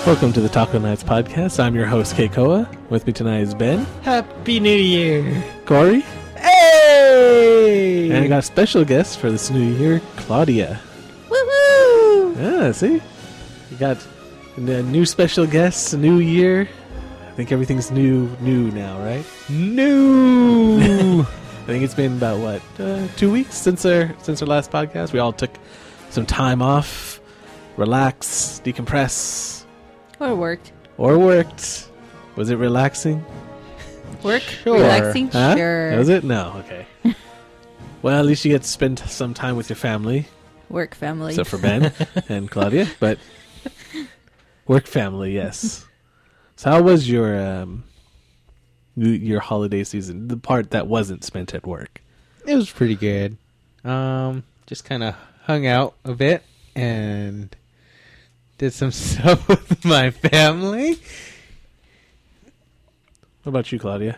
Welcome to the kNights podcast. I'm your host, Keikoa. With me tonight is Ben. Happy New Year. Corey. Hey! And I got a special guest for this new year, Claudia. Woohoo! Yeah, see? We got a new special guest, a new year. I think everything's new now, right? New! I think it's been about, 2 weeks since our last podcast. We all took some time off, relax, decompress. Or worked. Was it relaxing? Work? Sure. Relaxing? Huh? Sure. Was it? No, okay. Well, at least you get to spend some time with your family. Work family. Except for Ben and Claudia. But work family, yes. So how was your holiday season? The part that wasn't spent at work. It was pretty good. Just kind of hung out a bit and did some stuff with my family. What about you, Claudia?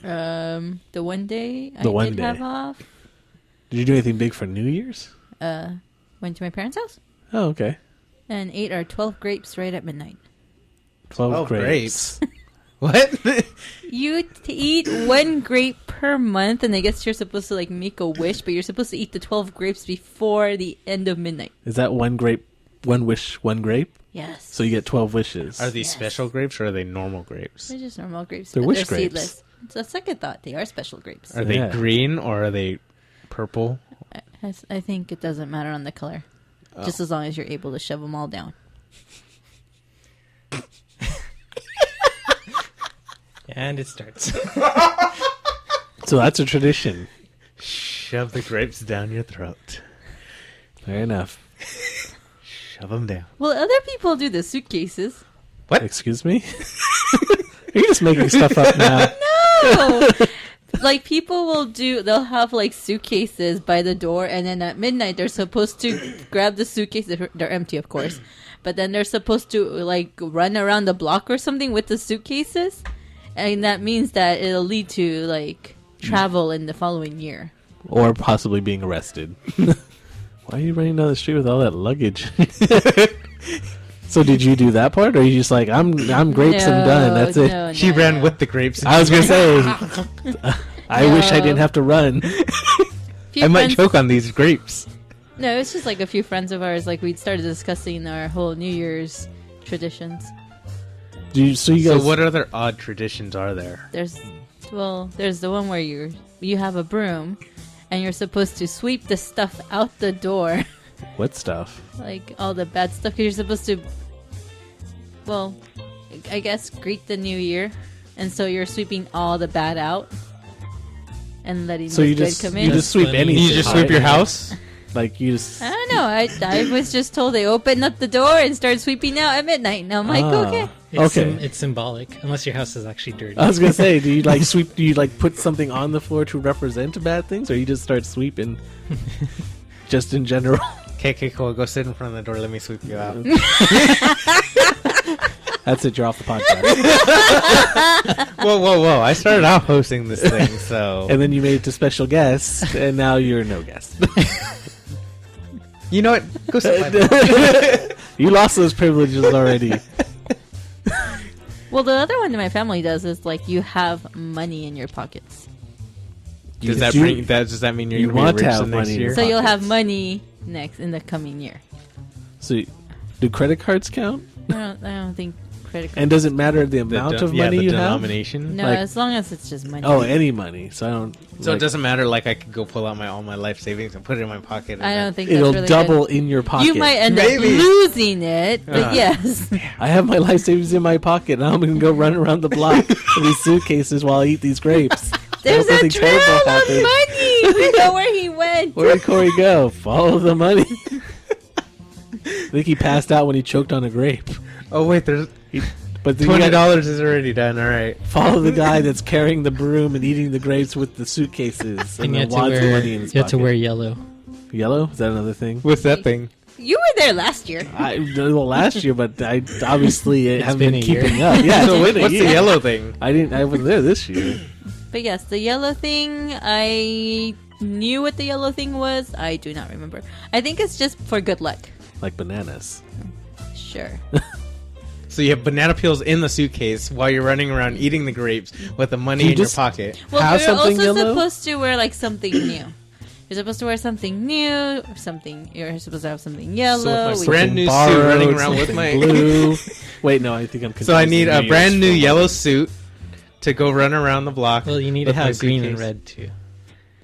The one day I one did day. have off. Did you do anything big for New Year's? Went to my parents' house Oh, okay. and ate our 12 grapes right at midnight. 12 grapes. What? You eat one grape per month, and I guess you're supposed to make a wish, but you're supposed to eat the 12 grapes before the end of midnight. Is that one grape, one wish, one grape? Yes. So you get 12 wishes. Are these Yes. special grapes or are they normal grapes? They're just normal grapes. They're but wish they're grapes. seedless. It's a second thought. They are special grapes. Are they Yeah. green or are they purple? I think it doesn't matter on the color. Just as long as you're able to shove them all down. And it starts. So that's a tradition. Shove the grapes down your throat. Fair enough. Shove them down. Well, other people do the suitcases. What? Excuse me? Are you just making stuff up now? No! People will they'll have suitcases by the door, and then at midnight they're supposed to grab the suitcase. They're empty, of course. But then they're supposed to run around the block or something with the suitcases. And that means that it'll lead to travel in the following year. Or possibly being arrested. Why are you running down the street with all that luggage? So did you do that part, or are you just I'm grapes and done? That's it. No, She ran with the grapes. I was gonna say, I wish I didn't have to run. Few I might friends- choke on these grapes. No, it's just a few friends of ours. We'd started discussing our whole New Year's traditions. So you So guys, what other odd traditions are there? There's the one where you have a broom, and you're supposed to sweep the stuff out the door, what stuff? all the bad stuff. 'Cause you're supposed to, I guess, greet the new year, and so you're sweeping all the bad out, and letting So the you good just come you in. just sweep funny. anything. You just sweep your house? You just. I don't know. I was just told they opened up the door and started sweeping out at midnight, and I'm like, okay. Okay. It's symbolic, unless your house is actually dirty. I was gonna say, do you sweep? Do you put something on the floor to represent bad things, or you just start sweeping, just in general? Okay, cool. Go sit in front of the door. Let me sweep you out. That's it. You're off the podcast. Whoa. I started out hosting this thing, so... And then you made it to special guest, and now you're no guest. You know what? Go sit by the You lost those privileges already. Well, the other one that my family does is you have money in your pockets. Does that mean you you're want going to be to rich have the next money in year? your So you'll have pockets. money next in the coming year. So, do credit cards count? I don't think credit cards. And does it matter the amount of money the you have? denomination? No, like- as long as it's just money. Oh, any money. So I don't. So it doesn't matter, I could go pull out all my life savings and put it in my pocket. And I then- don't think that's It'll really double good. in your pocket. You might end up Maybe. losing it, but yes. I have my life savings in my pocket, and I'm going to go run around the block with these suitcases while I eat these grapes. There's Nothing a trail terrible of happened. money. We know where he went. Where did Corey go? Follow the money. I think he passed out when he choked on a grape. Oh, wait, there's... But then you gotta $20 is already done, alright. follow the guy that's carrying the broom and eating the grapes with the suitcases and and you the have to wads of wear, money in his you have to pocket. wear yellow. Yellow? Is that another thing? What's that thing? You were there last year. Well, last year, but I obviously haven't been been a year. keeping up. Yeah, So it's been a what's the year. yellow thing? I wasn't there this year. But yes, the yellow thing, I knew what the yellow thing was. I do not remember. I think it's just for good luck. Like bananas. Sure. So you have banana peels in the suitcase while you're running around eating the grapes with the money in your pocket. Well, Have you're something also yellow? supposed to wear like something new. You're supposed to wear something new, or something. You're supposed to have something yellow. my we- brand new suit Borrowed, running around with something my blue. Wait, no, I think I'm confused. So I need the a New brand Year's new for yellow one. suit to go run around the block. Well, you need to with my have green and suitcase. red too.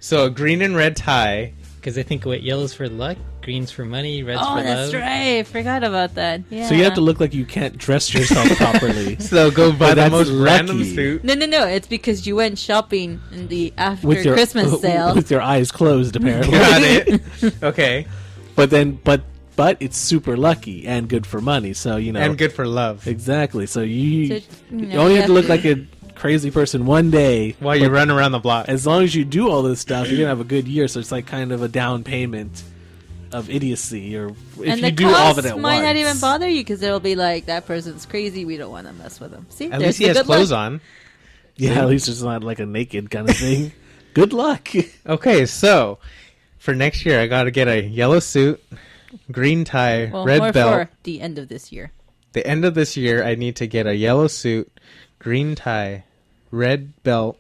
So a green and red tie. Because I think what yellow's for luck, green's for money, red's Oh, for that's love. right. Forgot about that. Yeah. So you have to look like you can't dress yourself properly. So go buy the that's most random lucky. suit. No. It's because you went shopping in the after With your Christmas sale. with your eyes closed, apparently. Got it. Okay. But it's super lucky and good for money. So you know, And good for love. exactly. So you So, you only have to look like a crazy person one day. While you run around the block. As long as you do all this stuff, you're gonna have a good year. So it's like kind of a down payment of idiocy, or if and you the do all of cost it at might once. not even bother you because it'll be like, that person's crazy. We don't want to mess with him. See, At there's least he the has good clothes luck. on. Yeah, at least it's not like a naked kind of thing. Good luck. Okay, so for next year, I got to get a yellow suit, green tie, Well, red more belt. for the end of this year. The end of this year, I need to get a yellow suit, green tie, red belt.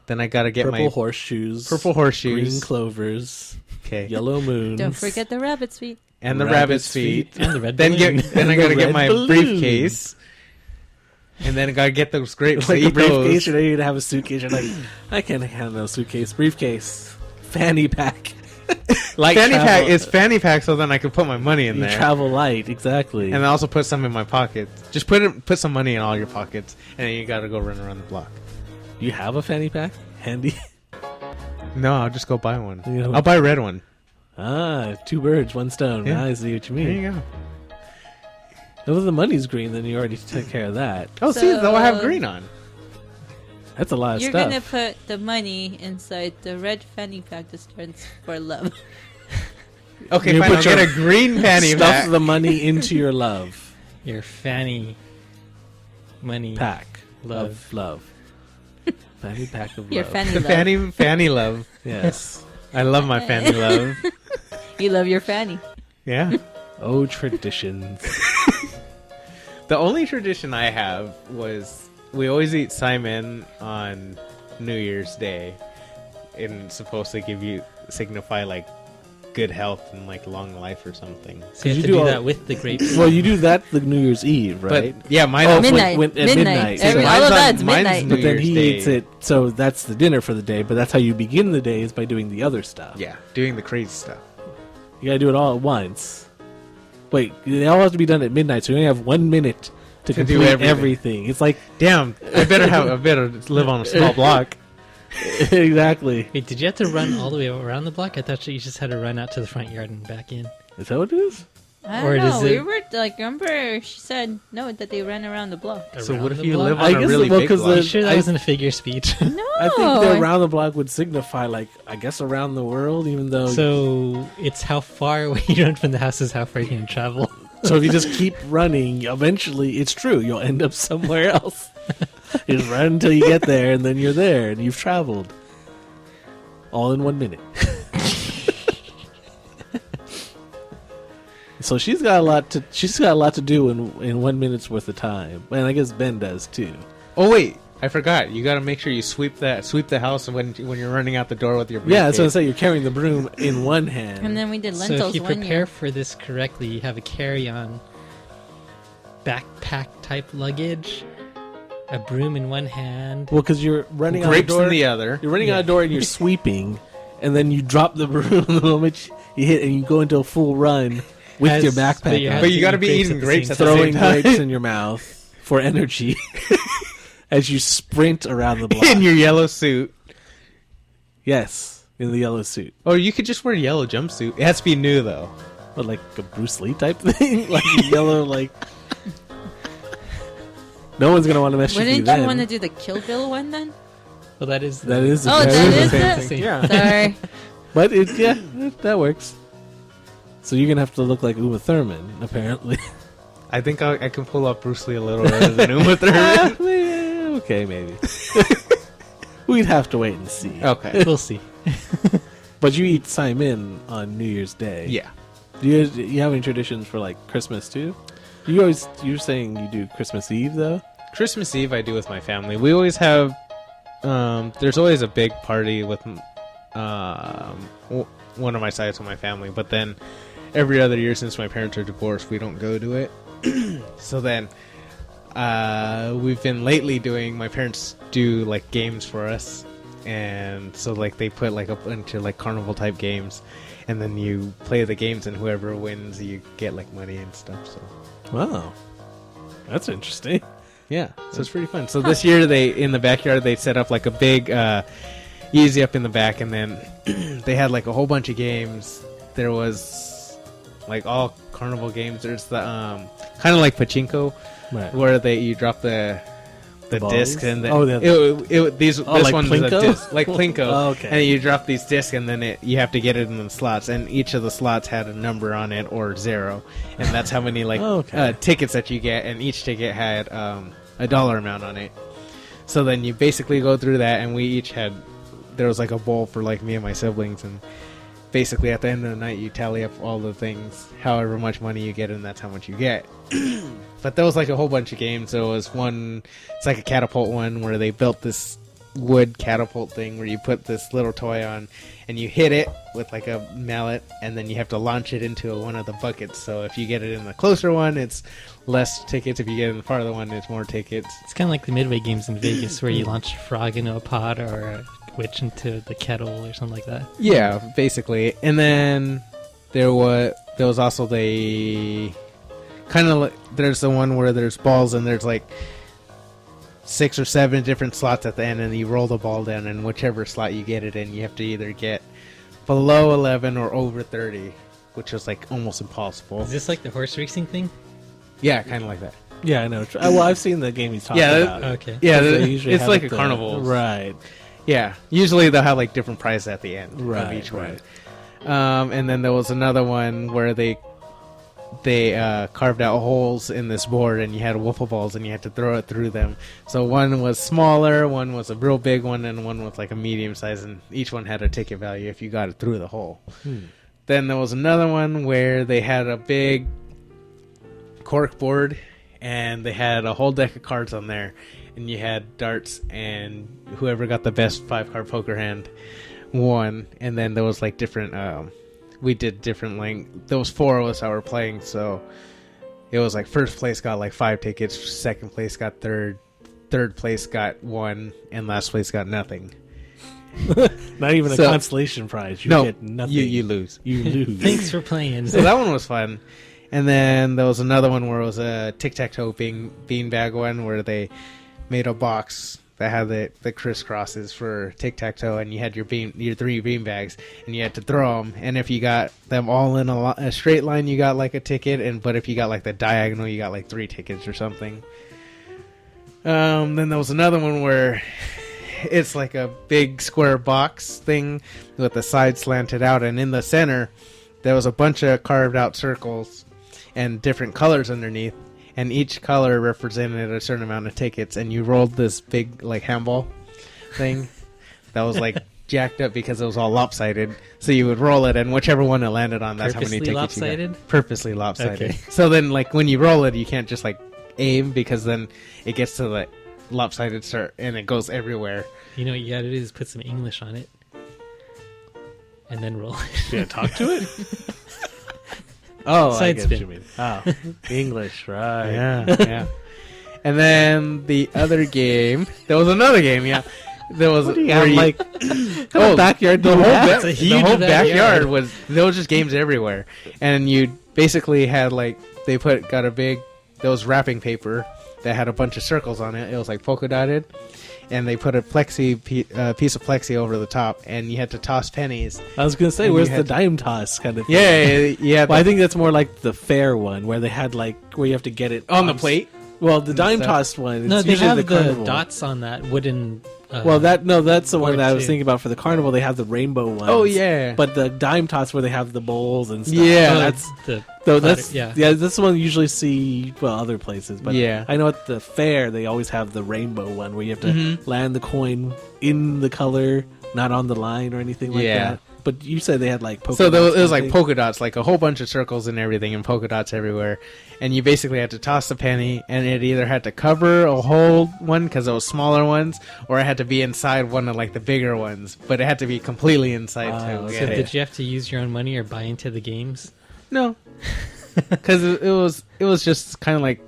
Then I got to get Purple my horseshoes. purple horseshoes. Green clovers. Okay. Yellow moons. Don't forget the rabbit's feet. And the rabbit's rabbit's feet. And the red Then balloon. then I And got to the get red my balloon. briefcase. And then I got to get those grapes. Like to a eat briefcase, those. you're ready to have a suitcase. You're like, I can't handle a suitcase. Briefcase. Fanny pack. Light Fanny pack travel. is fanny pack, so then I can put my money in You there. travel light, exactly. And then also put some in my pockets. Just put some money in all your pockets, and then you got to go run around the block. You have a fanny pack handy? No, I'll just go buy one. You know- I'll buy a red one. Ah, two birds, one stone. Yeah. I see what you There mean. you go. If the money's green, then you already took care of that. Oh, see, though I have So- green on. That's a lot of You're stuff. gonna put the money inside the red fanny pack that stands for love. Okay, You fine. put I'll get your a green fanny Stuff pack. the money into your love Your fanny money pack love. of love. Fanny pack of Your love. fanny The love. fanny love. Yes. I love my fanny love. You love your fanny. Yeah. Oh, traditions. The only tradition I have was we always eat Simon on New Year's Day, and it's supposed to signify like good health and like long life or something. So you you have to do do all- that with the grapes. Well, you do that the New Year's Eve, right? But yeah, mine. Oh, also- Midnight. at Midnight. midnight. Every, So all mine's of on- that's mine's midnight. New But then Year's he Day. eats it, so that's the dinner for the day. But that's how you begin the day, is by doing the other stuff. Yeah, doing the crazy stuff. You gotta do it all at once. Wait, they all have to be done at midnight, so you only have 1 minute to To do complete everything. everything. It's like Damn, I better live on a small block. exactly. Wait, did you have to run all the way around the block? I thought you just had to run out to the front yard and back in. Is that what it is? I Or don't know. does We it- were like, remember she said no that they ran around the block. So Around what if the you block? live I on a guess really well, big 'cause block? Are you sure that I- wasn't a figure of speech? No, I think the around the block would signify, like, I guess around the world, even though. So it's how far away you run from the house is how far you can travel. So if you just keep running, eventually, it's true, you'll end up somewhere else. You just run until you get there, and then you're there, and you've traveled. All in 1 minute. So she's got a lot to do in 1 minute's worth of time, and I guess Ben does too. Oh wait, I forgot. You got to make sure you sweep the house when you're running out the door with your briefcase. Yeah, that's what I'm saying. You're carrying the broom in one hand. and then we did So lentils if you one prepare year. for this correctly, you have a carry-on backpack type luggage, a broom in one hand. Well, because you're running out the grapes door. in the other. You're running out Yeah. the door and you're sweeping, and then you drop the broom the moment you hit, and you go into a full run with As- your but backpack you on, have But to you got to eat be grapes eating at the grapes same at the time. throwing same time. grapes in your mouth for energy as you sprint around the block. in your yellow suit. Yes, in the yellow suit. Or you could just wear a yellow jumpsuit. It has to be new though. But like a Bruce Lee type thing? Like a yellow, like... No one's going to want to mess with you Wouldn't then. you want to do the Kill Bill one then? Well, that is That is... Oh, that that the is same it? thing. Yeah. Sorry. But that works. So you're going to have to look like Uma Thurman, apparently. I think I can pull up Bruce Lee a little better than Uma Thurman. Okay, maybe. We'd have to wait and see. Okay. We'll see. But you eat Simon on New Year's Day. Yeah. Do you have any traditions for like Christmas too? You're saying you do Christmas Eve though? Christmas Eve I do with my family. We always have. There's always a big party with one of my sides of my family, but then every other year since my parents are divorced, we don't go to it. So then we've been lately doing. My parents do like games for us, and so like they put like a bunch of like carnival type games, and then you play the games, and whoever wins, you get like money and stuff. So Wow, that's interesting. yeah, so it's pretty fun. So this year in the backyard they set up like a big easy up in the back, and then they had like a whole bunch of games. There was like all carnival games. There's the kind of like pachinko, Right. where you drop the balls? disc, and then this like one's Plinko? a disc, like Plinko. Oh, okay. And you drop these discs, and then you have to get it in the slots, and each of the slots had a number on it or 0, and that's how many like Okay. tickets that you get, and each ticket had a dollar amount on it. So then you basically go through that, and we each had, there was like a bowl for like me and my siblings, and basically at the end of the night you tally up all the things, however much money you get, and that's how much you get. But there was like a whole bunch of games. There was one, it's like a catapult one, where they built this wood catapult thing where you put this little toy on and you hit it with like a mallet, and then you have to launch it into one of the buckets. So if you get it in the closer one, it's less tickets. If you get it in the farther one, it's more tickets. It's kind of like the Midway games in Vegas, where you launch a frog into a pot or a witch into the kettle or something like that. Yeah, basically. And then there was also the kind of like, there's the one where there's balls, and there's like 6 or 7 different slots at the end, and you roll the ball down, and whichever slot you get it in, you have to either get below 11 or over 30, which is like almost impossible. Is this like the horse racing thing? Yeah, kind of like that. Yeah, I know. Well, I've seen the game he's talking about. Okay. Yeah, They usually it's have like it a the- carnival. Right. Yeah, usually they'll have like different prizes at the end Right, of each right. one. And then there was another one where they carved out holes in this board, and you had wiffle balls, and you had to throw it through them. So one was smaller, one was a real big one, and one was like a medium size, and each one had a ticket value if you got it through the hole. Then there was another one where they had a big cork board, and they had a whole deck of cards on there, and you had darts, and whoever got the best 5-card poker hand won. And then there was like different we did different there was 4 of us that were playing, so it was like first place got like 5 tickets, second place got third place got 1, and last place got nothing. Not even a So- consolation prize. You No, get nothing. you lose. You lose. Thanks for playing. So that one was fun. And then there was another one where it was a tic-tac-toe beanbag one, where they made a box that had the crisscrosses for tic-tac-toe, and you had your 3 beanbags, and you had to throw them. And if you got them all in a straight line, you got like a ticket. But if you got like the diagonal, you got like 3 tickets or something. Then there was another one where it's like a big square box thing with the sides slanted out, and in the center there was a bunch of carved out circles and different colors underneath, and each color represented a certain amount of tickets, and you rolled this big like handball thing that was like jacked up because it was all lopsided. So you would roll it, and whichever one it landed on, that's how many Purposely tickets you lopsided? got. Purposely lopsided. Okay. So then like when you roll it, you can't just like aim, because then it gets to the lopsided start and it goes everywhere. You know what you gotta do is put some English on it. And then roll it. Yeah, talk to it. Oh, I Side get what spin. you mean. Oh, English, right? Yeah. And then the other game, there was another game. Yeah, there was What do you where have, you- like kind of backyard? the do whole, you have? It's a huge backyard backyard. was, there was just games everywhere, and you basically had like they got a big, there was wrapping paper that had a bunch of circles on it. It was like polka dotted, and they put a piece of plexi over the top, and you had to toss pennies. I was gonna say, And where's you the had- dime toss kind of thing? Yeah. Well, I think that's more like the fair one where they had like where you have to get it on the plate. Well, the and dime stuff. toss one. It's No, they usually have the carnival. dots on that wooden. Well, that's the one board that I was too. thinking about for the carnival. They have the rainbow ones. Oh yeah, But the dime toss where they have the bowls and stuff. Yeah. Oh, that's the so that's yeah. that's the one you usually see other places. But Yeah. I know at the fair they always have the rainbow one where you have to Mhm. land the coin in the color, not on the line or anything like Yeah. that. But you said they had like polka So dots it was like something? polka dots, like a whole bunch of circles and everything, and polka dots everywhere. And you basically had to toss the penny, and it either had to cover a whole one because it was smaller ones, or it had to be inside one of like the bigger ones. But it had to be completely inside Oh, to okay. So get it. did you have to use your own money or buy into the games? No, because it was just kind of like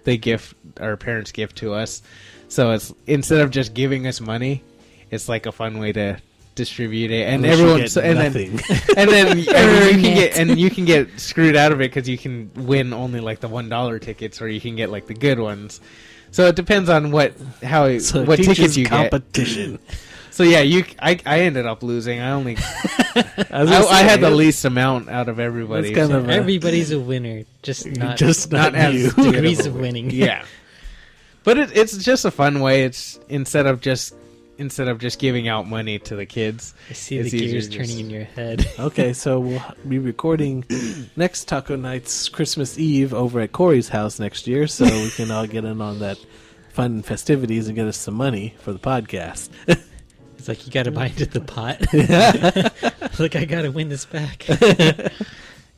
they gift our parents' gift to us. So it's instead of just giving us money, it's like a fun way to distribute it, and Unless you everyone get so, and nothing. then Earn you can get screwed out of it because you can win only like the $1 tickets, or you can get like the good ones. So it depends on what So it what teaches tickets you get. competition. So yeah, I ended up losing. I only I was gonna I had the say, least amount out of everybody. That's kind so- of Everybody's a winner, just not not as you. good degrees of a of win. winning. Yeah, but it's just a fun way. It's instead of just giving out money to the kids. I see It's the easier gears to turning just- in your head. Okay, so we'll be recording next Taco Nights Christmas Eve over at Corey's house next year, so we can all get in on that fun festivities and get us some money for the podcast. It's like you got to buy into the pot. Like I got to win this back.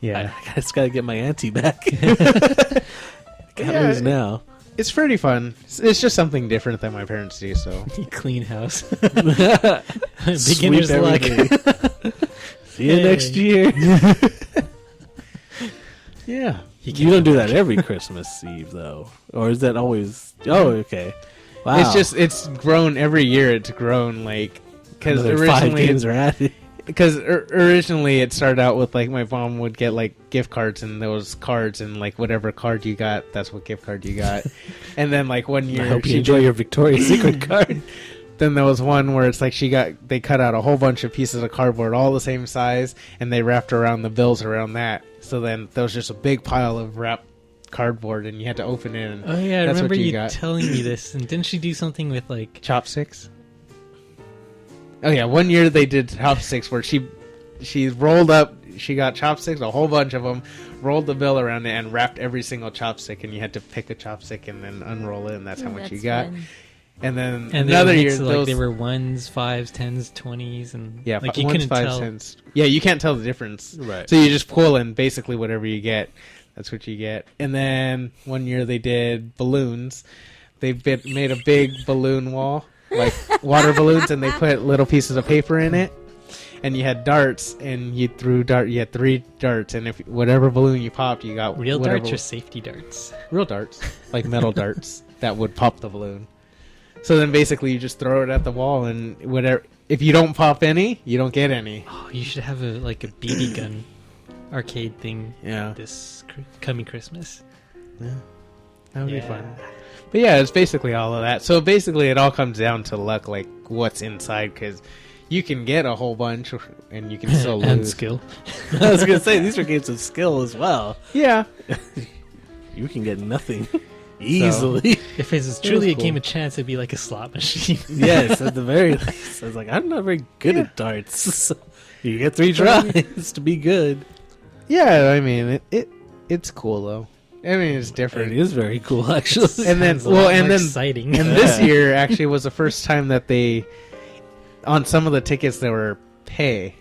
Yeah, I just gotta get my auntie back. Can't Yeah, lose now. it's pretty fun. It's just something different than my parents do. So You clean house. Sweep Beginner's luck. everything. See you Hey. next year. yeah, You don't do that every Christmas Eve, though, or is that always? Oh, okay. Wow. it's grown every year. It's grown like because Another 5 originally games are added. because originally it started out with like my mom would get like gift cards, and those cards, and like whatever card you got, that's what gift card you got. And then like one year I hope you she enjoy did- your Victoria's Secret card. Then there was one where it's like they cut out a whole bunch of pieces of cardboard all the same size, and they wrapped around the bills around that. So then there was just a big pile of wrapped cardboard, and you had to open it. And Oh yeah, I that's remember what you got. telling me this. And didn't she do something with like? Chopsticks. Oh yeah, one year they did chopsticks where she rolled up. She got chopsticks, a whole bunch of them, rolled the bill around it, and wrapped every single chopstick. And you had to pick a chopstick and then unroll it, and that's how much you got. And then And another they year, mixed, like those they were 1s, 5s, 10s, 20s, and yeah, like you one's couldn't 5 tell. cents. Yeah, you can't tell the difference. Right. So you just pull, and basically whatever you get, that's what you get. And then one year they did balloons. They made a big balloon wall, like water balloons, and they put little pieces of paper in it. And you had darts, and you threw dart. You had 3 darts, and if whatever balloon you popped, you got Real whatever, darts or safety darts? real darts, like metal darts that would pop the balloon. So then basically you just throw it at the wall, and whatever. If you don't pop any, you don't get any. Oh, you should have a BB gun arcade thing Yeah, this coming Christmas. that would be fun. But yeah, it's basically all of that. So basically, it all comes down to luck, like what's inside, because you can get a whole bunch and you can still lose. And skill. I was gonna say these are games of skill as well. Yeah, You can get nothing easily. If it's truly a cool. game of chance, it'd be like a slot machine. Yes, at the very least. I was like, I'm not very good at darts. So you get 3 tries to be good. yeah. I mean, it's cool though. I mean, it's different. It is very cool, actually. And then, Sounds a lot more and exciting. this year actually was the first time that they, on some of the tickets, there were pay.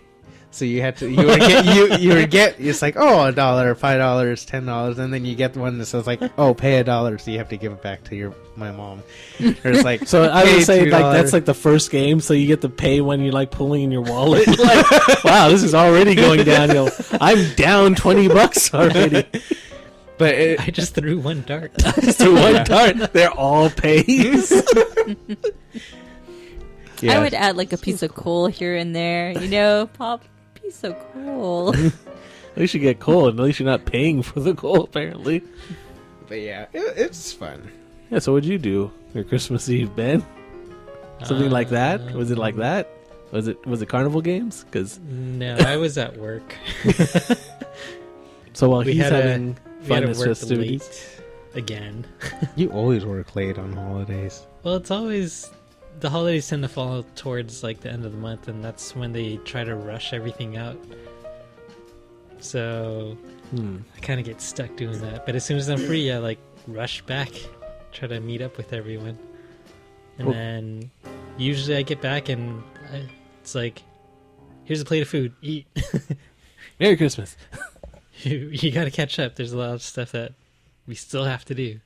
So you had to, you would get, it's like, oh, $1, $5, $10, and then you get one that says like, oh, pay $1, so you have to give it back to my mom. Or it's like, So I pay would say like $2. that's like the first game, so you get to pay when you're like pulling in your wallet. Like, wow, this is already going downhill. I'm down $20 already. but it, I just threw 1 dart. So one dart, they're all pays. yeah. I would add like a piece of coal here and there. You know, pop piece of coal. At least you get coal, and at least you're not paying for the coal, apparently. But yeah, it's fun. Yeah, so what'd you do your Christmas Eve, Ben? Something like that? Was it like that? Was it Carnival Games? Because No, I was at work. so while We he's had to- having We had fun to as work festivities, late again. You always work late on holidays. Well, it's always the holidays tend to fall towards like the end of the month, and that's when they try to rush everything out. So I kind of get stuck doing that. But as soon as I'm free, I like rush back, try to meet up with everyone, and Cool. then usually I get back and it's like here's a plate of food, eat. Merry Christmas. You got to catch up. There's a lot of stuff that we still have to do.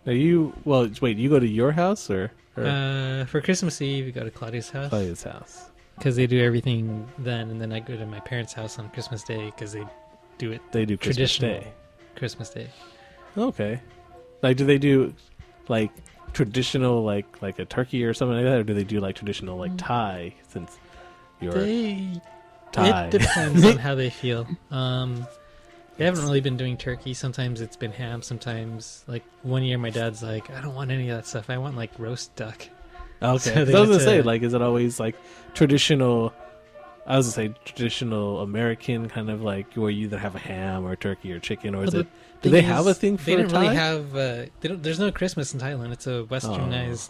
Are you? Well, wait. You go to your house or For Christmas Eve, we go to Claudia's house Claudia's house? because they do everything then, and then I go to my parents' house on Christmas Day because they do it They do Christmas traditional Day. Christmas Day. Okay. Like, do they do like traditional like a turkey or something like that, or do they do like traditional like Thai? Since you're Thai, It depends on how they feel. They haven't really been doing turkey. Sometimes it's been ham. Sometimes, like one year, my dad's like, "I don't want any of that stuff. I want like roast duck." Okay. So So they I was went gonna say, to- like, is it always like traditional? I was gonna say traditional American kind of like where you either have a ham or turkey or chicken, or is Well, it? Do they have a thing for They don't Thai? really have. They don't, there's no Christmas in Thailand. It's a westernized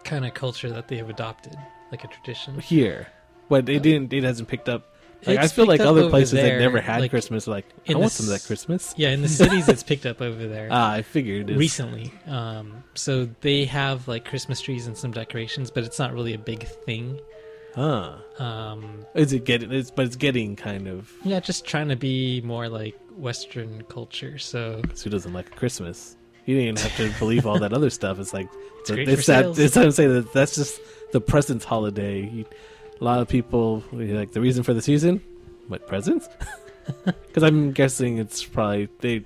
kind of culture that they have adopted, like a tradition. here, but it didn't. It hasn't picked up. Like I It's feel like picked up other over places that there, never had like, Christmas. Like I in want the some of that s- Christmas. Yeah, in the cities, it's picked up over there. I figured it's, Recently, so they have like Christmas trees and some decorations, but it's not really a big thing. Huh? Um, Is it getting? But it's getting kind of. yeah, just trying to be more like Western culture. So Who doesn't like Christmas? You didn't even have to believe all that other stuff. It's like It's great it's for that. sales. It's what I'm saying that that's just the presents holiday. A lot of people like the reason for the season. What presents? Because I'm guessing it's probably they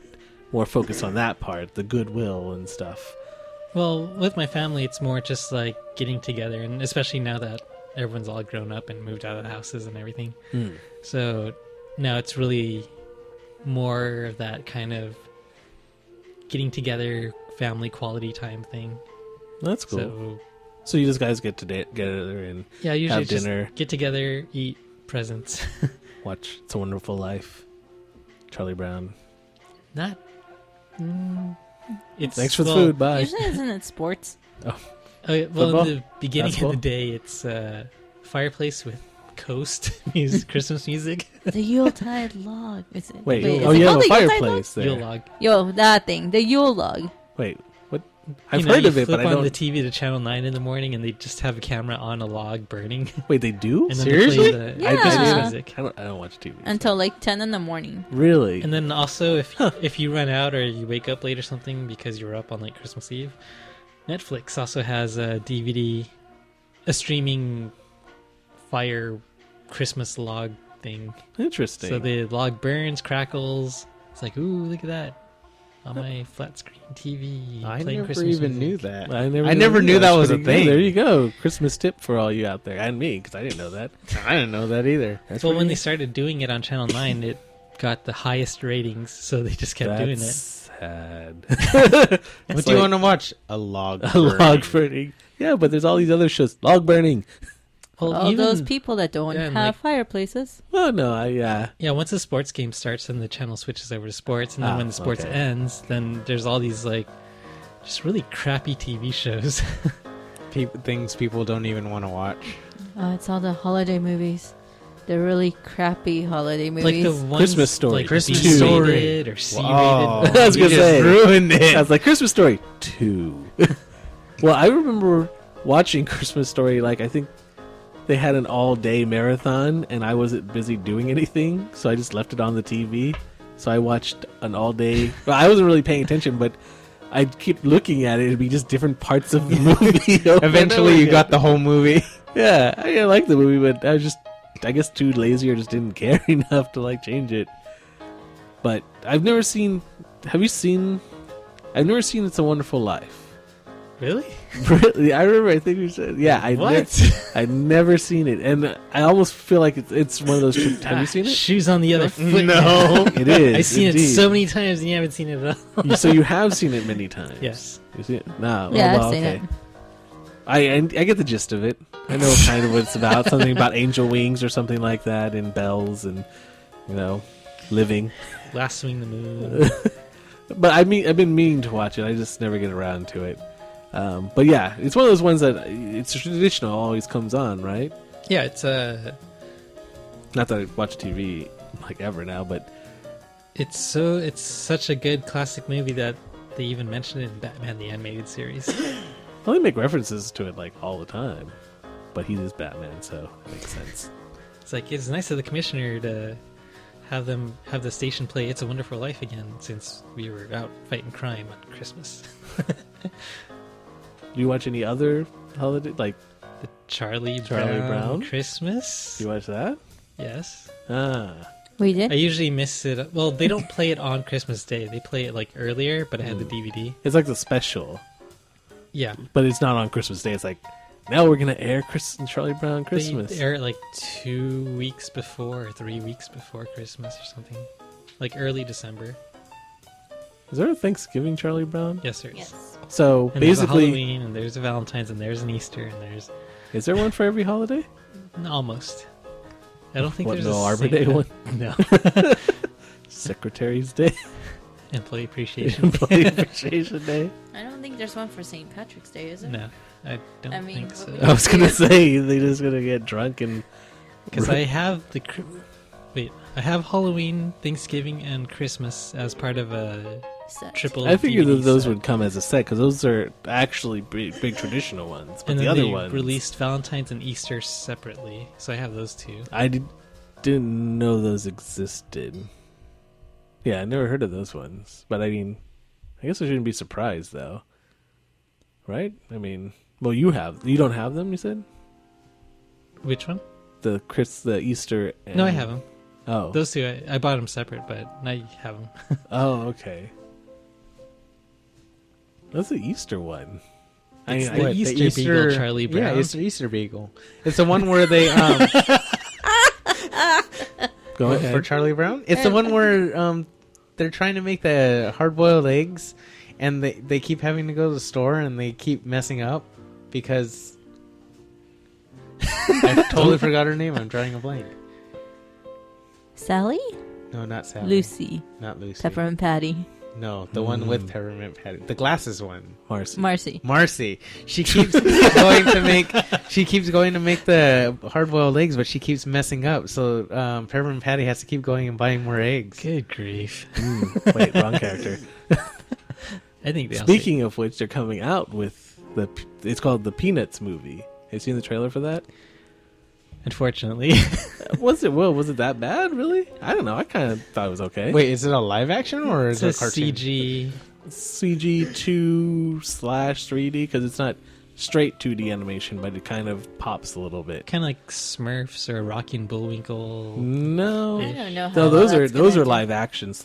more focused on that part, the goodwill and stuff. well, with my family, it's more just like getting together, and especially now that everyone's all grown up and moved out of the houses and everything. So now it's really more of that kind of getting together, family quality time thing. That's cool. So, So you just guys get together and yeah, usually have just dinner, get together, eat presents. watch It's a Wonderful Life, Charlie Brown. Not. It's Thanks for the well, food. Bye. Usually, isn't it sports? Well, Football? in the beginning Basketball? of the day, it's fireplace with Coast music, Christmas music. The Yuletide log. Is it? Wait, is oh, it you have called a the Yuletide fireplace there. Yule log. log? Yo, that thing. The Yule log. Wait, what? I've You know, heard you of it, flip but I on don't. the TV to Channel 9 in the morning, and they just have a camera on a log burning. Wait, they do? And then Seriously? they play the Yeah. Christmas music. I don't watch TV. so- Until like 10 in the morning. Really? And then also, if you run out or you wake up late or something because you were up on like Christmas Eve, Netflix also has a DVD, a streaming fire Christmas log thing. Interesting. So the log burns, crackles. It's like, ooh, look at that on my flat screen TV. I playing never Christmas even knew music. that. I I never knew that was a pretty good. thing. There you go. Christmas tip for all you out there, and me, because I didn't know that. I didn't know that either. That's Well, when they pretty started doing it on Channel 9, it got the highest ratings, so they just kept doing That's it. sad. What do you want to watch? A log. A log burning. Yeah, but there's all these other shows. Log burning. Well, All even- those people that don't yeah, have and, like- fireplaces. Oh no, Yeah, once the sports game starts, then the channel switches over to sports, and then Ah, when the sports okay. ends, then there's all these like just really crappy TV shows. Things people don't even want to watch. It's all the holiday movies. The really crappy holiday like movies. the ones, Christmas Story. like Christmas B-rated Story. or C-rated. Wow. I was You gonna just say. ruined it. I was like Christmas Story 2. Well, I remember watching Christmas Story. Like I think they had an all-day marathon, and I wasn't busy doing anything, so I just left it on the TV. So I watched an all-day. Well, I wasn't really paying attention, but I'd keep looking at it. It'd be just different parts of the movie. over and Eventually, over you again. got the whole movie. Yeah, I like the movie, but I was just, I guess, too lazy or just didn't care enough to like change it. But I've never seen. Have you seen? I've never seen It's a Wonderful Life. Really? Really, I remember. I think we said, yeah. I'd never seen it, and I almost feel like it's one of those. Have you seen it? Shoes on the other foot. No. It is. I've seen indeed. it so many times, and you haven't seen it at all. So you have seen it many times. Yes. You see it? No. Yeah, well, I've seen okay. it. I get the gist of it. I know kind of what it's about. Something about angel wings or something like that, and bells, and living. Last Swing the Moon. But I've been meaning to watch it. I just never get around to it. But yeah, it's one of those ones that it's traditional. Always comes on, right? Yeah, it's Not that I watch TV like ever now, but it's such a good classic movie that they even mentioned it in Batman the Animated Series. well, they make references to it like all the time. But he is Batman, so it makes sense. It's like it's nice of the commissioner to have the station play "It's a Wonderful Life" again, since we were out fighting crime on Christmas. Do you watch any other holiday, like The Charlie Brown? Christmas. do you watch that? Yes. We I did. usually miss it. Well, they don't play it on Christmas Day. They play it like earlier, but I had the DVD. It's like the special, Yeah. but it's not on Christmas Day. It's like, now we're gonna air Charlie Brown Christmas. They air it like 2 weeks before or 3 weeks before Christmas or something. Like early December. Is there a Thanksgiving Charlie Brown? Yes, there's. Yes. So And there's a basically, Halloween, and there's a Valentine's, and there's an Easter, and there's is there one for every holiday? almost. I don't think What, there's no a Arbor Day one? No. Secretary's Day, Employee Appreciation. Employee Appreciation Day. I don't think there's one for St. Patrick's Day, is there? No, I don't I mean, think what so. would I was gonna say they just gonna get drunk and Because I have I have Halloween, Thanksgiving, and Christmas as part of a Set. triple. I figured DVD that those set. would come as a set because those are actually big traditional ones. But And the then other they ones, released Valentine's and Easter separately, so I have those two. didn't know those existed. Yeah, I never heard of those ones. But I mean, I guess I shouldn't be surprised though, right? I mean, well, you don't have them. You said Which one? the Easter. And... No, I have them. Oh, Those two, I bought them separate, but now you have them. oh, okay. That's the Easter one. It's I the mean, Easter Beagle Charlie Brown. Yeah, it's the Easter Beagle. It's the one where they go ahead. for Charlie Brown. It's the one where they're trying to make the hard-boiled eggs, and they keep having to go to the store, and they keep messing up because I totally forgot her name. I'm drawing a blank. Sally? No, not Sally. Lucy. Not Lucy. Peppermint Patty. No, the one with peppermint patty. The glasses one. Marcy. Marcy. She keeps going to make. She keeps going to make the hard-boiled eggs, but she keeps messing up. So Peppermint Patty has to keep going and buying more eggs. Good grief! Wait, wrong character. I think they Speaking of which, they're coming out with it's called the Peanuts movie. Have you seen the trailer for that? unfortunately, Was it that bad? Really? I don't know. I kind of thought it was okay. Wait, is it a live action or it's is a it a cartoon? CG. CG2/3D because it's not straight 2D animation, but it kind of pops a little bit. Kind of like Smurfs or Rocky and Bullwinkle. No, I don't know how no, those that's are gonna live action /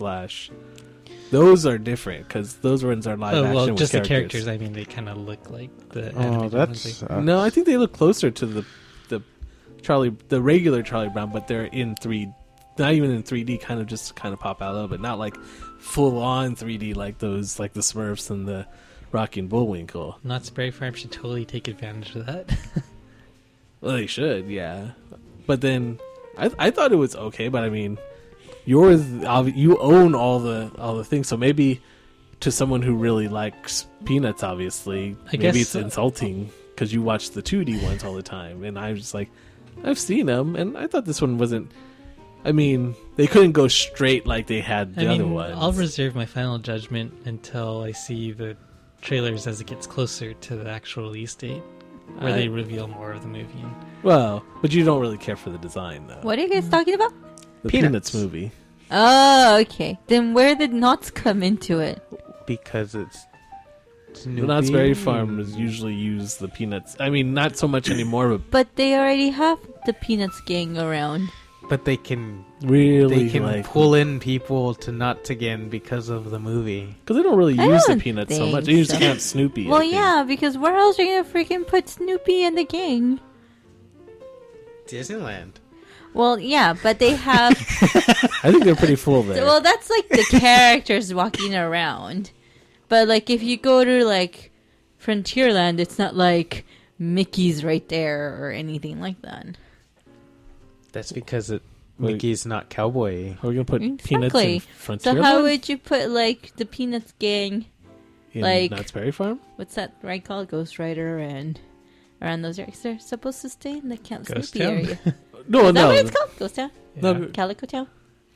Those are different because those ones are live Oh action. well, with just the characters. characters. I mean, they kind of look like the Oh, animated that's ones. No, I think they look closer to the the regular Charlie Brown, but they're in 3D. Not even in 3D, kind of pop out a little bit. Not like full on 3D like those, like the Smurfs and the Rocky and Bullwinkle. Knott's Berry Farm should totally take advantage of that. Well, they should, yeah. But then I thought it was okay. But I mean, you own all the things, so maybe to someone who really likes Peanuts, obviously, I maybe guess it's insulting because you watch the 2D ones all the time, and I'm just like, I've seen them, and I thought this one wasn't. I mean, they couldn't go straight like they had the other ones. I'll reserve my final judgment until I see the trailers as it gets closer to the actual release date, where they reveal more of the movie. Well, but you don't really care for the design, though. What are you guys talking about? The Peanuts. Peanuts movie. Oh, okay. Then where did knots come into it? because it's The Knott's Berry Farm is usually use the Peanuts. I mean, not so much anymore, but But they already have the Peanuts gang around. But they can really pull in people to Nuts again because of the movie. because they don't really I use the don't Peanuts so think much. They use so. Camp Snoopy. I Well, think. yeah, because where else are you gonna freaking put Snoopy and the gang? Disneyland. Well, yeah, but they have. I think they're pretty full there. Well, that's like the characters walking around. But like, if you go to like Frontierland, it's not like Mickey's right there or anything like that. That's because Wait. Mickey's not cowboy. Are we gonna put Peanuts Exactly. in So Frontierland? how would you put like the Peanuts gang? in like- Knott's Berry Farm? What's that ride called? Ghost Rider and around those areas. They're supposed to stay in the Camp Ghost Snoopy Town? area. No, Is that no. what it's called? Ghost Town? No, Calico Town?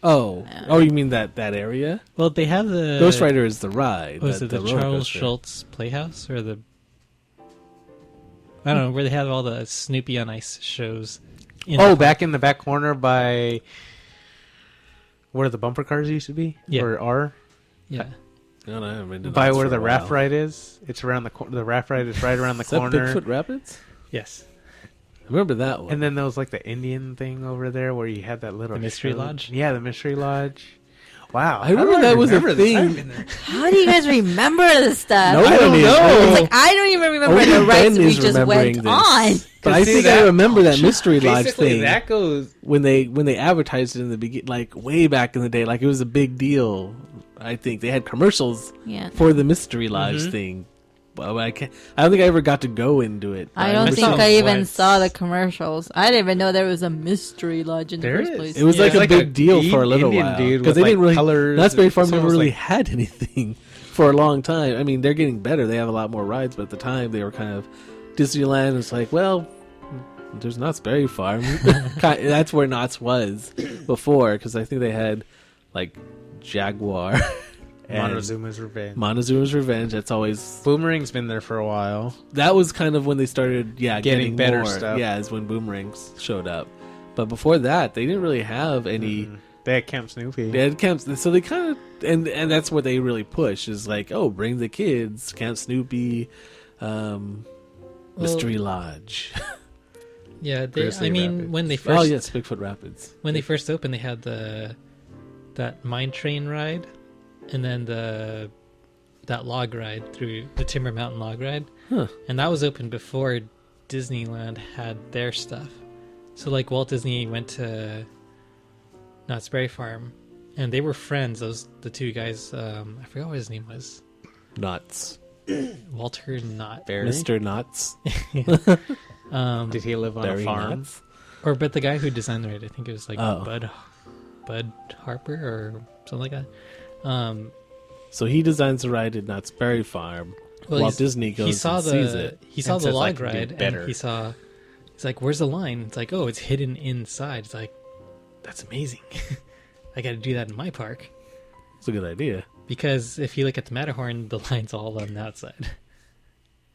Oh, you mean that area? Well, they have the Ghost Rider is the ride. Was it the roller Charles coaster. Schultz Playhouse or the? I don't know where they have all the Snoopy on Ice shows. Back in the back corner by where the bumper cars used to be? Yeah. Or are? Yeah. No, I haven't been to By Knott's where for the a raft while. ride is? It's around the raft ride is right around the Is that corner. Bigfoot Rapids? Yes. I remember that one. And then there was like the Indian thing over there where you had that little The Mystery show. Lodge? Yeah, the Mystery Lodge. Wow. I remember that was a thing. How do you guys remember this stuff? No I don't one is. know. It's like I don't even remember Only the rides Ben we is just remembering went this. on. But I See, think that- I remember that Mystery Lodge Basically, thing that goes. when they advertised it in the beginning, like way back in the day, like it was a big deal. I think they had commercials Yeah. for the Mystery Lodge Mhm. thing. But I don't think I ever got to go into it. I But don't remember think seeing- I even once. saw the commercials. I didn't even know there was a mystery lodge in the There first is. place. It was Yeah, like it's a like big a deal for a little Indian while dude because with, they didn't like, really. colors. Knott's Farm It's never almost really like- had anything for a long time. I mean, they're getting better. They have a lot more rides, but at the time they were kind of Disneyland. It's like, well, there's Knott's Berry Farm. That's where Knott's was before, because I think they had like Jaguar. and Montezuma's Revenge. Montezuma's Revenge. That's always Boomerang's been there for a while. that was kind of when they started, getting better more. stuff. Yeah, is when Boomerangs showed up. But before that, they didn't really have any. They had Camp Snoopy. They had camps, so they kind of and that's what they really push is like, oh, bring the kids, Camp Snoopy, Mystery Lodge. Yeah, Grizzly Rapids. when they first Oh yes, Bigfoot Rapids. when they first opened, they had that mine train ride, and then that log ride through the Timber Mountain log ride, Huh. and that was open before Disneyland had their stuff. So like Walt Disney went to Knott's Berry Farm, and they were friends. The two guys. I forgot what his name was. Knots, Walter Knott. Barry? Mr. Knots, Did he live on Barry a farm? Knots. But the guy who designed the ride, I think it was like Oh. Bud Harper or something like that. So he designs the ride at Knott's Berry Farm. Well, while he's- Disney goes and sees it. He saw and the says, log "I can do ride, better." and he's like, "Where's the line?" It's like, "Oh, it's hidden inside." It's like, that's amazing. I got to do that in my park, It's a good idea. because if you look at the Matterhorn, the line's all on the outside.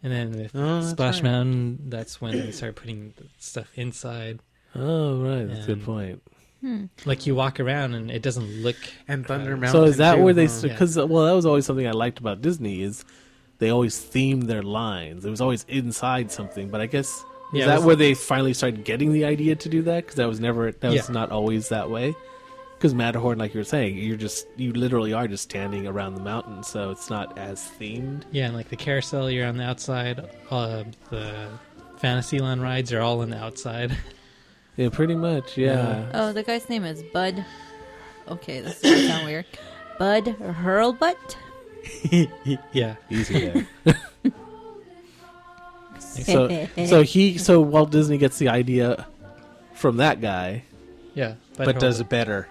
And then with Oh, that's Splash right. Mountain, that's when they start putting the stuff inside. Oh right, that's a good And- point. Like you walk around and it doesn't look. And Thunder crowded. Mountain. So is that too, where they? huh? Because that was always something I liked about Disney is they always themed their lines. It was always inside something. But I guess Yeah, is it that was- where they finally started getting the idea to do that? Because that was Yeah. not always that way. Because Matterhorn, like you were saying, you literally are just standing around the mountain, so it's not as themed. Yeah, and like the carousel, you're on the outside. The Fantasyland rides are all on the outside. Yeah, pretty much. Yeah. Oh, the guy's name is Bud. Okay, this is gonna sound weird. Bud Hurlbutt. Yeah. Easy there. so Walt Disney gets the idea from that guy. Yeah. But does it better.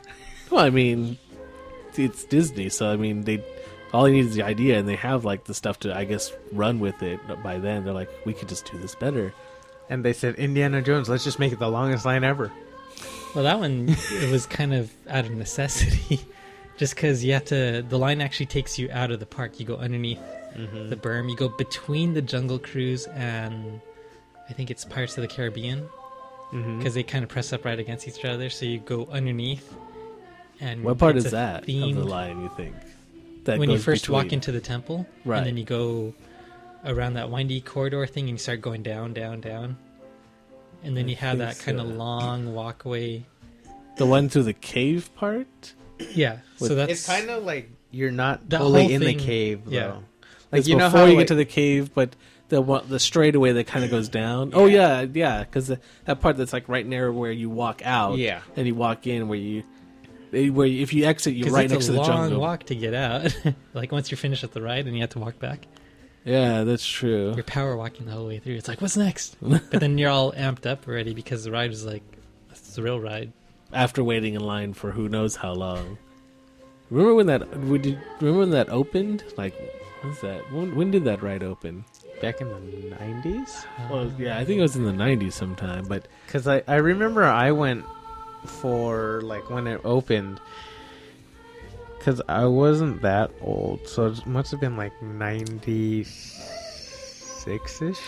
Well, I mean, it's Disney, so I mean, all they need is the idea, and they have like the stuff to, I guess, run with it. By then, they're like, we could just do this better. And they said, Indiana Jones, let's just make it the longest line ever. Well, that one, it was kind of out of necessity. Just because the line actually takes you out of the park. You go underneath the berm. You go between the Jungle Cruise and I think it's Pirates of the Caribbean. Because they kind of press up right against each other. So you go underneath. And What part it's is a that of the themed- line, you think? That when you goes first walk between- into the temple, Right. and then you go around that windy corridor thing, and you start going down, down, down, and then I you have think that kind of so. long walkway. the one through the cave part? Yeah, so that's It's kind of like you're not That fully whole in the thing- cave, though. yeah. Like, It's you know before how you like, get to the cave, but the straightaway that kind of goes down. Oh yeah, because that part that's like right near where you walk out. Yeah. and you walk in where if you exit, you're 'cause right it's next a to the long jungle. walk to get out. Like once you're finished at the ride and you have to walk back, Yeah, that's true. you're power walking the whole way through. It's like, what's next? But then you're all amped up already because the ride was like a thrill ride. After waiting in line for who knows how long. Remember when that opened? Like, what's that? When did that ride open? back in the 90s? Well, yeah, I think it was in the 90s sometime, but Because I remember I went for, like, when it opened, because I wasn't that old, so it must have been, like, 96-ish?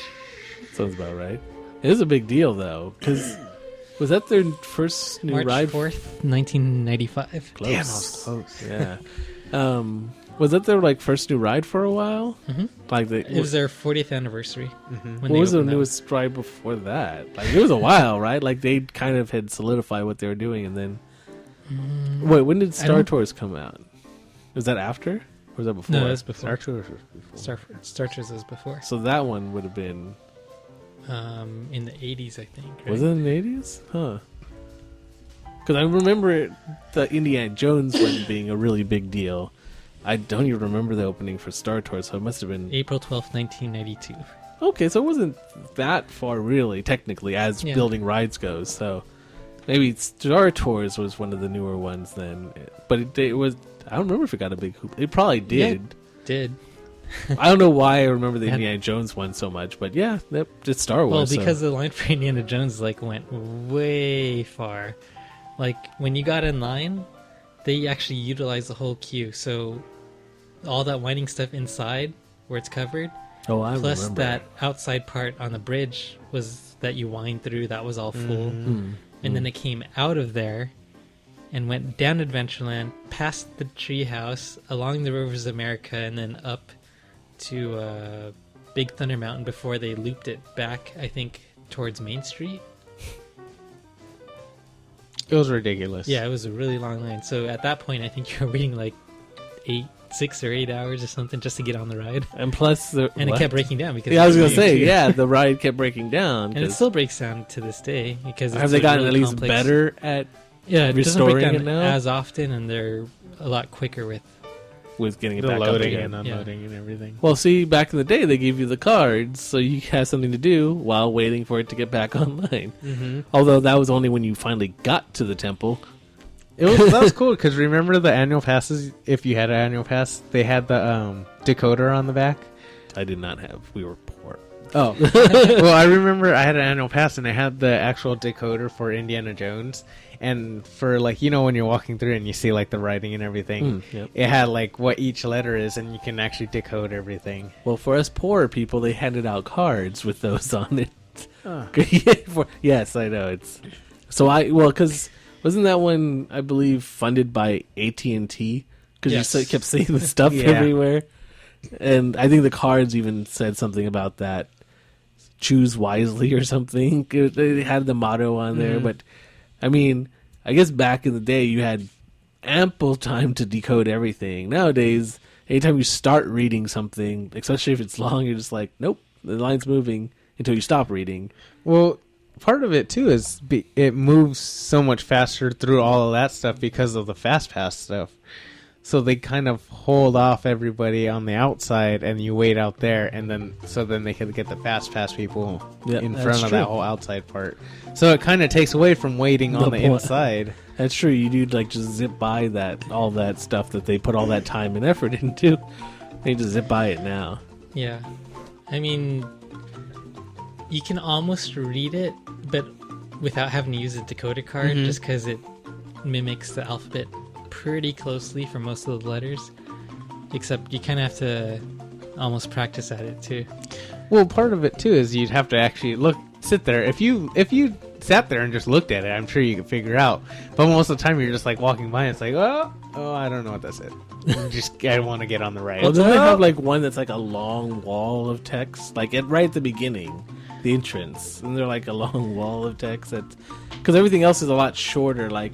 sounds about right. It is a big deal, though, because Was that their first new March ride? 4th, 1995. Close. Damn, I was close. Yeah. Was that their like first new ride for a while? Mm-hmm. Like they, It was their 40th anniversary. Mm-hmm. When what was the opened that newest ride before that? Like it was a while, right? Like they kind of had solidified what they were doing, and then wait, when did I Star don't- Tours come out? Was that after? Or was that before? No, it was before. Star Tours was before. Star Tours was before. So that one would have been. In the 80s, I think. Right? Was it in the 80s? Huh. Because I remember the Indiana Jones one being a really big deal. I don't even remember the opening for Star Tours, so it must have been... April 12th, 1992. Okay, so it wasn't that far, really, technically, as Yeah. building rides goes. So maybe Star Tours was one of the newer ones then. But it was... I don't remember if it got a big hoop. It probably did. Did. I don't know why I remember the And- Indiana Jones one so much, but yeah, it's Star Wars. Well, so- because the line for Indiana Jones like went way far. Like when you got in line, they actually utilized the whole queue. So all that winding stuff inside where it's covered, Oh, I plus remember. that outside part on the bridge was that you wind through, that was all full. Mm. And then it came out of there and went down Adventureland, past the treehouse, along the Rivers of America, and then up to Big Thunder Mountain before they looped it back, I think, towards Main Street. It was ridiculous. Yeah, it was a really long line. So at that point, I think you were waiting like 6 or 8 hours or something just to get on the ride. And plus... And it kept breaking down because Yeah, I was it's going to say, new, too. yeah, the ride kept breaking down. And it 'cause- still breaks down to this day because it's have they a gotten really at least complex- better at Yeah, it doesn't break restoring down it now? as often, and they're a lot quicker with. with getting it The back up loading again? and unloading and everything. Well, see, back in the day, they gave you the cards, so you had something to do while waiting for it to get back online. Mm-hmm. Although that was only when you finally got to the temple. That was cool because remember the annual passes? If you had an annual pass, they had the decoder on the back. I did not have. We were poor. Oh, well, I remember I had an annual pass and I had the actual decoder for Indiana Jones. And for like, you know, when you're walking through and you see like the writing and everything, Yep. it had like what each letter is, and you can actually decode everything. Well, for us poor people, they handed out cards with those on it. Oh. Yes, I know. It's so because wasn't that one, I believe, funded by AT&T? Because Yes. you kept seeing the stuff Yeah. everywhere. And I think the cards even said something about that. Choose wisely or something. They had the motto on there. Mhm. But, I mean, I guess back in the day, you had ample time to decode everything. Nowadays, anytime you start reading something, especially if it's long, you're just like, nope, the line's moving until you stop reading. Well, part of it too is it moves so much faster through all of that stuff because of the fast pass stuff. So they kind of hold off everybody on the outside, and you wait out there, and then they can get the fast pass people Yep, in that's front of true. that whole outside part. So it kind of takes away from waiting on The the point. inside. That's true. You do like just zip by all that stuff that they put all that time and effort into. They just zip by it now. Yeah. I mean, you can almost read it, but without having to use a decoder card, Mhm. just because it mimics the alphabet pretty closely for most of the letters. Except you kind of have to almost practice at it too. Well, part of it too is you'd have to actually sit there. If you sat there and just looked at it, I'm sure you could figure out. But most of the time, you're just like walking by, and it's like, oh, I don't know what that said. I want to get on the right. Well, don't they have like one that's like a long wall of text, like right at the beginning, the entrance, and they're like a long wall of text because everything else is a lot shorter. Like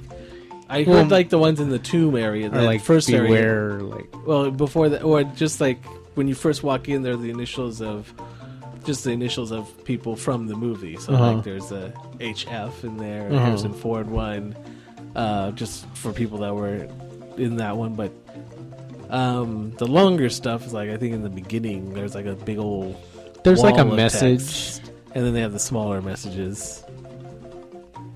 I heard like the ones in the tomb area, or the like first area. beware, like Well, before that, or just like when you first walk in, they're the initials of people from the movie. So Uh-huh. like there's a HF in there, Uh-huh. Harrison Ford one, just for people that were in that one. But the longer stuff is like I think in the beginning there's like a big old there's like a wall of message. text, and then they have the smaller messages.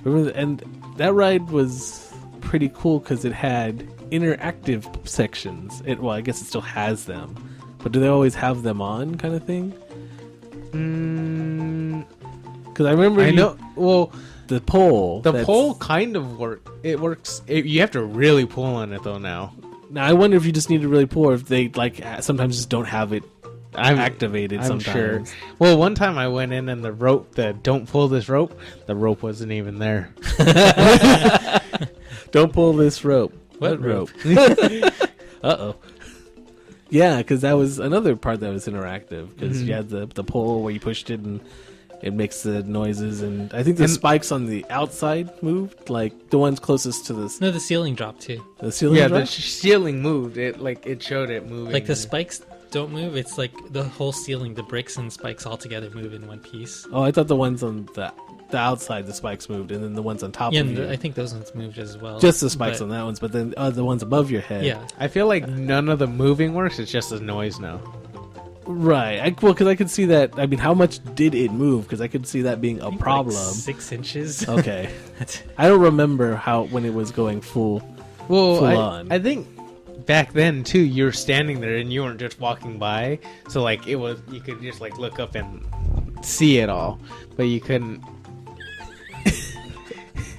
And that ride was pretty cool because it had interactive sections. I guess it still has them, but do they always have them on, kind of thing? Because I remember I know. Well, the pole. the pole kind of It works. You have to really pull on it though. Now, Now I wonder if you just need to really pull, or if they like sometimes just don't have it activated I'm sometimes. sure. Well, one time I went in and the rope, the don't pull this rope, the rope wasn't even there. Don't pull this rope. What rope? Uh-oh. Yeah, because that was another part that was interactive. Because you had the pole where you pushed it and it makes the noises. And I think the spikes on the outside moved, like the ones closest to No, the ceiling dropped too. the ceiling. Yeah, drop? the ceiling moved. It showed it moving. Like the spikes don't move. It's like the whole ceiling, the bricks and spikes all together move in one piece. Oh, I thought the ones on the outside, the spikes moved, and then the ones on top Yeah, of and you. I think those ones moved as well. Just the spikes but- on that ones, but then the ones above your head. Yeah, I feel like none of the moving works. It's just a noise now. Right. Well, because I could see that. I mean, how much did it move? Because I could see that being a like problem. 6 inches. Okay. That's- I don't remember when it was going full. Well, Full on. I think back then too, you were standing there and you weren't just walking by. So like you could just like look up and see it all, but you couldn't.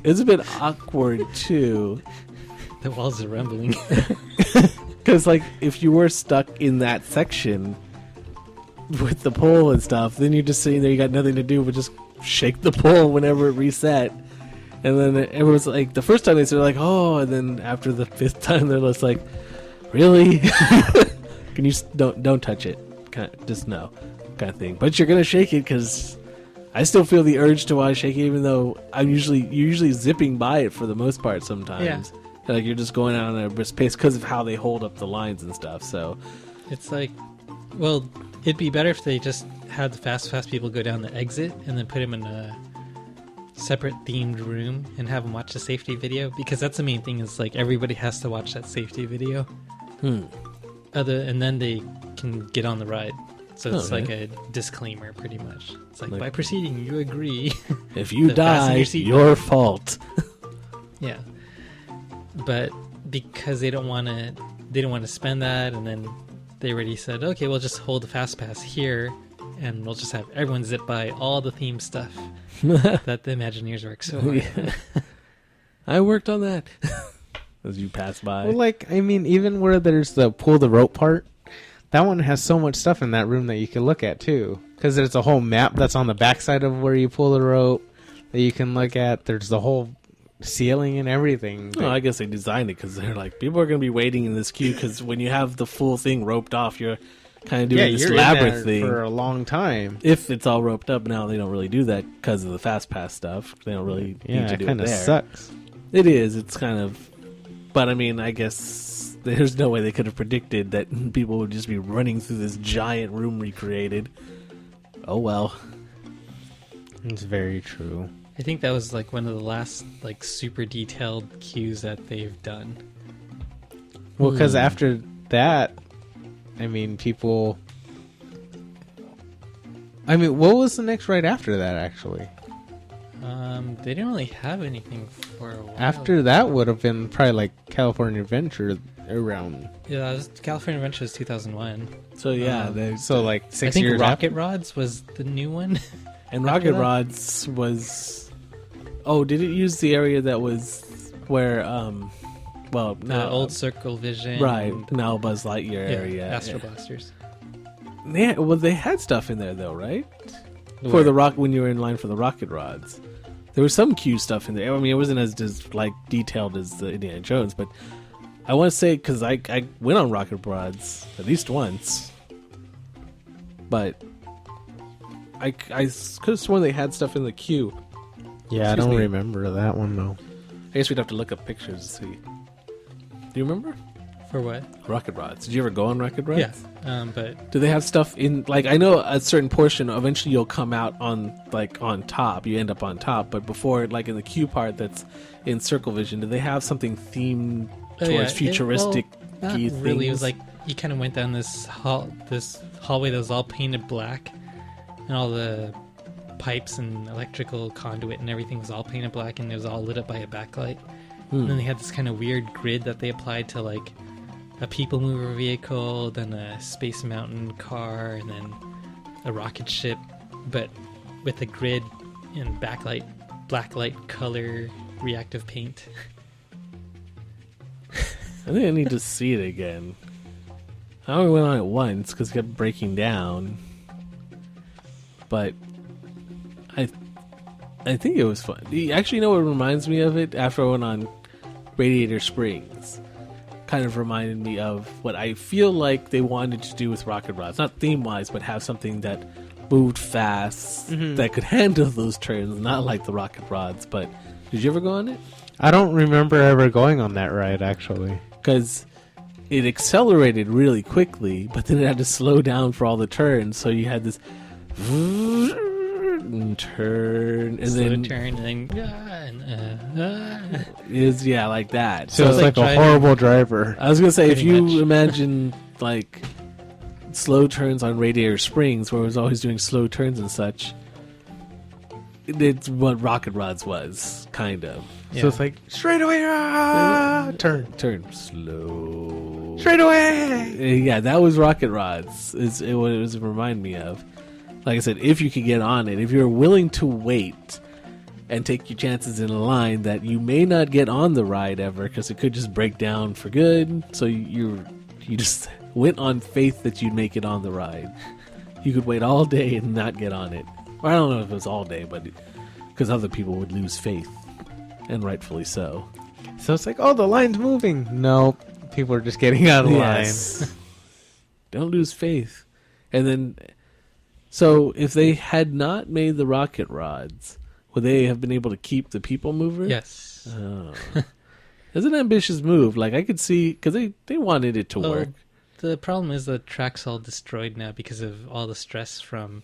It's a bit awkward too, the walls are rumbling. because like if you were stuck in that section with the pole and stuff, then you're just sitting there. You got nothing to do but just shake the pole whenever it reset. And then everyone's like, the first time they said like, oh, and then after the fifth time they're just like, really? Can you don't touch it? Just no, kind of thing. But you're gonna shake it because I still feel the urge to want to shake it, even though you're usually zipping by it for the most part. Sometimes, like you're just going out on a brisk pace because of how they hold up the lines and stuff. So It's like, well, it'd be better if they just had the fast people go down the exit and then put them in a separate themed room and have them watch the safety video, because that's the main thing, is like everybody has to watch that safety video. And then they can get on the ride. So it's like a disclaimer, pretty much. It's like, by proceeding, you agree. if you The die, passenger seat- your fault. Yeah, but because they don't want to spend that, and then they already said, okay, we'll just hold the fast pass here, and we'll just have everyone zip by all the theme stuff that the Imagineers work so hard. Yeah. I worked on that. As you pass by. Well, like I mean, even where there's the pull the rope part, that one has so much stuff in that room that you can look at too. Because there's a whole map that's on the backside of where you pull the rope that you can look at. There's the whole ceiling and everything. Oh, I guess they designed it because they're like, people are going to be waiting in this queue because when you have the full thing roped off, you're kind of doing this you're in labyrinth there thing. for a long time. If it's all roped up now, they don't really do that because of the fast pass stuff. They don't really need to Yeah, do it it kind of there. sucks. It is. It's kind of. But I mean, I guess there's no way they could have predicted that people would just be running through this giant room recreated. Oh well. It's very true. I think that was like one of the last like super detailed cues that they've done. Well, because after that, I mean, people. I mean, what was the next ride after that? Actually, They didn't really have anything for a while. after that would have been probably like California Adventure around. Yeah, California Adventure was 2001. So yeah, there's So like I 6 think years Rocket Rods was the new one. and after Rocket that? Rods was. Oh, did it use the area that was where? Well, The now old Circle Vision. right and- now Buzz Lightyear yeah, area. Astro Blasters. Yeah, well, they had stuff in there though, right? For Where? the when you were in line for the Rocket Rods, there was some Q stuff in there. I mean, it wasn't as like detailed as the Indiana Jones, but I want to say because I went on Rocket Rods at least once, but I could have sworn they had stuff in the queue. Yeah, I Excuse don't me. remember that one though. I guess we'd have to look up pictures to see. Do you remember For what? Rocket Rods? Did you ever go on Rocket Rods? Yeah. But Do they have stuff in like I know a certain portion eventually you'll come out on top, you end up on top, but before like in the queue part that's in Circle Vision, do they have something themed towards futuristic not key really. It was things? like you kind of went down this hallway that was all painted black, and all the pipes and electrical conduit and everything was all painted black, and it was all lit up by a backlight. And then they had this kind of weird grid that they applied to like a people mover vehicle, then a Space Mountain car, and then a rocket ship, but with a grid and backlight, blacklight color reactive paint. I think I need to see it again. I only went on it once because it kept breaking down. But I think it was fun. Actually, you know what reminds me of it? After I went on Radiator Springs, kind of reminded me of what I feel like they wanted to do with Rocket Rods. Not theme-wise, but have something that moved fast, that could handle those turns, not like the Rocket Rods. But did you ever go on it? I don't remember ever going on that ride, actually. Because it accelerated really quickly, but then it had to slow down for all the turns, so you had this turn, and Slow then turn, and then is like that. So it's like a driving- horrible driver. I was gonna say, if Pretty you much. imagine like slow turns on Radiator Springs, where it was always doing slow turns and such, it's what Rocket Rods was, kind of. Yeah. So it's like, straight away, turn. Slow. Straight away! Yeah, that was Rocket Rods. Is it what it was remind me of. Like I said, if you could get on it, if you're willing to wait and take your chances in a line, that you may not get on the ride ever because it could just break down for good. So you just went on faith that you'd make it on the ride. You could wait all day and not get on it. Or I don't know if it was all day, but because other people would lose faith, and rightfully so. So it's like, oh, the line's moving. No, people are just getting out of Yes. Don't lose faith. And then, so if they had not made the Rocket Rods, would they have been able to keep the people mover? Yes. Oh. It's an ambitious move. Like, I could see, because they wanted it to Well, work. The problem is the track's all destroyed now because of all the stress from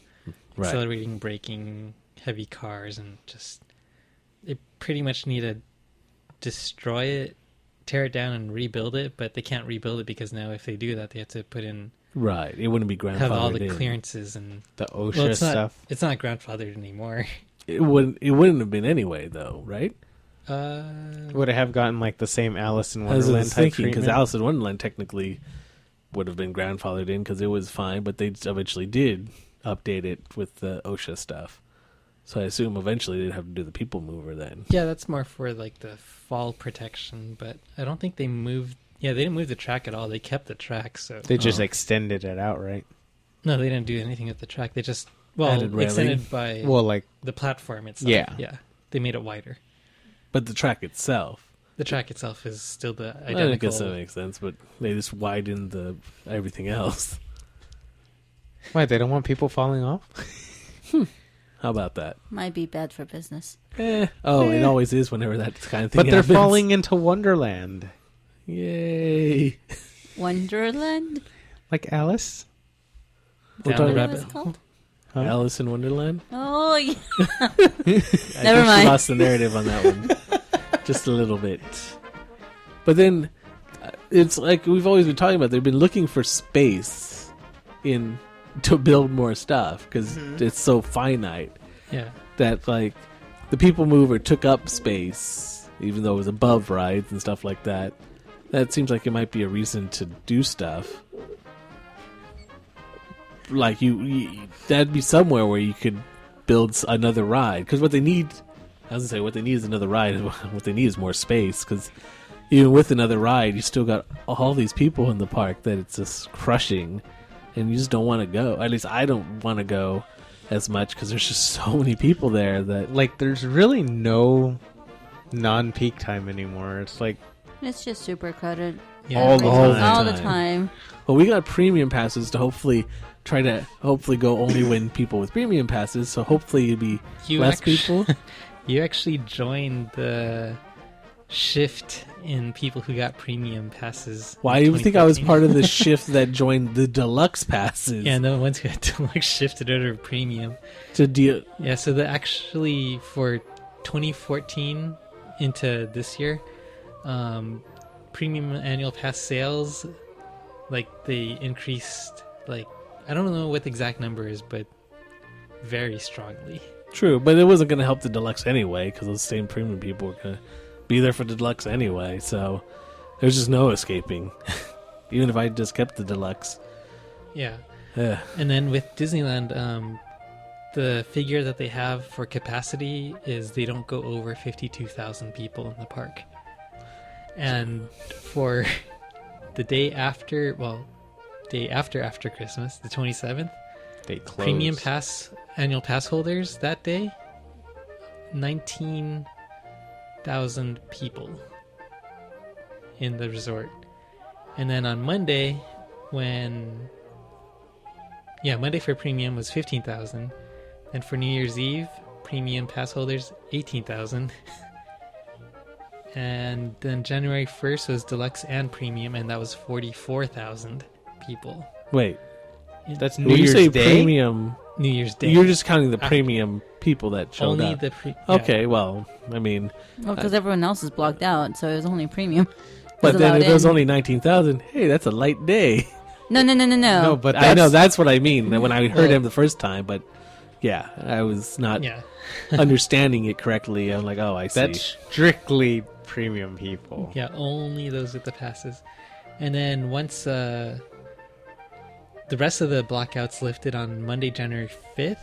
Right. accelerating, braking, heavy cars, and just they pretty much need to destroy it, tear it down, and rebuild it. But they can't rebuild it because now if they do that, they have to put in Right. It wouldn't be grandfathered have all the in. clearances and The OSHA well, it's stuff. Not, it's not grandfathered anymore. It wouldn't have been anyway, though, right? Would it have gotten like the same Alice in I was Wonderland type thinking, because treatment? Alice in Wonderland technically would have been grandfathered in because it was fine, but they eventually did update it with the OSHA stuff. So I assume eventually they'd have to do the people mover then. Yeah, that's more for like the fall protection, but I don't think they moved. Yeah, they didn't move the track at all. They kept the track, so They just extended it out, right? no, they didn't do anything with the track. They just Added railing. extended by Well, like, the platform itself. Yeah. They made it wider. But the track itself, The track itself is still the I identical. guess that makes sense, but they just widened the everything else. why, they don't want people falling off? How about that? Might be bad for business. It always is whenever that kind of thing But they're happens. falling into Wonderland. Yay. Wonderland? Like Alice? We're Down talking the What about is it called? Huh? Alice in Wonderland? Oh, yeah. I think mind. she lost the narrative on that one. Just a little bit. But then, it's like we've always been talking about, they've been looking for space to build more stuff, because it's so finite Yeah. that, like, the people mover took up space, even though it was above rides and stuff like that. That seems like it might be a reason to do stuff. Like, that'd be somewhere where you could build another ride. Because what they need, I was going to say, what they need is another ride. What they need is more space. Because even with another ride, you still got all these people in the park that it's just crushing. And you just don't want to go. At least I don't want to go as much because there's just so many people there that... Like, there's really no non-peak time anymore. It's like, It's just super crowded. Yeah. All the All time. the time. Well, we got premium passes to hopefully go only when people with premium passes. So hopefully it'd be less people. You actually joined the shift in people who got premium passes. Why in do you think I was 2014. part of the shift that joined the deluxe passes? Yeah, no, ones who had to like shifted over premium. To deal. Yeah, so the actually for 2014 into this year, premium annual pass sales, like they increased, like I don't know what the exact number is, but very strongly. True, but it wasn't going to help the deluxe anyway because those same premium people were going to be there for the deluxe anyway. So there's just no escaping. Even if I just kept the deluxe. Yeah. Yeah. And then with Disneyland, the figure that they have for capacity is they don't go over 52,000 people in the park. And for the day after day after Christmas, the 27th. They close. Premium pass annual pass holders that day, 19,000 people in the resort. And then on Monday, Monday for premium was 15,000. And for New Year's Eve, premium pass holders 18,000. And then January 1st was deluxe and premium, and that was 44,000 people. Wait, That's when New you Year's say Day. premium, New Year's Day. you're just counting the After- premium people that showed only up. the Okay, well, I mean, Well, because everyone else is blocked out, so it was only premium. but then allowed if it was in. only 19,000, hey, that's a light day. No. No, but I know, that's that's what I mean when I heard Well- him the first time, but yeah, I was not Yeah. understanding it correctly. I'm like, oh, I see. that's strictly premium people. Yeah, only those with the passes. And then once the rest of the blackouts lifted on Monday, January 5th,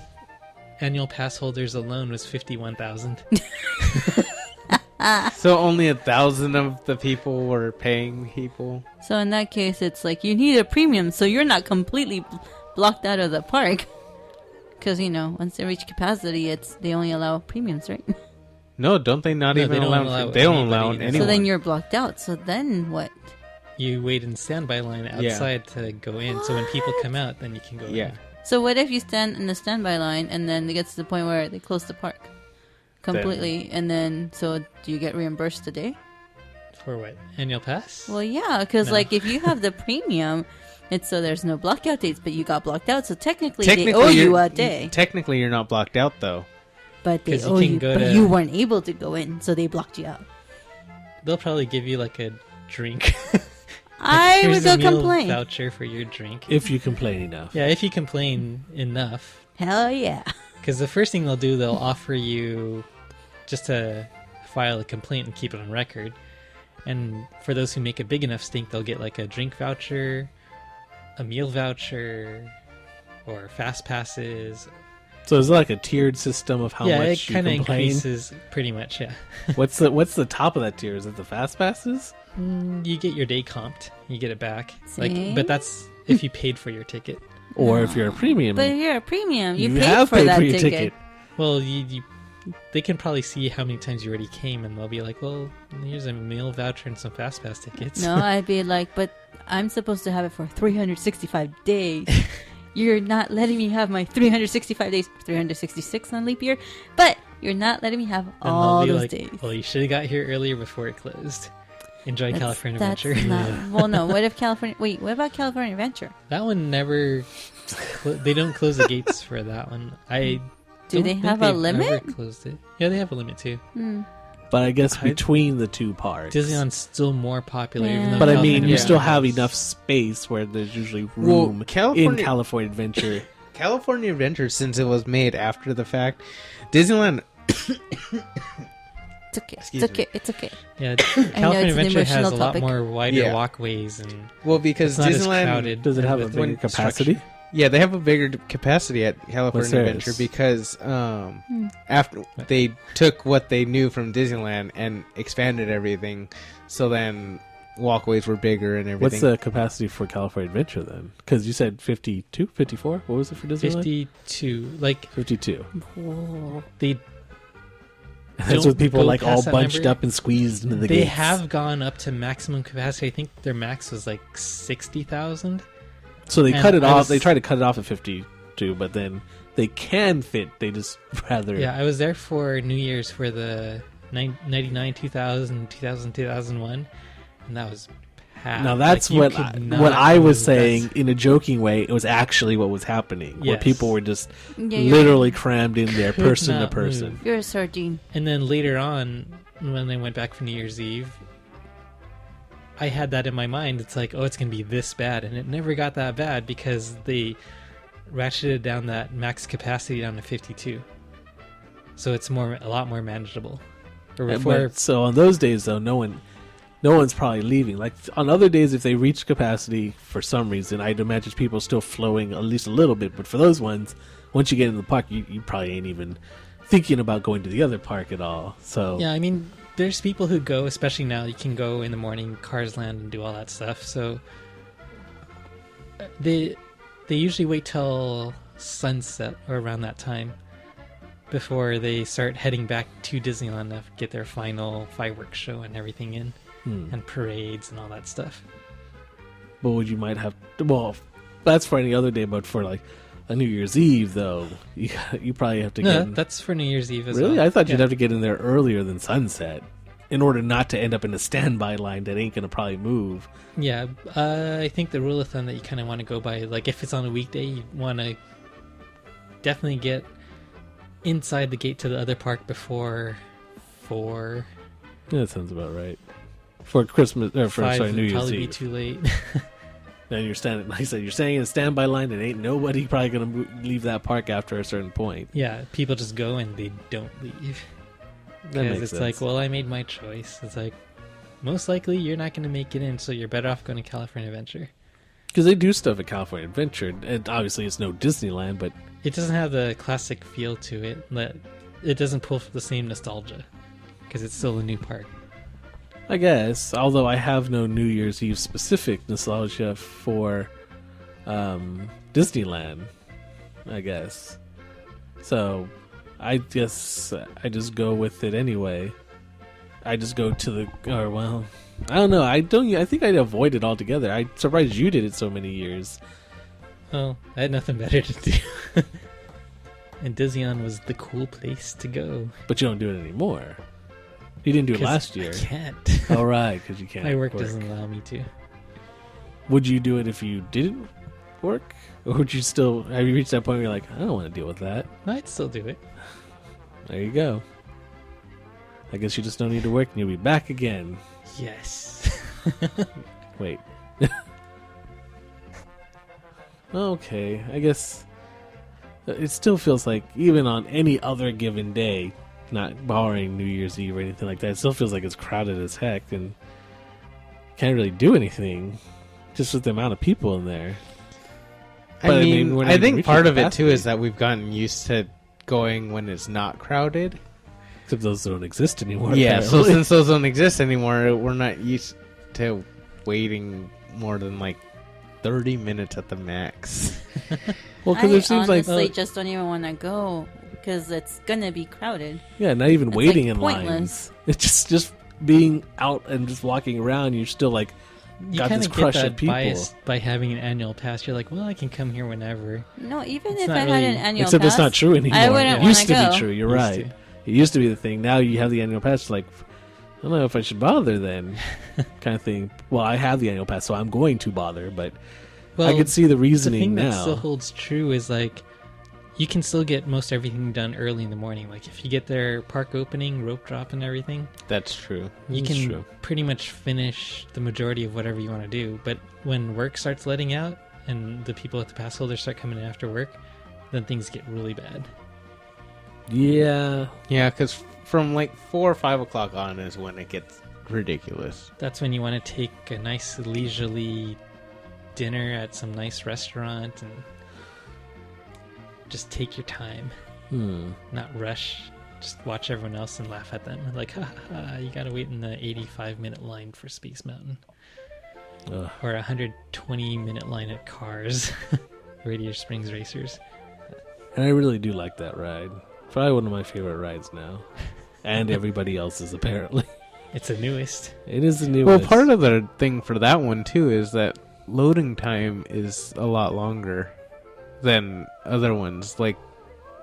annual pass holders alone was 51,000. So only 1,000 of the people were paying people. So in that case, it's like you need a premium, so you're not completely blocked out of the park. Because once they reach capacity, they only allow premiums, right? No, don't they not No, even they don't allow? allow They don't anybody allow in. anyone. So then you're blocked out. So then what? You wait in standby line outside to go in. So when people come out, then you can go Yeah. in. So what if you stand in the standby line and then it gets to the point where they close the park completely, and then so do you get reimbursed today? For what? Annual pass? Well, yeah, because No. like if you have the premium, it's so there's no blockout dates, but you got blocked out, so technically they owe you you're- a day, Technically, you're not blocked out though. but they 'Cause you owe can you, go but to- you weren't able to go in, so they blocked you out. They'll probably give you like a drink. I Here's would go a meal complain. voucher for your drink. If you complain enough. Yeah, if you complain enough. Hell yeah! Because the first thing they'll do, they'll offer you just to file a complaint and keep it on record. And for those who make a big enough stink, they'll get like a drink voucher, a meal voucher, or fast passes. So is it like a tiered system of how yeah, it much you kind of complain? increases pretty much. Yeah, What's the top of that tier? Is it the fast passes? you get your day comped, you get it back. See? But that's if you paid for your ticket. Or if you're a premium, But if you're a premium, you paid have for paid that for your ticket. Well, they can probably see how many times you already came, and they'll be like, "Well, here's a meal voucher and some fast pass tickets." No, I'd be like, but I'm supposed to have it for 365 days. You're not letting me have my 365 days, 366 on leap year, but you're not letting me have And they'll all be those like, days. "Well, you should have got here earlier before it closed." Enjoy California that's Adventure. Not, well, no. What if California? Wait, what about California Adventure? That one never. They don't close the gates for that one. Do don't they think have a they've limit? ever closed it. Yeah, they have a limit too. but I guess between the two parks. Disneyland's still more popular, even Yeah. though But I California mean, you Yeah. still Adventure have has- enough space where there's usually Well, room in California- California Adventure. California Adventure, since it was made after the fact, Disneyland. It's okay. Excuse It's okay. It's okay. Yeah, it's California an Adventure has emotional a lot topic. more wider Yeah. walkways and Well, because it's not as Disneyland. crowded. Does it have a with bigger capacity? structure. Yeah, they have a bigger capacity at What's California theirs? Adventure because after they took what they knew from Disneyland and expanded everything, so then walkways were bigger and everything. What's the capacity for California Adventure then? Because you said 52, 54? What was it for Disneyland? 52. Like 52. Whoa. they That's Don't with people go like all past that bunched number. up and squeezed into the they gates. have gone up to maximum capacity. I think their max was like 60,000. So they and cut it I off. was- They try to cut it off at 52, but then they can fit. They just rather. Yeah, I was there for New Year's for the 99, 2000, 2000, 2001, and that was packed. Now that's Like, you what could what not I was move. saying That's- in a joking way. It was actually what was happening, where Yes. people were just Yeah, you're, literally crammed in there, Could person to not person. move. you're a sardine. And then later on, when they went back for New Year's Eve, I had that in my mind. It's like, oh, it's going to be this bad. And it never got that bad because they ratcheted down that max capacity down to 52. So it's a lot more manageable. Or And before, but- so on those days, though, no one's probably leaving. Like on other days, if they reach capacity for some reason, I'd imagine people still flowing at least a little bit. But for those ones, once you get in the park, you probably ain't even thinking about going to the other park at all. So yeah, I mean, there's people who go, especially now, you can go in the morning, Cars Land, and do all that stuff. So they usually wait till sunset or around that time before they start heading back to Disneyland to get their final fireworks show and everything in, and parades and all that stuff. But would you might have well, that's for any other day, but for like a New Year's Eve though, you probably have to get No, in. that's for New Year's Eve as Really? well. I thought you'd Yeah. have to get in there earlier than sunset in order not to end up in a standby line that ain't gonna probably move. Yeah, I think the rule of thumb that you kind of want to go by, like if it's on a weekday, you want to definitely get inside the gate to the other park before 4. Yeah, that sounds about right. For Christmas, or for 5 sorry, New would Year's probably be Eve. too late. Then you're standing, like I said, you're staying in a standby line, and ain't nobody probably gonna leave that park after a certain point. Yeah, people just go and they don't leave. That Because makes it's sense. like, well, I made my choice. It's like, most likely you're not going to make it in, so you're better off going to California Adventure. Because they do stuff at California Adventure, and obviously it's no Disneyland, but It doesn't have the classic feel to it. That it doesn't pull for the same nostalgia because it's still a new park. I guess, although I have no New Year's Eve specific nostalgia for Disneyland, I guess. So I guess I just go with it anyway. I just go to the, or well, I don't know. I think I'd avoid it altogether. I'm surprised you did it so many years. Well, I had nothing better to do. And Disneyland was the cool place to go. But you don't do it anymore. You didn't do it 'Cause last year. I can't. Oh, right, because you can't. My work doesn't allow me to. Would you do it if you didn't work? Or would you still, have you reached that point where you're like, I don't want to deal with that? I'd still do it. There you go. I guess you just don't need to work and you'll be back again. Yes. Wait. Okay, I guess it still feels like even on any other given day, not barring New Year's Eve or anything like that, it still feels like it's crowded as heck and can't really do anything just with the amount of people in there. But, I mean, we're not I even think reaching part of it too capacity. is that we've gotten used to going when it's not crowded. Except those don't exist anymore. Yeah, so apparently. since those don't exist anymore, we're not used to waiting more than like 30 minutes at the max. Well, because I it seems like honestly just don't even want to go because it's gonna be crowded. yeah, not even It's, waiting like, in pointless. lines. It's just being out and just walking around. You're still like You got kind this of crush get of that people. bias by having an annual pass. You're like, well, I can come here whenever. No, even It's if not I had really- an annual Except pass, it's not true anymore. I wouldn't It used to wanna be go. true. You're Used right. to. It used to be the thing. Now you have the annual pass. Like, I don't know if I should bother then, kind of thing. Well, I have the annual pass, so I'm going to bother. But Well, I could see the the reasoning thing that now. still holds true is like you can still get most everything done early in the morning. Like if you get their park opening, rope drop, and everything, That's true. you That's can true. pretty much finish the majority of whatever you want to do. But when work starts letting out and the people at the pass holders start coming in after work, then things get really bad. Yeah, Yeah, because from like 4 or 5 o'clock on is when it gets ridiculous. That's when you want to take a nice leisurely dinner at some nice restaurant and just take your time, not rush. Just watch everyone else and laugh at them. Like, ha ha, ha, you gotta wait in the 85-minute line for Space Mountain. Ugh. Or a 120-minute line at Cars, Radiator Springs Racers. and I really do like that ride. Probably one of my favorite rides now, and everybody else's apparently. It's the newest. It is the newest. Well, part of the thing for that one too is that loading time is a lot longer than other ones. Like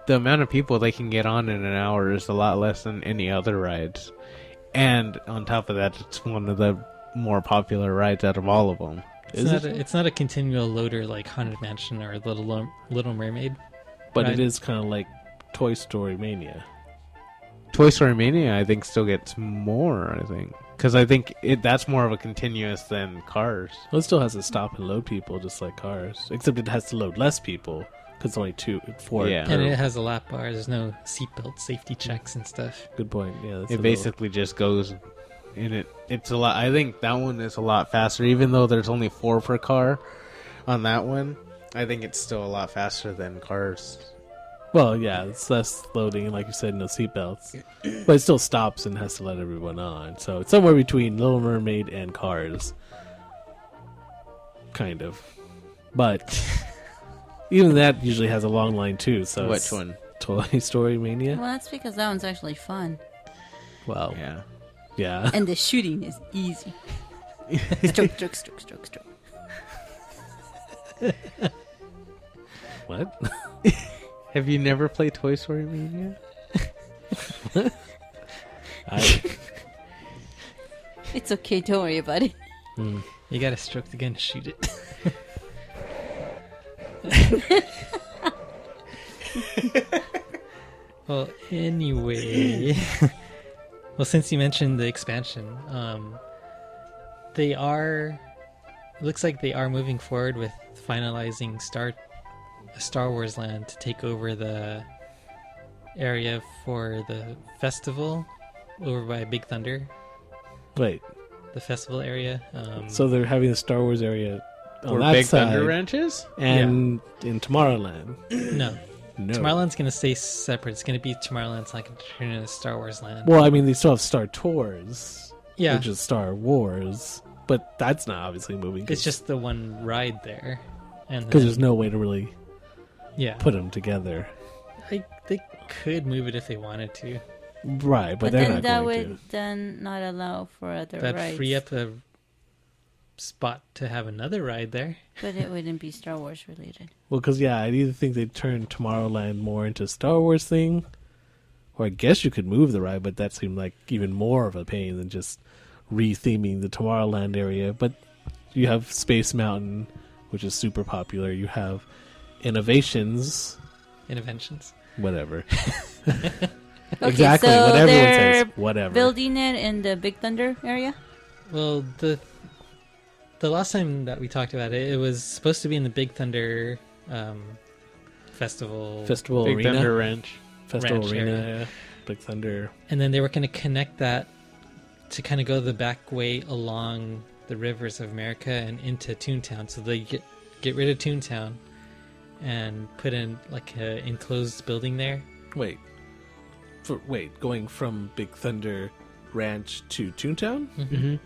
the amount of people they can get on in an hour is a lot less than any other rides. And on top of that, it's one of the more popular rides out of all of them. It's not a continual loader like Haunted Mansion or Little Mermaid. but it ride. is kind of like Toy Story Mania. Toy Story Mania, I think, still gets more. I think because I think that's more of a continuous than Cars. Well, it still has to stop and load people just like Cars, except it has to load less people because it's only 4. Yeah. And it has a lap bar. There's no seatbelt safety checks and stuff. Good point. Yeah, that's It basically just goes in it. It's a lot. I think that one is a lot faster, even though there's only 4 per car on that one. I think it's still a lot faster than Cars. Well, yeah, it's less loading, and like you said, no seatbelts. But it still stops and has to let everyone on. So it's somewhere between Little Mermaid and Cars. Kind of. But even that usually has a long line too. So Which it's one? Toy Story Mania. Well, that's because that one's actually fun. Well, Yeah. yeah. And the shooting is easy. Stroke, stroke, stroke, stroke, stroke. What? Have you never played Toy Story Mania? It's okay, don't worry about it. You gotta stroke the gun to shoot it. Well, anyway. Well, since you mentioned the expansion, it looks like they are moving forward with finalizing Star Wars Land to take over the area for the festival over by Big Thunder, Wait. the festival area. So they're having the Star Wars area on Or that Big side, Thunder Ranches? and in Tomorrowland. no, No. Tomorrowland's going to stay separate. It's going to be Tomorrowland. It's not going to turn into Star Wars Land. Well, I mean, they still have Star Tours, Yeah, which is Star Wars, but that's not obviously moving. it's just the one ride there, and because then- there's no way to really yeah, put them together. they could move it if they wanted to. Right, but But they're then not that going would then not allow for other That'd rides. free up a spot to have another ride there. But it wouldn't be Star Wars related. Well, because, yeah, I either think they'd turn Tomorrowland more into a Star Wars thing, or I guess you could move the ride, but that seemed like even more of a pain than just re-theming the Tomorrowland area. But you have Space Mountain, which is super popular. You have Innovations, Interventions. whatever. Okay, Exactly, so what everyone they're says, whatever. building it in the Big Thunder area? Well, the last time that we talked about it, it was supposed to be in the Big Thunder festival, Festival Big Arena. Thunder Ranch. Festival Ranch Arena, area. yeah. Big Thunder. and then they were going to connect that to kind of go the back way along the rivers of America and into Toontown. So they get rid of Toontown and put in like a enclosed building there. Wait. Going from Big Thunder Ranch to Toontown? Mm-hmm.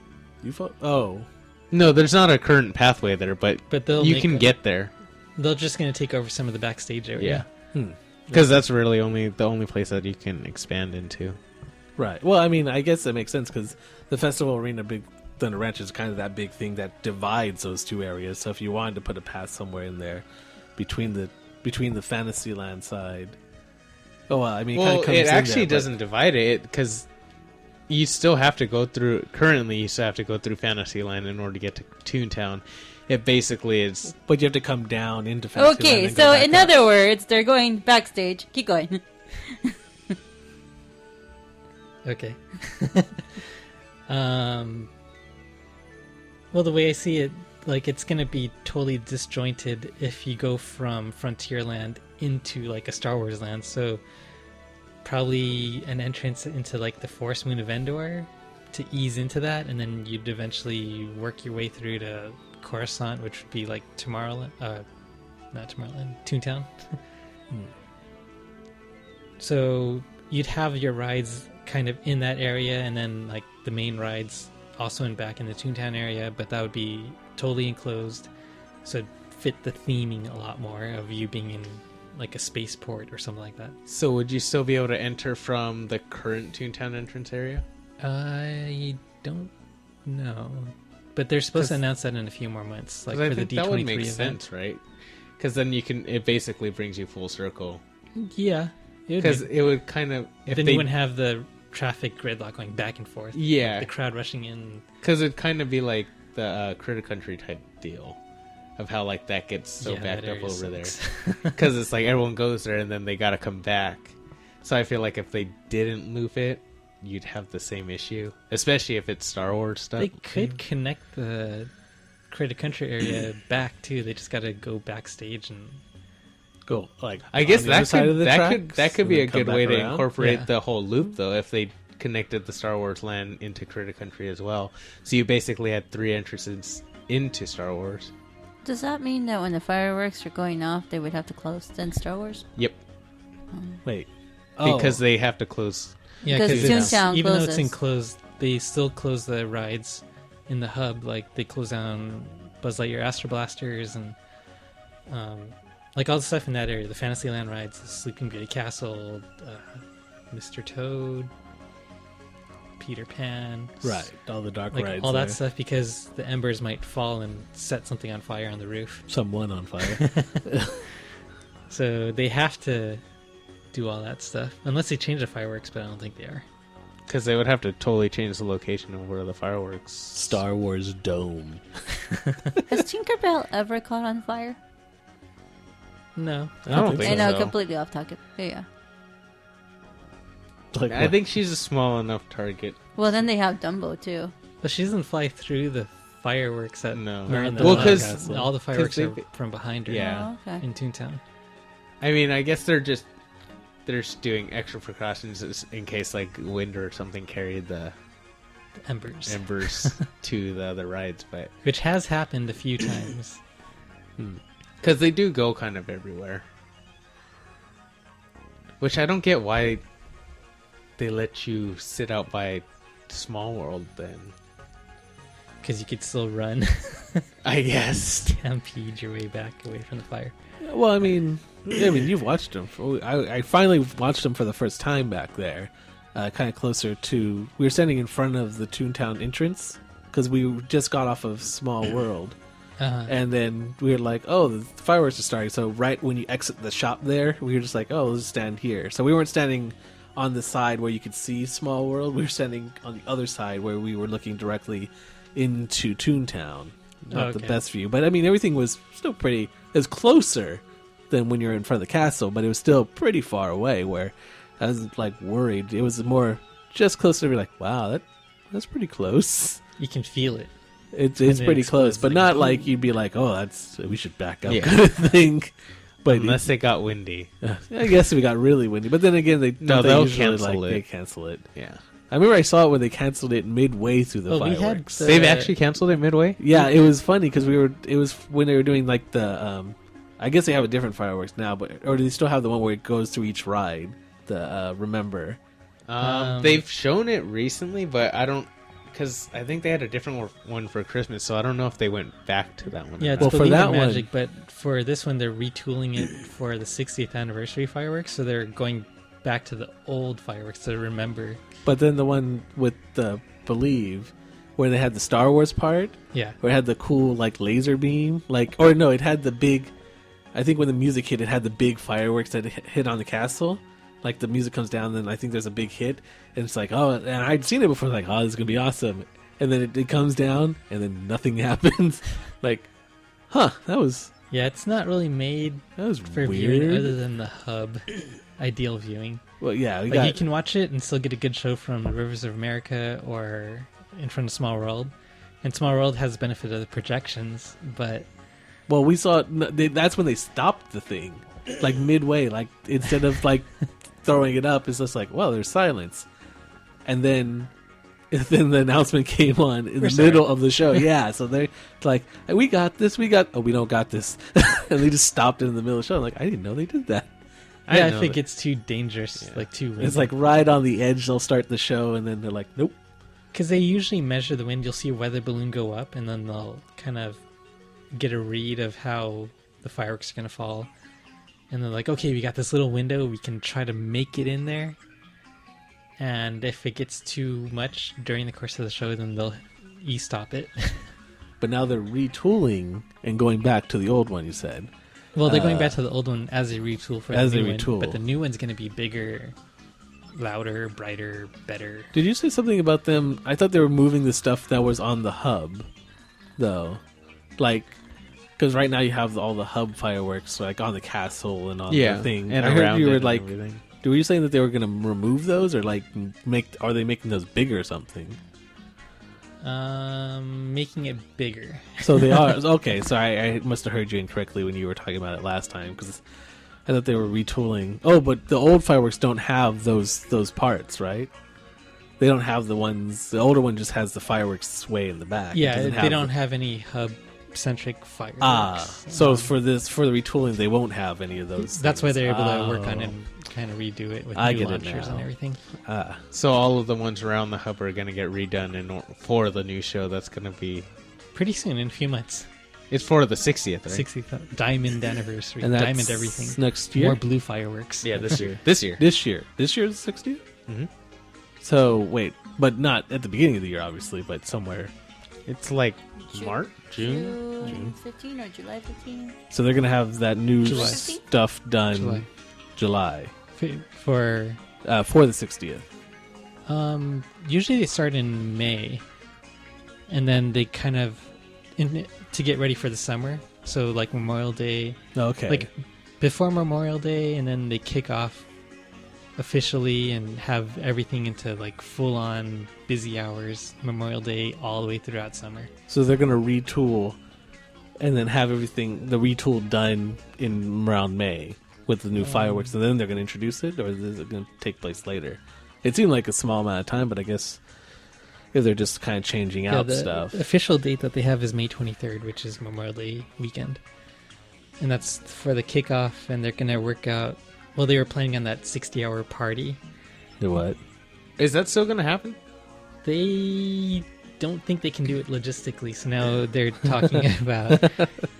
You thought? Oh. No, there's not a current pathway there, but But they'll you make can get there. They're just going to take over some of the backstage area. Because that's really the only place that you can expand into. Right. Well, I mean, I guess that makes sense because the Festival Arena Big Thunder Ranch is kind of that big thing that divides those two areas. So if you wanted to put a path somewhere in there between the Fantasyland side, It actually doesn't divide it because you still have to go through. Currently, you still have to go through Fantasyland in order to get to Toontown. It basically is. But you have to come down into Fantasyland. Okay, and go so back in up. other words, they're going backstage. Keep going. Okay. Well, the way I see it, like it's gonna be totally disjointed if you go from Frontierland into like a Star Wars land. So probably an entrance into like the Forest Moon of Endor to ease into that, and then you'd eventually work your way through to Coruscant, which would be like Tomorrowland, not Tomorrowland, Toontown. So you'd have your rides kind of in that area, and then like the main rides also in back in the Toontown area, but that would be totally enclosed, so it'd fit the theming a lot more of you being in like a spaceport or something like that. So would you still be able to enter from the current Toontown entrance area? I don't know, but they're supposed to 'Cause- announce that in a few more months, like I for the think that D23 would make event. sense, right? Because then it basically brings you full circle. Yeah, Because it would kind of then you wouldn't have the traffic gridlock going back and forth. Yeah. The crowd rushing in. Because it'd kind of be like the Critter Country type deal of how like that gets so Yeah, backed that up area over there. sucks. Because it's like everyone goes there and then they got to come back. So I feel like if they didn't move it, you'd have the same issue, especially if it's Star Wars stuff. They could connect the Critter Country area back too. They just got to go backstage and Go like I guess on the other that side could of the that tracks could that could and be then a come good back way to around? incorporate Yeah. the whole loop, though, if they connected the Star Wars land into Critter Country as well. So you basically had 3 entrances into Star Wars. Does that mean that when the fireworks are going off, they would have to close then Star Wars? Yep, Wait. because they have to close. yeah, Because because Toontown even though it's closes. enclosed, they still close the rides in the hub. Like they close down Buzz Lightyear Astro Blasters and like all the stuff in that area, the Fantasyland rides, the Sleeping Beauty Castle, Mr. Toad, Peter Pan, Right, all the dark like rides. all that there. stuff, because the embers might fall and set something on fire on the roof. Someone on fire. So they have to do all that stuff, unless they change the fireworks, but I don't think they are. Because they would have to totally change the location of where the fireworks. Star Wars Dome. Has Tinkerbell ever caught on fire? No. I don't think I know, so. completely off topic. Yeah. Like I what? think she's a small enough target. Well, then they have Dumbo too. But she doesn't fly through the fireworks that No. are in the Well, because- castle. All the fireworks they- are from behind her. Yeah. Oh, okay. In Toontown. I mean, I guess they're just doing extra precautions in case like wind or something carried the The embers. embers to the other rides, but Which has happened a few times. because they do go kind of everywhere. Which I don't get why they let you sit out by Small World then. Because you could still run, I guess. stampede your way back away from the fire. Well, I mean, you've watched them. I finally watched them for the first time back there, kind of closer to. We were standing in front of the Toontown entrance because we just got off of Small World, and then we were like, "Oh, the fireworks are starting." So right when you exit the shop there, we were just like, "Oh, let's stand here." So we weren't standing on the side where you could see Small World. We were standing on the other side where we were looking directly into Toontown. Not the Okay. best view, but I mean, everything was still pretty. It was closer than when you're in front of the castle, but it was still pretty far away. Where I was like worried. It was more just close to be like, wow, that's pretty close. You can feel it. It's And it pretty close, explodes, but like, not boom. like you'd be like, oh, we should back up Yeah. kind of thing. But Unless it got windy. I guess we got really windy. But then again, they No, don't they'll usually, cancel it. They cancel it. Yeah. I remember I saw it when they canceled it midway through the Well, we had fireworks. the- They've actually canceled it midway? Yeah, it was funny because it was when they were doing like the, I guess they have a different fireworks now, or do they still have the one where it goes through each ride? The Remember. They've shown it recently, but I don't, because I think they had a different one for Christmas, so I don't know if they went back to that one. Yeah, or it's Well, not. for Believe in that one- Magic, but for this one, they're retooling it for the 60th anniversary fireworks, so they're going back to the old fireworks to remember. But then the one with the Believe, where they had the Star Wars part, Yeah. where it had the cool like laser beam, or no, it had the big. I think when the music hit, it had the big fireworks that hit on the castle. Like the music comes down, then I think there's a big hit, and it's like, oh, and I'd seen it before, like, oh, this is gonna be awesome, and then it comes down, and then nothing happens. Like, huh, that was Yeah, it's not really made for viewing weird. other than the hub. Ideal viewing. Well, yeah, we Like, got. you can watch it and still get a good show from the Rivers of America or in front of Small World. And Small World has the benefit of the projections, but Well, we saw it. That's when they stopped the thing, like midway. Like instead of like throwing it up, it's just like, well, there's silence, and then the announcement came on in We're the middle sorry. of the show. Yeah, so they're like, we got this. We don't got this, and they just stopped it in the middle of the show. I'm like, I didn't know they did that. I yeah, know if it that- gets too dangerous, Yeah. like too windy. It's like right on the edge. They'll start the show, and then they're like, nope. Because they usually measure the wind. You'll see a weather balloon go up, and then they'll kind of get a read of how the fireworks are going to fall. And they're like, okay, we got this little window. We can try to make it in there. And if it gets too much during the course of the show, then they'll e-stop it. But now they're retooling and going back to the old one. You said. Well, they're going back to the old one as a retool for As the they new retool. one. But the new one's going to be bigger, louder, brighter, better. Did you say something about them? I thought they were moving the stuff that was on the hub, though. Like, because right now you have all the hub fireworks, like on the castle and on the thing. and I heard around you it were and like, everything. were you saying that they were going to remove those, or like are they making those bigger or something? Making it bigger. So they are okay. So I must have heard you incorrectly when you were talking about it last time, because I thought they were retooling. Oh, but the old fireworks don't have those parts, right? They don't have the ones. The older one just has the fireworks sway in the back. It Yeah, doesn't they have don't the- have any hub-centric fireworks. So for the retooling, they won't have any of those. That's why things. they're able to work on Oh. it and kind of redo it with I new get it launchers now. and everything. Ah, So all of the ones around the hub are going to get redone for the new show that's going to be... Pretty soon, in a few months. It's for the 60th, right? 60th diamond anniversary. And that's Diamond everything. next year. More blue fireworks. Yeah, this year. This year. This year. This year's the 60th. Mhm. So wait, but not at the beginning of the year, obviously, but somewhere. It's like March, June 15 or July 15. So they're gonna have that new July. stuff done July For the 60th. usually they start in May, and then they kind of to get ready for the summer. So like Memorial Day, Okay. like before Memorial Day, and then they kick off officially and have everything into like full on busy hours Memorial Day all the way throughout summer. So they're gonna retool, and then have everything the retool done in around May with the new fireworks, and then they're gonna introduce it, or is it gonna take place later? It seemed like a small amount of time, but I guess if they're just kind of changing out the stuff. official date that they have is May 23rd, which is Memorial Day weekend, and that's for the kickoff. And they're gonna work out. Well, they were planning on that 60-hour party. The what? Is that still going to happen? They don't think they can do it logistically, so now they're talking about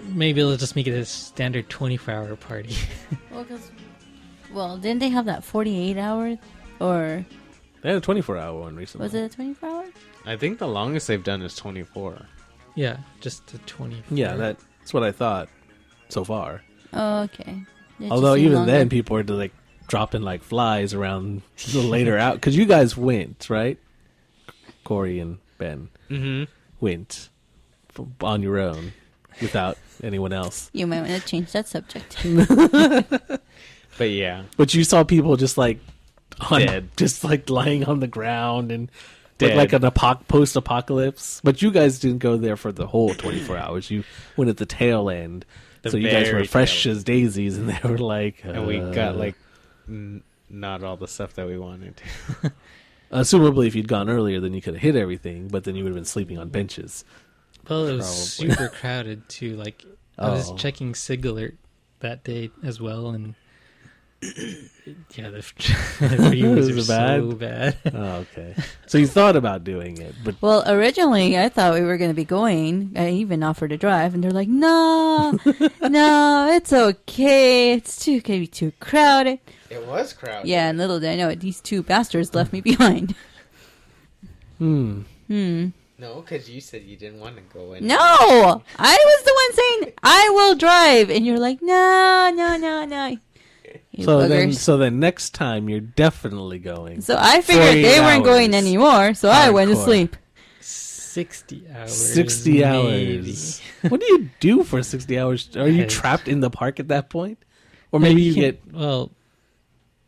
maybe they'll just make it a standard 24-hour party. Well, didn't they have that 48 hour? Or They had a 24-hour one recently. was it a 24 hour? I think the longest they've done is 24. Yeah, just the 24. Yeah, that's what I thought so far. Oh, okay. It just Although seemed even longer. then, people are like dropping like flies around a little later out, because you guys went, right? Corey and Ben Mm-hmm. went on your own without anyone else. You might want to change that subject. But yeah. But you saw people just like Dead. just like lying on the ground and Dead. like an post-apocalypse. But you guys didn't go there for the whole 24 hours. You went at the tail end. The So you guys were very fresh tail as daisies, and they were like... And we got like not all the stuff that we wanted. Assumably, if you'd gone earlier, then you could have hit everything, but then you would have been sleeping on benches. Well, it was Probably. super crowded too. Like I was Oh. checking Sig Alert that day as well, and yeah, the views Was are it so bad. Oh, okay. So you thought about doing it, but Well, originally I thought we were going to be going. I even offered to drive, and they're like, "No, no, it's okay. It's too gonna be too crowded." It was crowded. Yeah, and little did I know, these two bastards left me behind. No, because you said you didn't want to go in. No, I was the one saying I will drive, and you're like, "No, no, no, no." You boogers. so then next time you're definitely going. So I figured 48 they weren't going hours. anymore, so I went to Hardcore. sleep. 60 hours. 60 maybe. hours. What do you do for 60 hours? Are you Hey. trapped in the park at that point? Or maybe you can- get... well.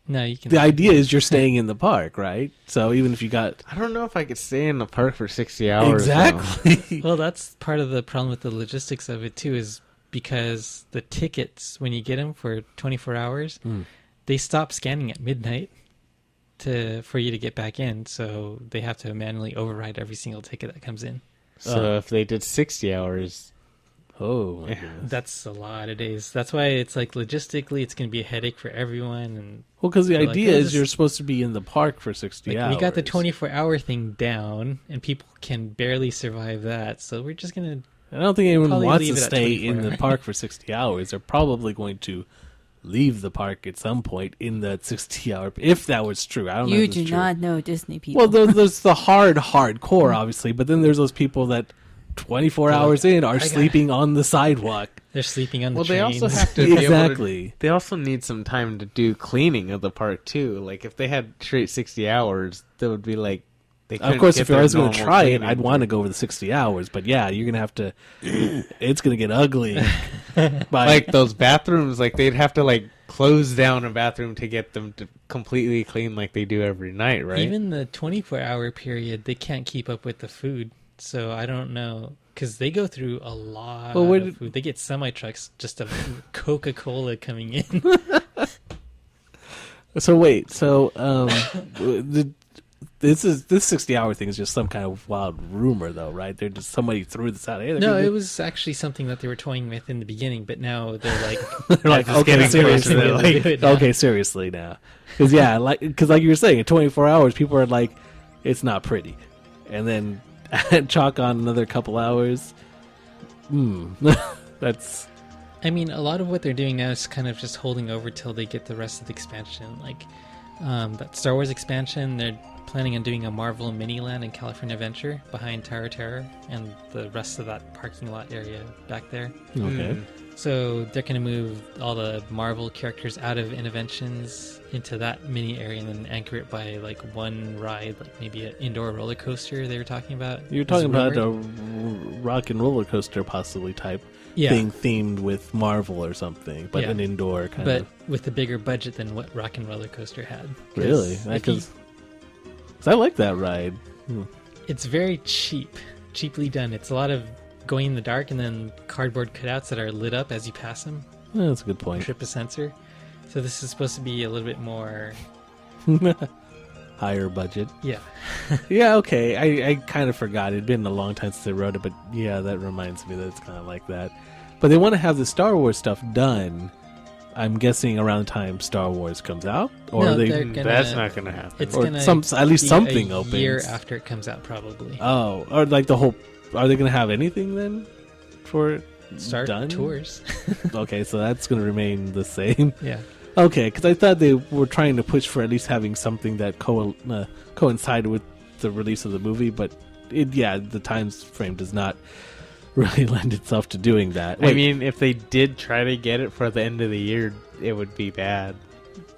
No, you can. The idea is you're staying in the park, right? So even if you got... I don't know if I could stay in the park for 60 hours. though. Exactly. Well, that's part of the problem with the logistics of it too, is because the tickets, when you get them for 24 hours, they stop scanning at midnight for you to get back in. So they have to manually override every single ticket that comes in. So if they did 60 hours, Oh, my Yeah. goodness. That's a lot of days. That's why it's like logistically, it's going to be a headache for everyone. And Well, because the Like, idea oh, is this- you're supposed to be in the park for 60 like, hours. we got the 24-hour thing down, and people can barely survive that. So we're just going to. I don't think anyone Probably wants leave to it at stay 24 in the hours. park for 60 hours. They're probably going to leave the park at some point in that 60-hour... If that was true. I don't know You if it's do true. not know Disney people. Well, there's the hardcore, obviously, but then there's those people that 24 They're like, hours in are I got- sleeping on the sidewalk. They're sleeping on the well, they trains. also have to be able to. Exactly. They also need some time to do cleaning of the park too. Like if they had straight 60 hours, that would be like. They Of couldn't course, get if I their was going to normal try it, cleaning I'd want to through. go over the 60 hours. But yeah, you're going to have to... It's going to get ugly. By, Like those bathrooms, like they'd have to like close down a bathroom to get them to completely clean, like they do every night, right? Even the 24-hour period, they can't keep up with the food. So I don't know. Because they go through a lot Well, where of did- food. They get semi-trucks just of Coca-Cola coming in. So wait, this 60-hour thing is just some kind of wild rumor, though, right? They're just somebody threw this out. Hey, they're No, gonna it do- was actually something that they were toying with in the beginning, but now they're like, They're like, just okay, getting seriously, closer to like, do it now. okay, seriously now, because like you were saying, in 24 hours, people are like, it's not pretty, and then chalk on another couple hours. That's I mean, a lot of what they're doing now is kind of just holding over till they get the rest of the expansion. Like that Star Wars expansion, they're planning on doing a Marvel Miniland in California Adventure behind Tower Terror and the rest of that parking lot area back there. okay. So they're going to move all the Marvel characters out of Interventions into that mini area and then anchor it by like one ride, like maybe an indoor roller coaster they were talking about. You're talking about a rock and roller coaster possibly type thing themed with Marvel or something, but an indoor kind of. But with a bigger budget than what Rock and Roller Coaster had. Really? Because I like that ride. It's very cheaply done. It's a lot of going in the dark and then cardboard cutouts that are lit up as you pass them. Yeah, that's a good point. Trip a sensor. So this is supposed to be a little bit more higher budget. Yeah. Yeah, okay. I kind of forgot. It'd been a long time since I wrote it, but yeah, that reminds me that it's kind of like that. But they want to have the Star Wars stuff done, I'm guessing, around the time Star Wars comes out, or No, they That's not going to happen. It's or gonna at least be something a opens. year after it comes out, probably. Oh, or like the whole. Are they going to have anything then for Start done? tours. Okay, so that's going to remain the same. Yeah. Okay, because I thought they were trying to push for at least having something that coincided with the release of the movie, but the time frame does not really lend itself to doing that. I mean, if they did try to get it for the end of the year, it would be bad.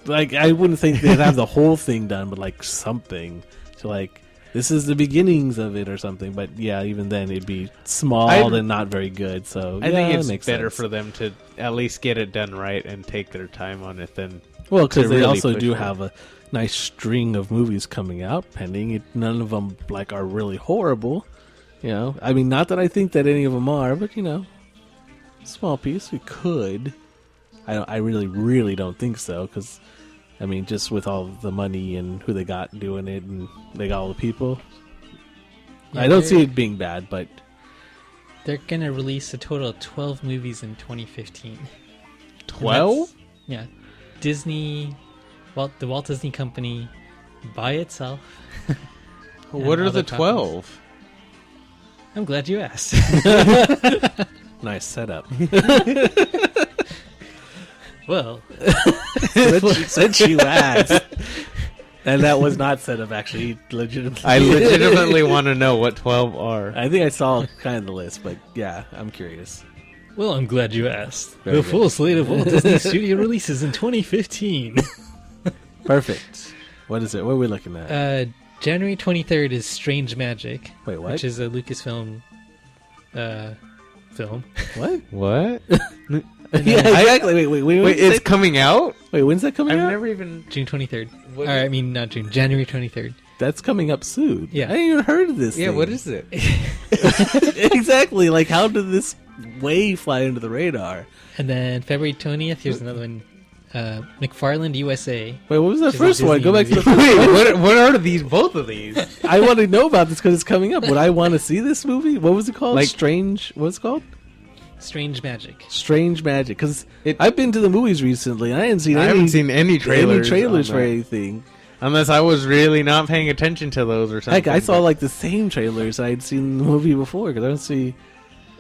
Like, I wouldn't think they'd have the whole thing done, but like something to like, this is the beginnings of it or something. But yeah, even then it'd be small and not very good. So I think it's makes better sense. for them to at least get it done right and take their time on it than. Well, because to they really also push do it. have a nice string of movies coming out pending. None of them like are really horrible. You know, I mean, not that I think that any of them are, but you know, small piece we could. I really, really don't think so, because I mean, just with all the money and who they got doing it, and they got all the people. Yeah, I don't see it being bad, but They're going to release a total of 12 movies in 2015. 12? Yeah. Disney, the Walt Disney Company by itself. What And are the other 12? I'm glad you asked. nice setup. Well, Since you asked. And that was not set up, actually. Legitimately. I legitimately want to know what 12 are. I think I saw kind of the list, but yeah, I'm curious. well, I'm glad you asked. Very the good. full slate of Walt Disney Studio releases in 2015. Perfect. What is it? What are we looking at? January 23rd is Strange Magic. Wait, what? Which is a Lucasfilm film. What? What? Yeah, exactly. Wait, Wait, it's coming out? wait, when's that coming I've out? never even. June 23rd. What- I mean, not June. January 23rd. That's coming up soon. Yeah. I ain't even heard of this Yeah, thing. what is it? Exactly. Like, how did this way fly under the radar? And then February 20th, here's another one. McFarland USA. Wait, what was that Which is a first one? Disney Go back to the movie. first Wait, what are these? Both of these? I want to know about this because it's coming up. Would I want to see this movie? What was it called? Like- Strange. What's it called? Strange Magic. Strange Magic. Because I've been to the movies recently, and I haven't seen I any, haven't seen any trailers. trailers on for that. anything. Unless I was really not paying attention to those or something. Heck, I saw but- like the same trailers I'd seen in the movie before because I don't see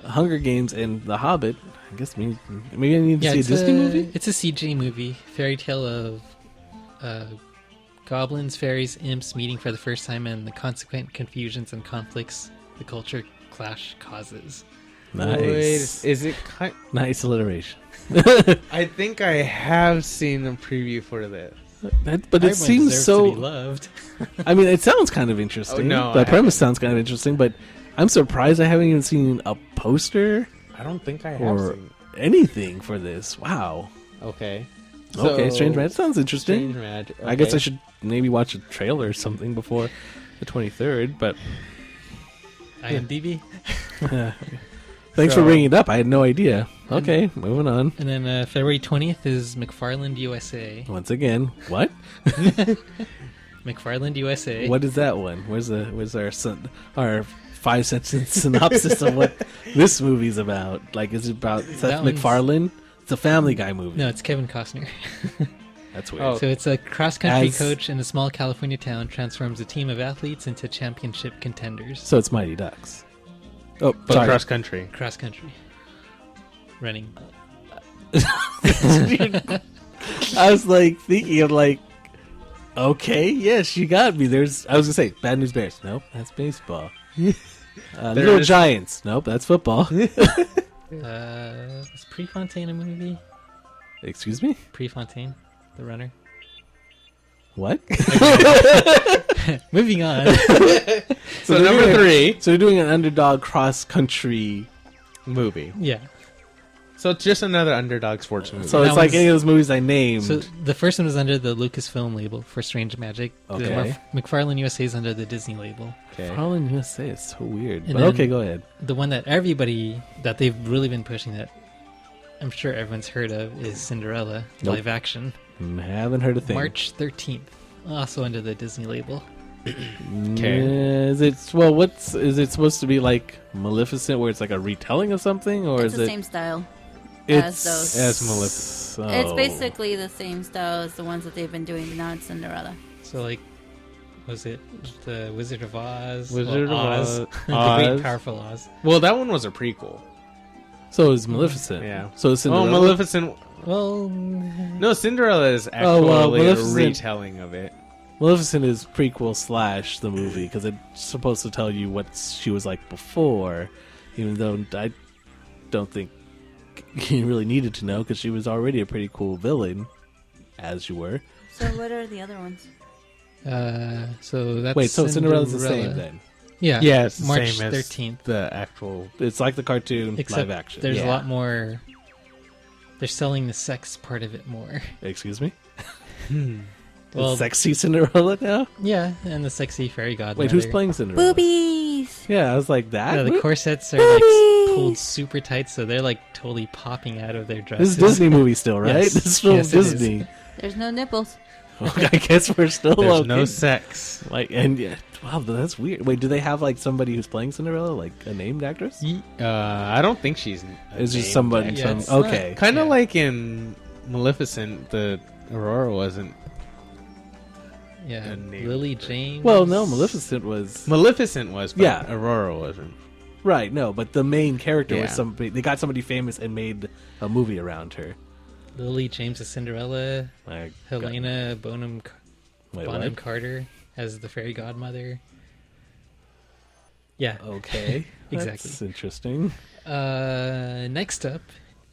Hunger Games and The Hobbit. I guess maybe I need to see a it's Disney movie. It's a CG movie. Fairy tale of goblins, fairies, imps meeting for the first time and the consequent confusions and conflicts the culture clash causes. Nice, Wait, is it kind? nice alliteration. I think I have seen a preview for this. But it Everyone seems deserves so. to be loved. I mean, it sounds kind of interesting. Oh, no, the I premise haven't. sounds kind of interesting, but I'm surprised I haven't even seen a poster I don't think I have or seen. anything for this. Wow. Okay. Okay, So, Strange Magic sounds interesting. Strange Magic. I guess okay. I should maybe watch a trailer or something before the 23rd. But IMDb. thanks So- for bringing it up. I had no idea. Okay, moving on. And then February 20th is McFarland USA. Once again, what? McFarland USA. What is that one? Where's our 5 sentence synopsis of what this movie's about? Like, is it about Seth That one's- MacFarlane? It's a Family Guy movie. No, it's Kevin Costner. That's weird. Oh. So it's a cross-country As- coach in a small California town transforms a team of athletes into championship contenders. So it's Mighty Ducks. Oh, But sorry. cross country. Cross country. Running. I was like thinking of like, okay, yes, you got me. I was gonna say Bad News Bears. Nope, that's baseball. Little is- Giants. Nope, that's football. Was Prefontaine a movie? Excuse me. Prefontaine, the runner. What? Moving on. So they're number doing 3 So they're doing an underdog cross country. movie. Yeah. So it's just another underdog sports movie. So That it's like was- any of those movies I named. So the first one was under the Lucasfilm label for Strange Magic. Okay. The McFarlane USA is under the Disney label. okay. Harlan USA is so weird. And But then- okay, go ahead. The one that they've really been pushing that I'm sure everyone's heard of is Cinderella Nope. live action. Haven't heard a thing. March 13th. Also under the Disney label. Okay. Is it supposed to be like Maleficent, where it's like a retelling of something, or It's is the it? same style. It's those. As Maleficent. It's Oh. basically the same style as the ones that they've been doing now in Cinderella. So like was it the Wizard of Oz? Wizard of Oz. the Great Oz. Powerful Oz. Well, that one was a prequel. So it's Maleficent. Yeah. So it's Cinderella. Oh, Maleficent. Well, No, Cinderella is actually Oh, well, a Maleficent- retelling of it. Maleficent is prequel / the movie because it's supposed to tell you what she was like before, even though I don't think you really needed to know because she was already a pretty cool villain, as you were. So what are the other ones? so that's Wait, so Cinderella's the Cinderella. same then? Yeah. Yeah, it's the March same as 13th. the actual. It's like the cartoon Except live action. there's a Yeah. lot more. They're selling the sex part of it more. Excuse me. Well, It's sexy Cinderella now. yeah, and the sexy fairy godmother. Wait, who's playing Cinderella? Boobies! Yeah, I was like that. Yeah, the What? corsets are like Boobies! pulled super tight, so they're like totally popping out of their This dresses. is Disney movie still, right? Yes. This is from Yes, it is. Disney. There's no nipples. I guess we're still There's okay. no sex. Like, and yeah, wow, that's weird. Wait, do they have like somebody who's playing Cinderella, like a named actress? I don't think she's. It's just somebody. Yeah, Some, it's not- okay. Kind of Yeah. like in Maleficent, the Aurora wasn't. Yeah, a name Lily for it. James. Well, no, Maleficent was Maleficent was, but Yeah. Aurora wasn't. right. No, but the main character was Yeah. somebody. They got somebody famous and made a movie around her. Lily James as Cinderella. Like, Helena Bonham wait, Bonham what? Carter as the fairy godmother. Yeah. Okay, Exactly. That's interesting. Next up,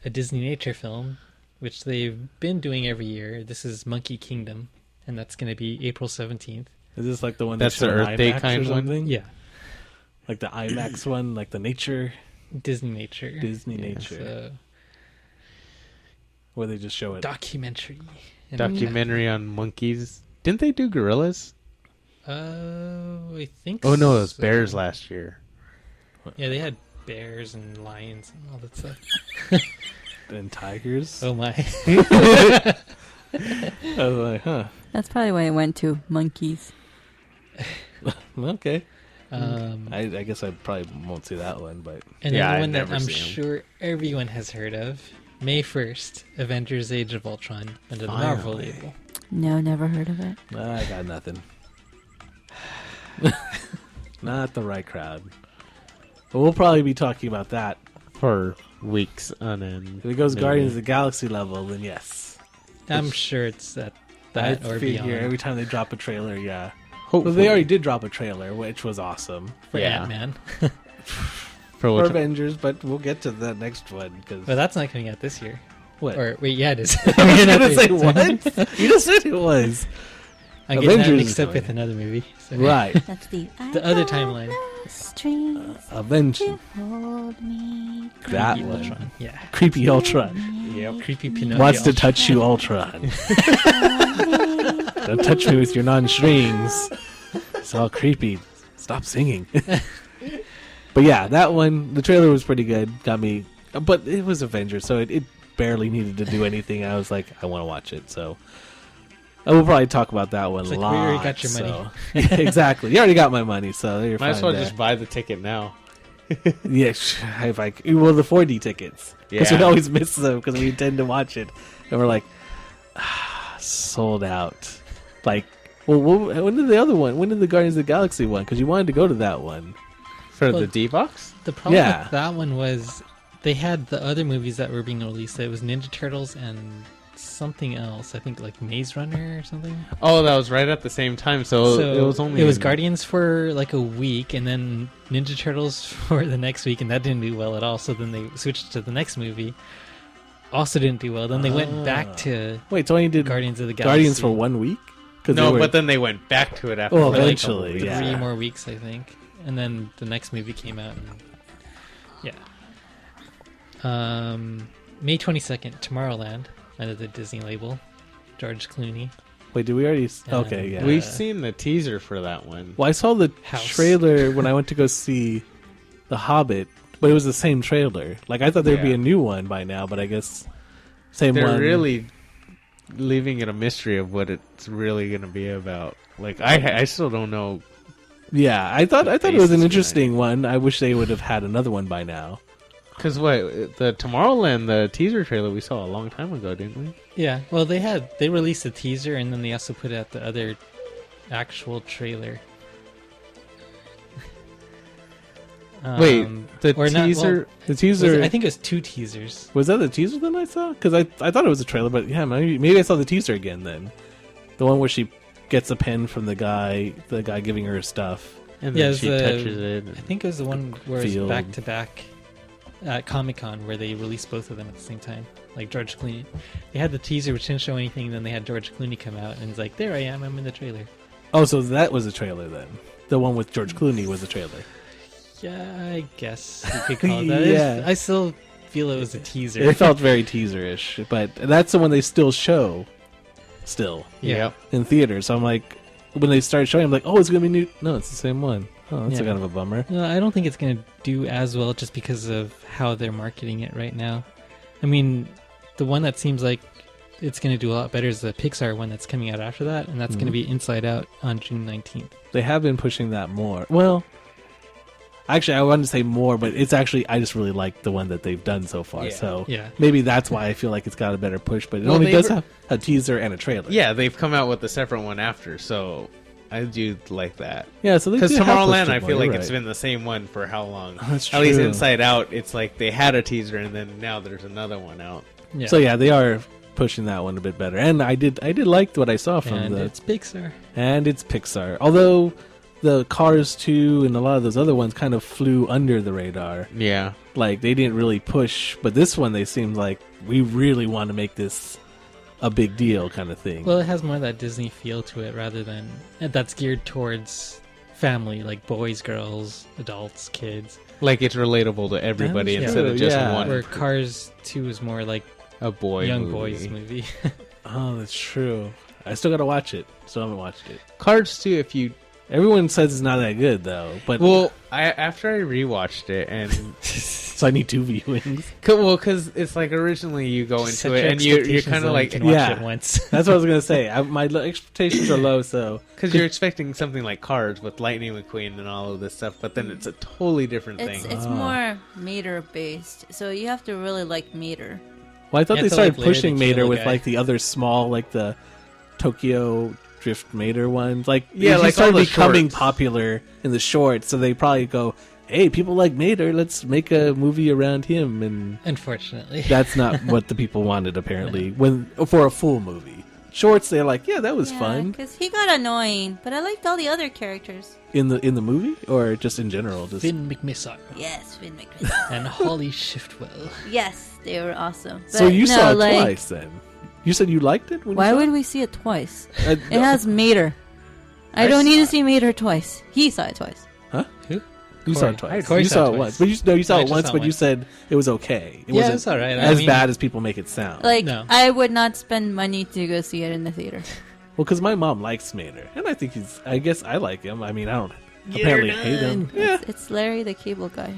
a Disney nature film, which they've been doing every year. This is Monkey Kingdom, and that's going to be April 17th. Is this like the one That's they the show on Earth Day IMAX kind or one? something? Yeah, Like the IMAX one, like the nature Disney nature. Disney Yeah. nature, So, where they just show it. documentary. And- Documentary on monkeys. Didn't they do gorillas? I think. Oh no, it was so. bears last year. Yeah, they had bears and lions and all that stuff. And tigers. Oh my. I was like, huh. That's probably why I went to monkeys. Okay. Um, I guess I probably won't see that one, but and Yeah, then the I've one that never I'm seen 'em. sure everyone has heard of, May 1st, Avengers: Age of Ultron under the Marvel Finally. label. No, never heard of it. I got nothing. Not the right crowd. But we'll probably be talking about that. For weeks on end. If it goes Maybe. Guardians of the Galaxy level, then yes. I'm sure it's that I or figure beyond. every time they drop a trailer, yeah. Hopefully. Well, they already did drop a trailer, which was awesome. For Yeah. Ant-Man. For For which Avengers, but we'll get to the next one. Cause But that's not coming out this year. what? Or wait, yeah, it is. I was gonna say what? You just said it was. I'm getting that Avengers mixed is up coming with another movie. So. Right. That's the other timeline. Strings Avengers. hold me. That Creepy one. Ultron. Yeah. Creepy Ultron. Yep. Creepy Pinocchio. Wants to touch you, Ultron. Don't touch me with your non-strings. It's all creepy. Stop singing. But yeah, that one, the trailer was pretty good. Got me. But it was Avengers, so it barely needed to do anything. I was like, I want to watch it. So I will probably talk about that one It's a like, lot. we already got your money. so- Yeah, exactly. You already got my money, so you're Might as fine well there. just buy the ticket now. Yeah, if I well, the 4D tickets because Yeah. we'd always miss them because we intend to watch it, and we're like, sold out. Like, well, when did the other one? When did the Guardians of the Galaxy one? Because you wanted to go to that one. For Well, the D-Box? The problem Yeah. with that one was they had the other movies that were being released. It was Ninja Turtles and something else. I think like Maze Runner or something. Oh, that was right at the same time, so it was only... It was Guardians for like a week, and then Ninja Turtles for the next week, and that didn't do well at all. So then they switched to the next movie. Also didn't do well. Then they went back to Wait, so I did Guardians of the Galaxy. Guardians for 1 week? 'Cause No, they were- but then they went back to it after Well, like, eventually, a couple yeah. weeks. 3 more weeks, I think. And then the next movie came out. And, yeah. May 22nd, Tomorrowland, under the Disney label. George Clooney. Wait, did we already... And, Okay, yeah. We've seen the teaser for that one. Well, I saw the House. trailer when I went to go see The Hobbit, but it was the same trailer. Like, I thought there'd be Yeah. a new one by now, but I guess same They're one. really leaving it a mystery of what it's really going to be about. Like, I still don't know. Yeah, I thought it was basis an behind interesting one. I wish they would have had another one by now. Because what, the Tomorrowland, the teaser trailer we saw a long time ago, didn't we? Yeah, well, they released a teaser, and then they also put out the other actual trailer. Wait, the or not- teaser... well, The teaser... I think it was 2 teasers. Was that the teaser then I saw? Because I thought it was a trailer, but yeah, maybe I saw the teaser again then. The one where she gets a pen from the guy giving her stuff. and Yeah, then it's she the- touches it. I think it was the one where it was Field. back to back at Comic-Con, where they released both of them at the same time. Like George Clooney. They had the teaser, which didn't show anything, then they had George Clooney come out, and it's like, there I am, I'm in the trailer. Oh, so that was a trailer then. The one with George Clooney was a trailer. Yeah, I guess you could call it that. Yeah. I still feel it was a teaser. It felt very teaser-ish, but that's the one they still show. Still. Yeah. Yep. In theaters. So I'm like, when they started showing, I'm like, oh, it's going to be new. No, it's the same one. Oh, that's Yeah. kind of a bummer. No, I don't think it's going to do as well just because of how they're marketing it right now. I mean, the one that seems like it's going to do a lot better is the Pixar one that's coming out after that, and that's going to be Inside Out on June 19th. They have been pushing that more. Well, actually, I wanted to say more, but it's actually, I just really like the one that they've done so far. Yeah. So Yeah. maybe that's why I feel like it's got a better push, but it Well, only they does were- have a teaser and a trailer. Yeah, they've come out with a separate one after, so I do like that. Yeah, so they Because do have pushed Tomorrowland, it I more, feel like you're it's right. been the same one for how long? That's At least true. Inside Out, it's like they had a teaser and then now there's another one out. Yeah. So yeah, they are pushing that one a bit better. And I did like what I saw from and the... it's Pixar. And it's Pixar. Although the Cars 2 and a lot of those other ones kind of flew under the radar. Yeah. Like, they didn't really push. But this one, they seemed like, we really want to make this a big deal kind of thing. Well, it has more of that Disney feel to it rather than... That's geared towards family, like boys, girls, adults, kids. Like it's relatable to everybody Yeah. instead of just Yeah. one. Where Cars 2 is more like A boy young movie. boys movie. Oh, that's true. I still got to watch it. Still haven't watched it. Cards too, if you... Everyone says it's not that good, though. But Well, after I rewatched it and... so I need 2 viewings. Because it's like originally you go Set into your it and you're expectations kind of low, you like... can watch Yeah. it once. That's what I was going to say. My expectations are low, so... Because you're expecting something like Cards with Lightning McQueen and all of this stuff, but then it's a totally different thing. It's more Mater based, so you have to really like Mater. Well, I thought You they have to, started like, Larry pushing the Mater Cable with Guy. like the other small, like the Tokyo Drift Mater ones. Like, Yeah, he like started all the becoming shorts. popular in the shorts, so they probably go, "Hey, people like Mater. Let's make a movie around him." And Unfortunately. that's not what the people wanted, apparently. When for a full movie, shorts, they're like, "Yeah, that was fun." because he got annoying, but I liked all the other characters. In the movie, or just in general, just Finn McMissile Yes, Finn McMahon. and Holly Shiftwell. Yes, they were awesome. so But you no, saw it like, twice then. You said you liked it. When Why you saw would we see it twice? it? It has Mater. I don't need to see Mater twice. He saw it twice. Who? You saw it Corey. twice. Corey You saw saw it it twice. once, but you saw I it just once. saw But you once. said it was okay. It Yeah, wasn't it's all right. as bad as people make it sound. Like, No. I would not spend money to go see it in the theater. Well, because my mom likes Mater, and I think he's. I guess I like him. I mean, I don't apparently hate him. Yeah, It's Larry the Cable Guy.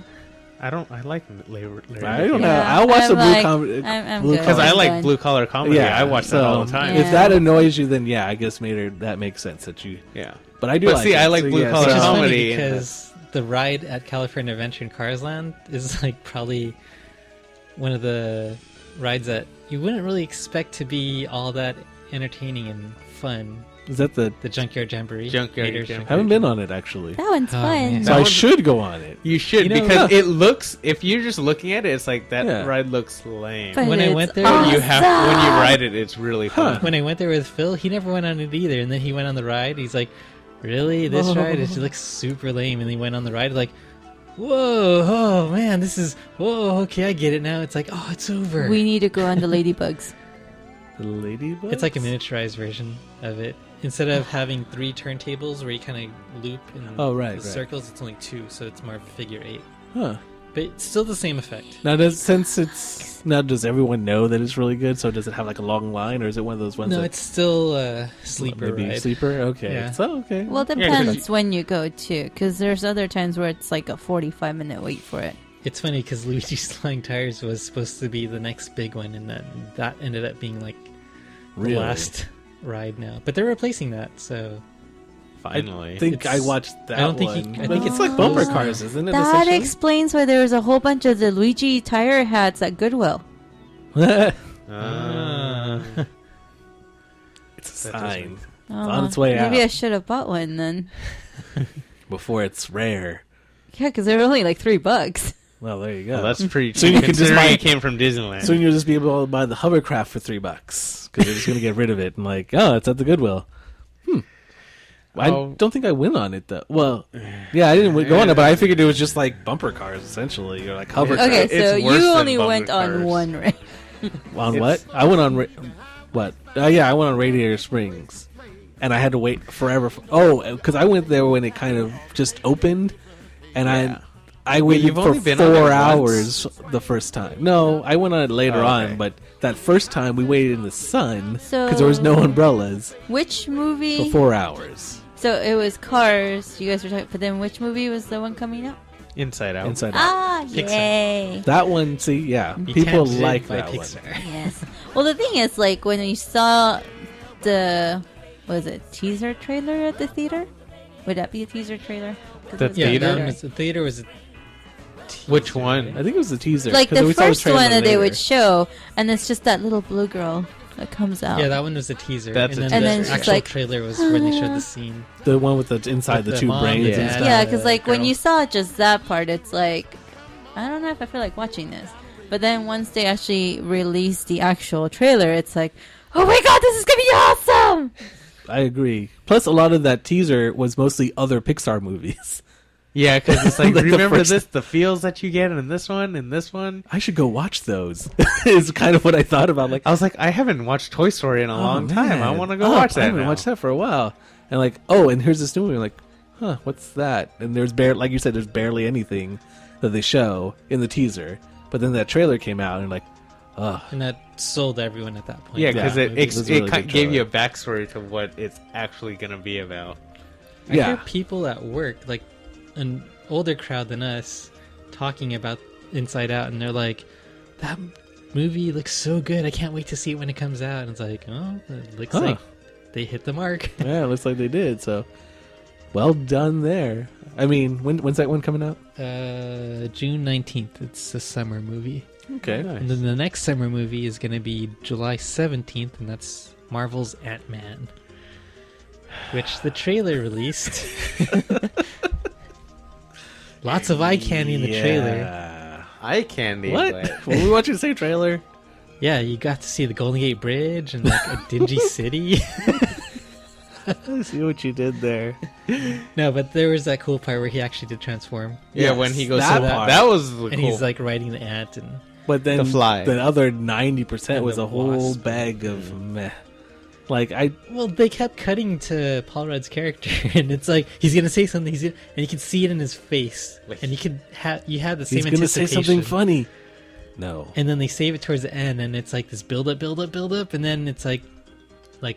I like Larry. I don't know. Yeah, I'll watch I'm the blue like- comedy. I'm blue good. Because I I'm like done. blue collar comedy. Yeah, I watch that all the so- time. Yeah. If that annoys you, then yeah, I guess Mater that makes sense that you. Yeah. But I do. But like see, it, I like so blue yes. collar Which is funny comedy and because the ride at California Adventure in Cars Land is like probably one of the rides that you wouldn't really expect to be all that entertaining and fun. Is that the? The Junkyard Jamboree. Junkyard Gators Jamboree. I haven't been on it actually, That one's Oh, fun. man. so I one- should go on it. You should, You know, because yeah. it looks. If you're just looking at it, it's like that Yeah. ride looks lame. But When I it's went there, When you awesome. ride it, it's really fun. When I went there with Phil, he never went on it either, and then he went on the ride. He's like, "Really? This ride? It looks super lame." And he went on the ride, like, "Whoa, oh man, this is whoa. Okay, I get it now." It's like, "Oh, it's over." We need to go on the ladybugs. The Ladybug. It's like a miniaturized version of it. Instead of having 3 turntables where you kind of loop in Oh, right, the right. circles, it's only 2, so it's more of a figure 8. Huh. But it's still the same effect. Now, does everyone know that it's really good? So does it have like a long line, or is it one of those ones? No, that, it's still a sleeper maybe ride. sleeper. Okay, Yeah. so okay. Well, it Yeah, 'cause depends when you go too, because there's other times where it's like a 45-minute wait for it. It's funny because Luigi's Flying Tires was supposed to be the next big one, and that ended up being like Really? the last ride now. But they're replacing that, so Finally, I think It's- I watched that I don't think one. you- I But think it's it's like bumper close cars, isn't it? That essentially? explains why there was a whole bunch of the Luigi tire hats at Goodwill. It's Uh, a That does sign Oh, on its way maybe out. I should have bought one then. before it's rare. Yeah, because they're only like $3. Well, there you go. well, that's pretty. So cheap you can just considering buy- it came from Disneyland. So you'll just be able to buy the hovercraft for $3 because they're just going to get rid of it and like, oh, it's at the Goodwill. I Oh. don't think I went on it though. Well, yeah, I didn't go on it, but I figured it was just like bumper cars essentially, or like hovercraft. Okay, It's so worse you than only bumper went on cars. one ride. On It's- what? I went on what? Yeah, I went on Radiator Springs, and I had to wait forever. Because I went there when it kind of just opened, and Yeah. I waited you've for only been on it 4 once. hours the first time. No, I went on it later Oh, okay. on, but that first time we waited in the sun because So- there was no umbrellas Which for movie? 4 hours. So it was Cars. You guys were talking, but then which movie was the one coming up? Inside Out. Inside Out. Ah, Pixar. yay! That one, see, yeah, Be people tempted like by that one. Pixar. Yes. Well, the thing is, like, when you saw the, was it, teaser trailer at the theater? Would that be a teaser trailer? 'Cause The it was Yeah, theater? that one was, the theater was. Which one? I think it was the teaser. like 'cause the we saw first trailer one that they later. would show, and it's just that little blue girl that comes out. Yeah, that one was a teaser. That's a and teaser. then And then the she's actual like, trailer was when they showed the scene. The one with the inside With the the 2 mom brains and and dad. stuff. Yeah, because like when girl. you saw just that part, it's like, I don't know if I feel like watching this. But then once they actually release the actual trailer, it's like, oh my god, this is gonna be awesome! I agree. Plus, a lot of that teaser was mostly other Pixar movies. Yeah, because it's like, Like the remember first- this, the feels that you get in this one, and this one. I should go watch those. Is kind of what I thought about. Like, I was like, I haven't watched Toy Story in a long time. I want to go watch that. I haven't now. watched that for a while. And like, oh, and here's this new movie. I'm like, huh, what's that? And there's like you said, there's barely anything that they show in the teaser. But then that trailer came out, and like, ugh. And that sold everyone at that point. Yeah, because Yeah, it it was a really good gave you a trailer. backstory to what it's actually going to be about. I Yeah. hear people at work, like an older crowd than us, talking about Inside Out, and they're like, "That movie looks so good. I can't wait to see it when it comes out." And it's like, oh, it looks Huh. like they hit the mark. Yeah, it looks like they did. So, well done there. I mean, when's that one coming out? June 19th. It's a summer movie. Okay. And then the next summer movie is going to be July 17th, and that's Marvel's Ant-Man, which the trailer released. Lots of eye candy in the trailer. Yeah. Eye candy. What? but- Were we watching the same trailer? Yeah, you got to see the Golden Gate Bridge and like a dingy city. I see what you did there. No, but there was that cool part where he actually did transform, Yeah, Yes, when he goes that to that, part. that was cool. and he's like riding the ant, and But then The fly. the other 90% And was the a whole wasp. bag of Mm. meh. Like well, they kept cutting to Paul Rudd's character, and it's like he's gonna say something, and you can see it in his face, Wait. and you had the same he's gonna say anticipation. something funny. No. And then they save it towards the end, and it's like this build up, and then it's like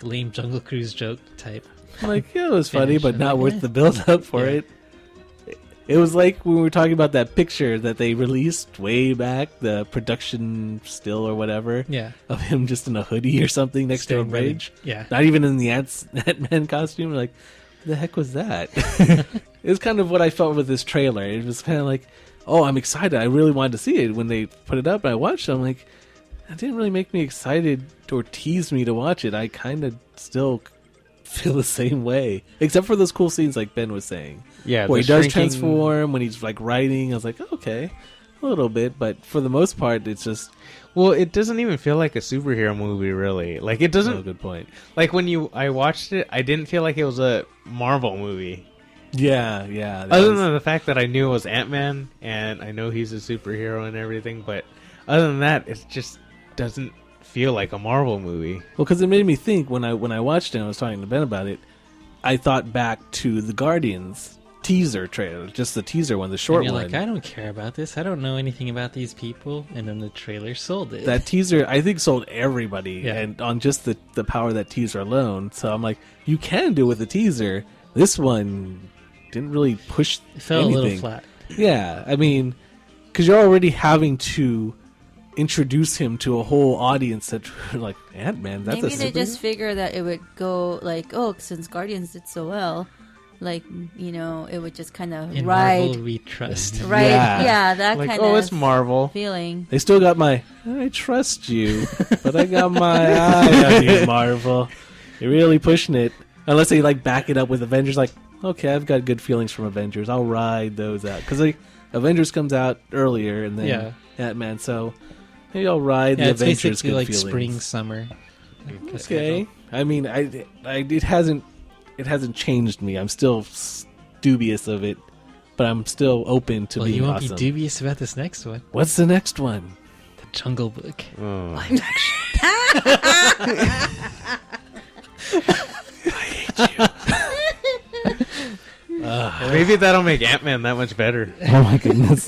lame Jungle Cruise joke type. Like, yeah, it was funny, Finish but it. not worth Yeah. the build up for Yeah. it. It was like when we were talking about that picture that they released way back, the production still or whatever, Yeah, of him just in a hoodie or something next to a Staring by the- bridge. Yeah, Not even in the Ant-Man costume. Like, the heck was that? It's kind of what I felt with this trailer. It was kind of like, oh, I'm excited. I really wanted to see it. When they put it up and I watched it, I'm like, it didn't really make me excited or tease me to watch it. I kind of still feel the same way, except for those cool scenes like Ben was saying. Yeah, where the he does shrinking- transform, when he's like riding. I was like, okay, a little bit, but for the most part, it's just. Well, it doesn't even feel like a superhero movie, really. Like it doesn't. Oh, good point. Like when I watched it, I didn't feel like it was a Marvel movie. Yeah. that Other was- than the fact that I knew it was Ant-Man, and I know he's a superhero and everything, but other than that, it just doesn't feel like a Marvel movie. Well, because it made me think when I watched it and I was talking to Ben about it, I thought back to the Guardians teaser trailer, just the teaser one, the short And you're one. like, I don't care about this. I don't know anything about these people. And then the trailer sold it. That teaser, I think, sold everybody, Yeah. and on just the power of that teaser alone. So I'm like, you can do it with a teaser. This one didn't really push It felt anything. a little flat. Yeah, I mean, because you're already having to introduce him to a whole audience that like Ant-Man. That's Maybe a they superhero? just figure that it would go like, oh, since Guardians did so well, like, you know, it would just kind of In ride, Marvel, we trust. right? Yeah. Yeah, that Like, kind oh, of it's Marvel. feeling. They still got my, I trust you, but I got my eye on you, Marvel. You're really pushing it. Unless they, like, back it up with Avengers, like, okay, I've got good feelings from Avengers. I'll ride those out. Because, like, Avengers comes out earlier, and then Yeah. Ant-Man, so maybe I'll ride Yeah, the it's Avengers basically good like feelings. spring, summer. Okay. I mean, it hasn't changed me. I'm still dubious of it, but I'm still open to Well, being you won't awesome. be dubious about this next one. What's the next one? The Jungle Book. Oh. Live action. Maybe that'll make Ant-Man that much better. Oh my goodness!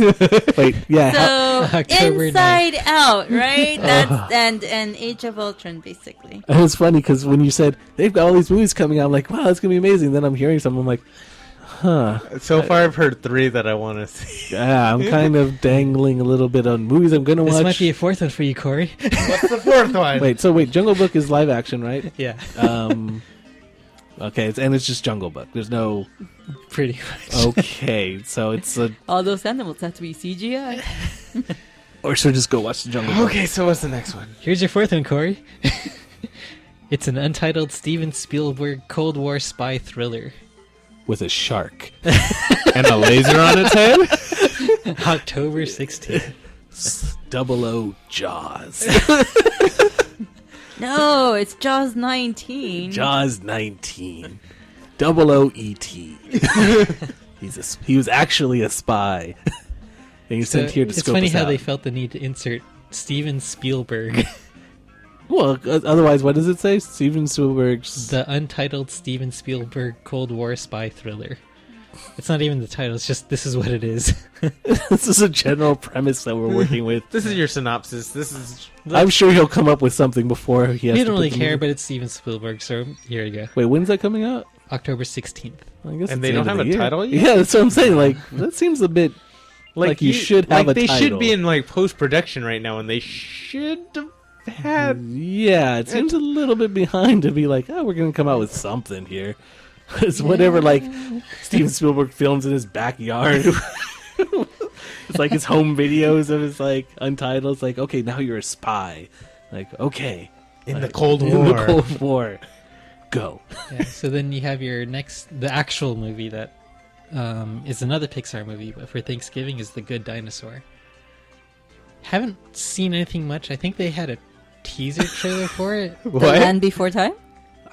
Wait, yeah. So October Inside Out, right? That's and Age of Ultron, basically. It was funny because when you said they've got all these movies coming out, I'm like, wow, that's gonna be amazing. Then I'm hearing some, I'm like, huh. So far, I've heard 3 that I want to see. Yeah, I'm kind of dangling a little bit on movies I'm gonna This watch. might be a fourth one for you, Corey. What's the 4th one? Wait, Jungle Book is live action, right? Yeah, Okay, and it's just Jungle Book. There's no. pretty much. Okay, so it's a. All those animals have to be CGI. Or should I just go watch the Jungle Book? Okay, so what's the next one? Here's your fourth one, Corey. It's an untitled Steven Spielberg Cold War spy thriller. With a shark. And a laser on its head? October 16th. 00 Jaws. No, it's Jaws 19. Jaws 19. 00 E.T. He was actually a spy. And he's sent here to it's scope funny us how out. they felt the need to insert Steven Spielberg. Well, otherwise, what does it say? Steven Spielberg's... The untitled Steven Spielberg Cold War spy thriller. It's not even the title, it's just this is what it is. This is a general premise that we're working with. This is your synopsis. This is... I'm sure he'll come up with something before he has You to don't put really the care, movie- but it's Steven Spielberg, so here you go. Wait, when's that coming out? October 16th. I guess And it's they the don't end of have the a year. title yet? Yeah, that's what I'm saying. Like, that seems a bit... Like you should have a they title. should be in like post-production right now, and they should have had... Yeah, it seems a little bit behind to be like, oh, we're going to come out with something here. It's whatever, like, Steven Spielberg films in his backyard. It's like his home videos of his, like, Untitled. It's like, okay, now you're a spy. Like, okay. In Like, the Cold in War. the Cold War. Go. Yeah, so then you have your the actual movie that is another Pixar movie, but for Thanksgiving is The Good Dinosaur. Haven't seen anything much. I think they had a teaser trailer for it. The Land Before Time?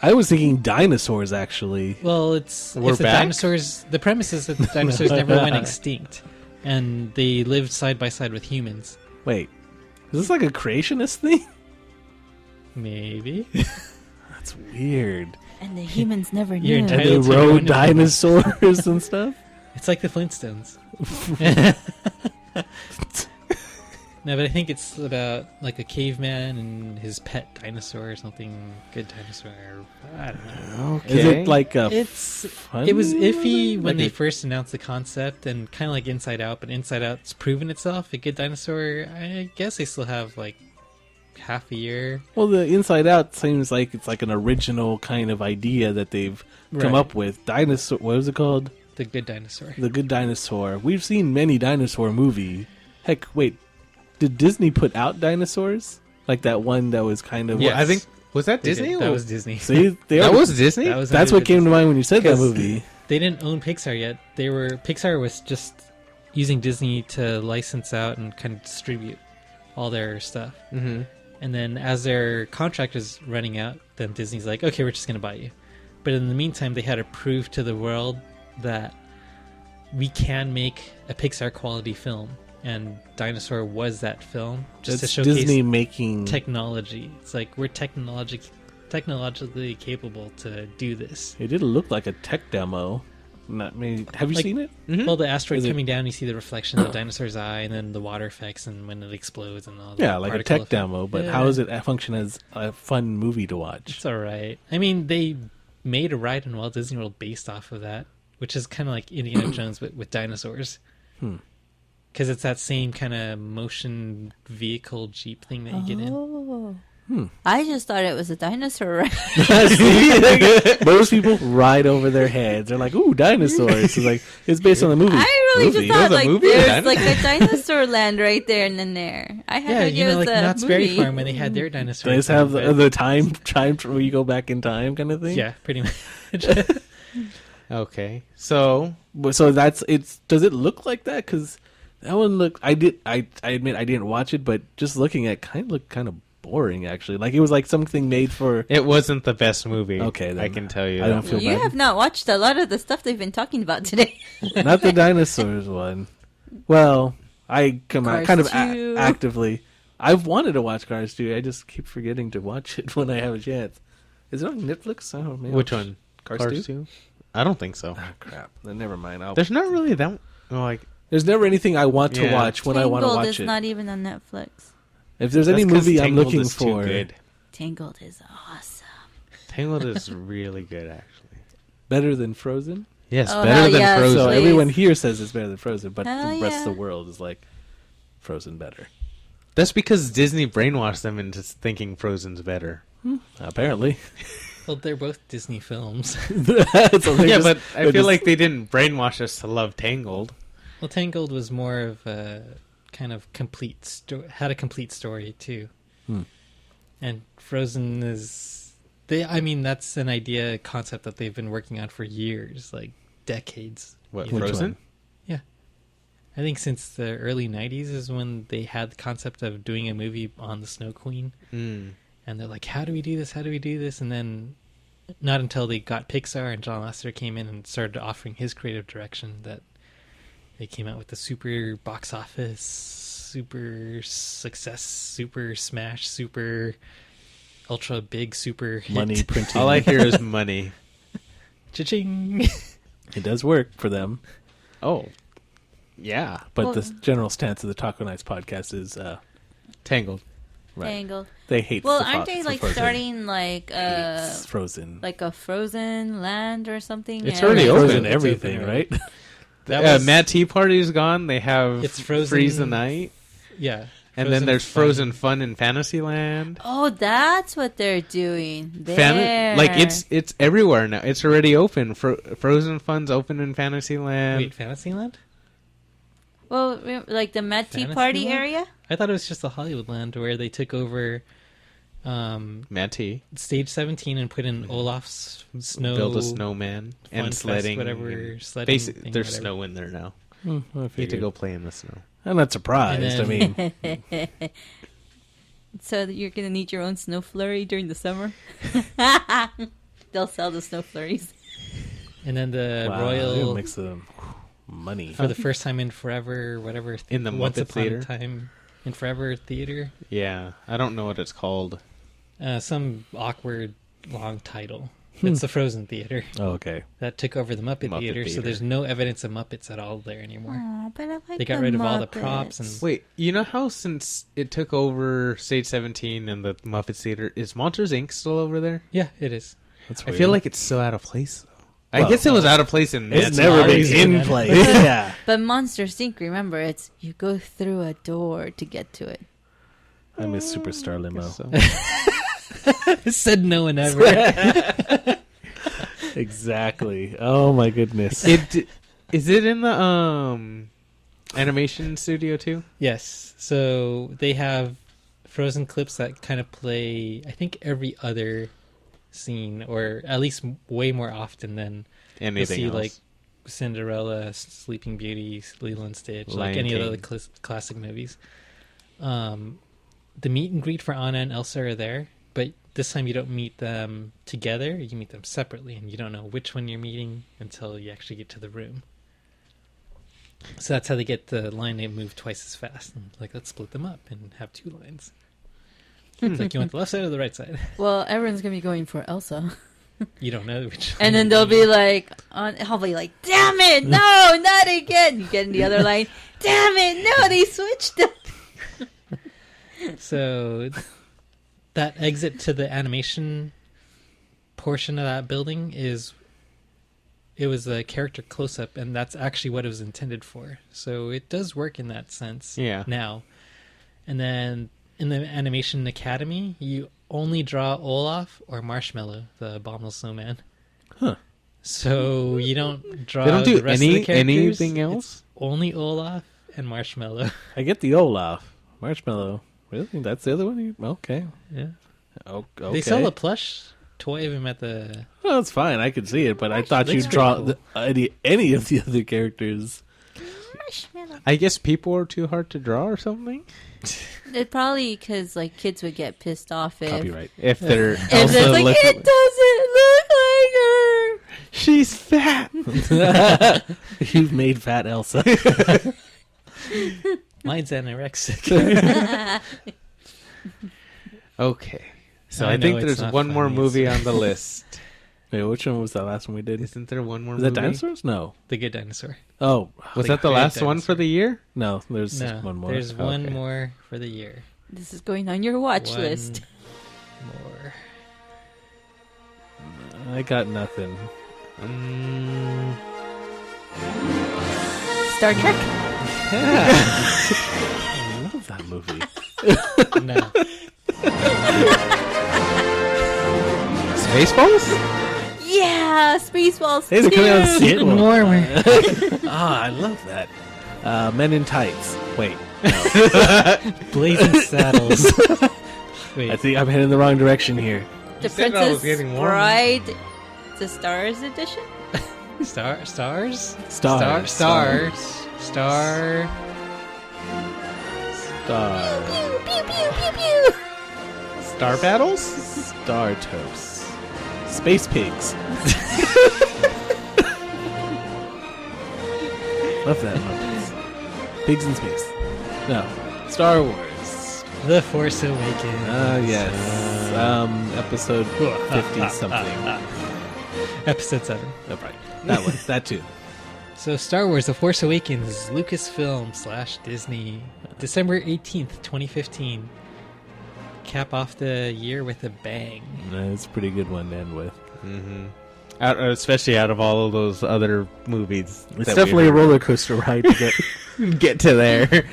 I was thinking dinosaurs, actually. Well, it's We're the back? dinosaurs. The premise is that the dinosaurs never went extinct, and they lived side by side with humans. Wait, is this like a creationist thing? Maybe. That's weird. And the humans never You're knew. And they entitled to rode ruin it. dinosaurs and stuff? It's like the Flintstones. No, but I think it's about like a caveman and his pet dinosaur or something. Good dinosaur. I don't know. Okay. Is it like a It was iffy when Like they a- first announced the concept, and kind of like Inside Out, but Inside Out's proven itself. A Good Dinosaur, I guess they still have like half a year. Well, the Inside Out seems like it's like an original kind of idea that they've come Right. up with. Dinosaur, what was it called? The Good Dinosaur. The Good Dinosaur. We've seen many dinosaur movies. Heck, wait, did Disney put out dinosaurs? Like that one that was kind of. Yeah, I think was that They did. Disney? That was Disney. See, That was Disney. That was that's under what came to Disney. mind when you said that 'Cause movie. They didn't own Pixar yet. Pixar was just using Disney to license out and kind of distribute all their stuff. Mm-hmm. And then as their contract is running out, then Disney's like, okay, we're just going to buy you. But in the meantime, they had to prove to the world that we can make a Pixar quality film. And Dinosaur was that film. Just to It's showcase Disney making. technology. It's like we're technologically capable to do this. It didn't look like a tech demo. Not many. Have you Like- seen it? Mm-hmm. Well, the asteroid Is it- coming down, you see the reflection of the dinosaur's eye, and then the water effects, and when it explodes, and all. Yeah, the like a particle tech effect. demo. But Yeah. how does it function as a fun movie to watch? It's all right. I mean, they made a ride in Walt Disney World based off of that, which is kind of like Indiana Jones, but with dinosaurs. Hmm. Because it's that same kind of motion vehicle Jeep thing that you get in. Oh. Hmm. I just thought it was a dinosaur ride. See? Like, most people ride over their heads. They're like, "Ooh, dinosaurs!" It's like it's based on the movie. I really Movie. just thought It was a like movie, there's dinosaur? like a dinosaur land right there and then there. I had Yeah, no idea you know, it was like a Knott's Berry movie. Farm when they had their dinosaurs. They just have the time where you go back in time kind of thing. Yeah, pretty much. Okay, so So that's it's. Does it look like that? Because that one looked. I admit I didn't watch it, but just looking at it, looked kind of boring. Actually, like it was like something made for. it wasn't the best movie. Okay, then. I can tell you. I don't that. feel You bad. have not watched a lot of the stuff they've been talking about today. Not the dinosaurs one. Well, I Cars kind of 2. actively. I've wanted to watch Cars 2. I just keep forgetting to watch it when I have a chance. Is it on Netflix? I don't know. Which one? Cars 2? 2? I don't think so. Oh, crap. Then never mind. There's not really that. Like There's never anything I want to Yeah. watch when I want to Tangled watch is it. not even on Netflix. If there's any that's 'cause movie I'm Tangled looking is too for, good. Tangled is awesome. Tangled is really good, actually. better than Frozen. Yes, Oh, better hell than yes, Frozen. So please. everyone here says it's better than Frozen, but Hell the rest yeah. of the world is like Frozen better. That's because Disney brainwashed them into thinking Frozen's better. Apparently. Well, they're both Disney films. So they're Yeah, just- but I they're feel just- like they didn't brainwash us to love Tangled. Well, Tangled was more of a kind of complete had a complete story too. Hmm. And Frozen is that's an idea concept that they've been working on for years, like decades. What, you know? Which Frozen? one? I think since the early 90s is when they had the concept of doing a movie on the Snow Queen. Mm. And they're like, how do we do this? How do we do this? And then not until they got Pixar and John Lasseter came in and started offering his creative direction that they came out with the super box office, super success, super smash, super ultra big, super hit. money printing. All I hear is money. Cha-ching! It does work for them, Oh, yeah. but Well- the general stance of the Taco Nights podcast is Tangled. right. Tangled. They hate. Well, the aren't fo- they for like Frozen. starting Hates Frozen? like a Frozen land or something? It's and- already Frozen open. It's everything, open, right? That was- Matt Tea Party's gone. They have It's Frozen- Freeze the Night. Yeah. And then there's Frozen Fun in Fantasyland. Oh, that's what they're doing. There. Like it's everywhere now. It's already open. Frozen Fun's open in Fantasyland. Wait, Fantasyland? Well, like the Mad Tea Party Fantasyland? area. I thought it was just the Hollywoodland where they took over Matt Tea. Stage 17 and put in Olaf's snow. Build a snowman Fun and Fest, sledding. whatever, and sledding Basic, thing, there's whatever. snow in there now. I You need to figured. go play in the snow. I'm not surprised. And I then- mean, So that you're gonna need your own snow flurry during the summer. They'll sell the snow flurries. And then the wow, Royal, they make some money. for the first time in forever, whatever. In the Once Muppet Upon Theater? a Time in Forever Theater. Yeah, I don't know what it's called. Some awkward long title. It's the Frozen Theater. Oh, okay. That took over the Muppet, Muppet Theater, so Theater. there's no evidence of Muppets at all there anymore. Aw, but I like They got the rid of all the props Muppets. and- Wait, you know how since it took over Stage 17 and the Muppet Theater, is Monsters Inc. still over there? Yeah, it is. That's I weird. feel like it's so out of place, though. I Well, guess it was out of place in it's this never been always in been. place. Yeah, But Monsters Inc. Remember, it's you go through a door to get to it. I miss Superstar Limo. So. Said no one ever. Exactly. Oh my goodness. Is it in the animation studio too? Yes. So they have Frozen clips that kind of play, I think, every other scene, or at least way more often than Anything you'll see, else? like Cinderella, Sleeping Beauty, Lilo and Stitch, Lion like any of the King. other classic movies. The meet and greet for Anna and Elsa are there, but this time you don't meet them together. You meet them separately, and you don't know which one you're meeting until you actually get to the room. So that's how they get the line name moved twice as fast. And like, let's split them up and have 2 lines. It's like, you want the left side or the right side? Well, everyone's gonna be going for Elsa, You don't know which. and then they'll be like, I'll be like, "Damn it, no, not again!" You get in the other line. Damn it, no, they switched them. So that exit to the animation portion of that building it was a character close-up, and that's actually what it was intended for. So it does work in that sense. Yeah. Now. And then in the Animation Academy, you only draw Olaf or Marshmallow, the abominable snowman. Huh. So you don't draw They don't do the rest of the characters. anything else? It's only Olaf and Marshmallow. I get the Olaf. Marshmallow. Really? That's the other one? Okay. Yeah. Okay. They sell a plush toy of him at the... Well, that's fine. I could see it, but I thought Looks you'd draw pretty any of the other characters. I guess people are too hard to draw or something. It probably because like kids would get pissed off if Copyright. If they're if it's like look- it doesn't look like her. she's fat. You've made fat Elsa. Mine's anorexic. Okay, so I I, know think it's there's not one more funny, movie so- on the list. Wait, which one was that last one we did? Isn't there one more Was movie? that dinosaurs? No. The Good Dinosaur. Oh, Was the that the Great last one Dinosaur. for the year? No, there's No, one more. there's one Okay. more for the year. This is going on your watch One list. more. I got nothing. Star Trek. I love that movie. No. Spaceballs? Yeah, Spaceballs Hey, they're coming out of 2. sequel. Warmer. Ah, I love that. Men in Tights. Wait, no. Blazing Saddles. Wait, I think I'm heading in the wrong direction here. The said I was Princess getting warmer. Bride, the Stars edition. Stars? Stars. Star. Stars. Pew pew pew pew pew. Star Battles? Star Toast. Space Pigs. Love that one. Pigs in space. No. Star Wars. The Force Awakens. Yes. Episode 50 something. Episode 7. Oh, right. That one. That too. So Star Wars The Force Awakens, Lucasfilm / Disney, December 18th, 2015. Cap off the year with a bang. It's a pretty good one to end with. Mm-hmm. Especially out of all of those other movies. It's that definitely a we roller coaster ride to get. get to there.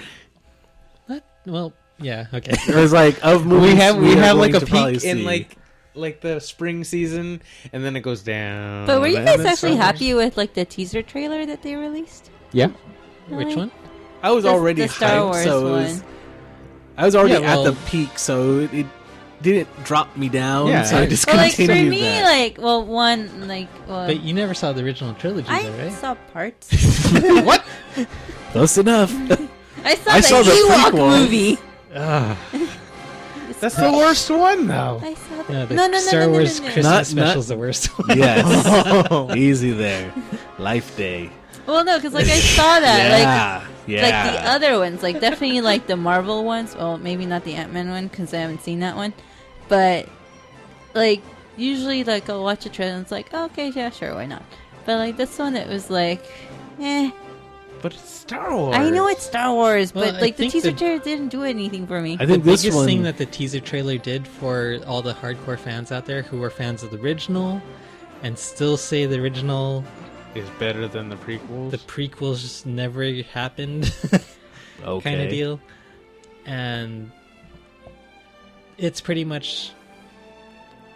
What? Well, yeah, okay. It was like of movies we have are like going a to probably peak in see. like the spring season, and then it goes down. But were you and guys then actually summers. happy with like the teaser trailer that they released? Yeah. Which Really? one? I was already the Star hyped, Wars so it was, one. I was already Yeah, well- at the peak, so it didn't drop me down. Yeah. So I just Well, like for continued me, that. like one, like well, But you never saw the original trilogy, I though, right? saw parts. What? Close enough. I saw I the saw the Ewok prequel. movie. Ugh. That's the worst one, though. I saw the No, the no, Star Wars no. Christmas Not- special's the worst one. Yes. Easy there. Life Day. Well, no, because like I saw that, Yeah. Yeah. like the other ones, like definitely like the Marvel ones. Well, maybe not the Ant-Man one because I haven't seen that one, but like usually like I'll watch a trailer and it's like, oh, okay, yeah, sure, why not? But like this one, it was like, eh. But it's Star Wars. I know it's Star Wars, Well, but I like the think teaser the- trailer didn't do anything for me. I The think this biggest one. thing that the teaser trailer did for all the hardcore fans out there who are fans of the original and still say the original, is better than the prequels. the prequels just never happened okay. kind of deal. And it's pretty much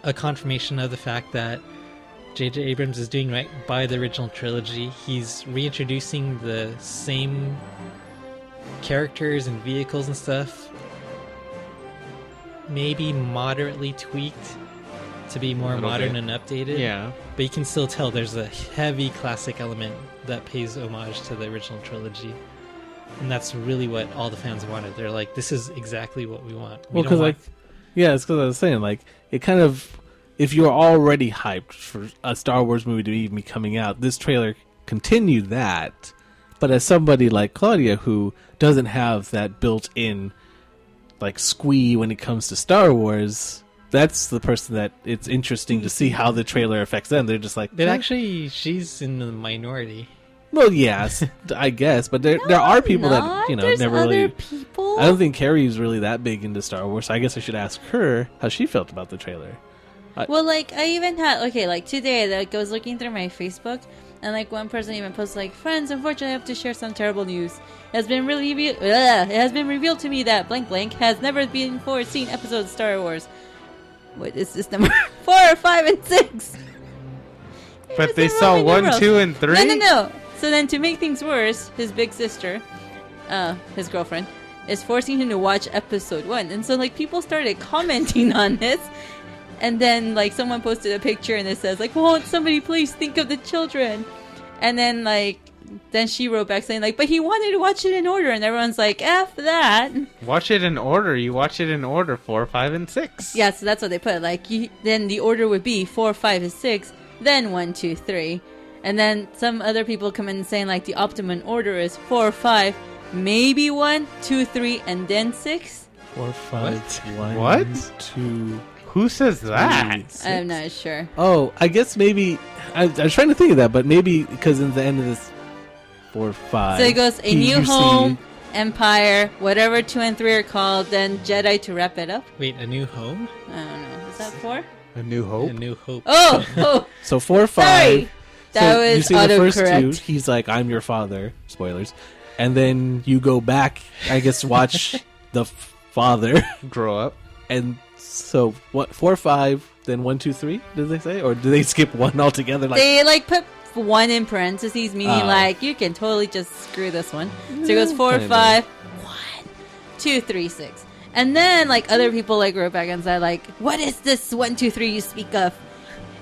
a confirmation of the fact that J.J. Abrams is doing right by the original trilogy. He's reintroducing the same characters and vehicles and stuff maybe moderately tweaked to be more Little modern bit. and updated. Yeah. But you can still tell there's a heavy classic element that pays homage to the original trilogy. And that's really what all the fans wanted. They're like, this is exactly what we want. Well, because yeah, it's because I was saying like it kind of, if you're already hyped for a Star Wars movie to even be coming out, this trailer continued that. But as somebody like Claudia who doesn't have that built-in like squee when it comes to Star Wars, that's the person that it's interesting to see how the trailer affects them. They're just like, But actually, she's in the minority. well, yes, I guess, but there are people that There's never other really. people. I don't think Carrie's really that big into Star Wars, so I guess I should ask her how she felt about the trailer. Well, like, I even had, okay, like, today, like, I was looking through my Facebook, and, like, one person even posted, like, friends, unfortunately, I have to share some terrible news. It has been revealed to me that blank blank has never before seen episodes of Star Wars. What is this number? 4, 5, and 6. But they saw 1, 2, and 3? No. So then, to make things worse, his big sister, his girlfriend, is forcing him to watch episode 1. And so, like, people started commenting on this. And then, like, someone posted a picture and it says, like, won't somebody please think of the children? And then, like, then she wrote back saying, like, but he wanted to watch it in order. And everyone's like, F that. Watch it in order. You watch it in order, 4, 5, and 6. Yeah, so that's what they put. Like, then the order would be 4, 5, and 6, then 1, 2, 3. And then some other people come in saying, like, the optimum order is 4, 5, maybe 1, 2, 3, and then 6. 4, 5, 1, What? 2. Who says that? 3, 6. I'm not sure. Oh, I guess maybe I was trying to think of that, but maybe because in the end of this 4, 5. So it goes A you New see- Home, Empire, whatever 2 and 3 are called, then Jedi to wrap it up. Wait, A New Home? I don't know. Is that 4? A New Hope? A New Hope. Oh! So 4, 5. Sorry! That so you was see the first two. autocorrect. He's like, "I'm your father." Spoilers. And then you go back, I guess, watch the father, Grow up. and so what? 4, 5, then 1, 2, 3. Did they say, or do they skip one altogether? Like, They, like, put 1 in parentheses, meaning, Oh. like, you can totally just screw this one. So it goes 4, kinda. 5, 1, 2, 3, 6. And then, like, other people, like, wrote back and said, like, what is this 1, 2, 3 you speak of?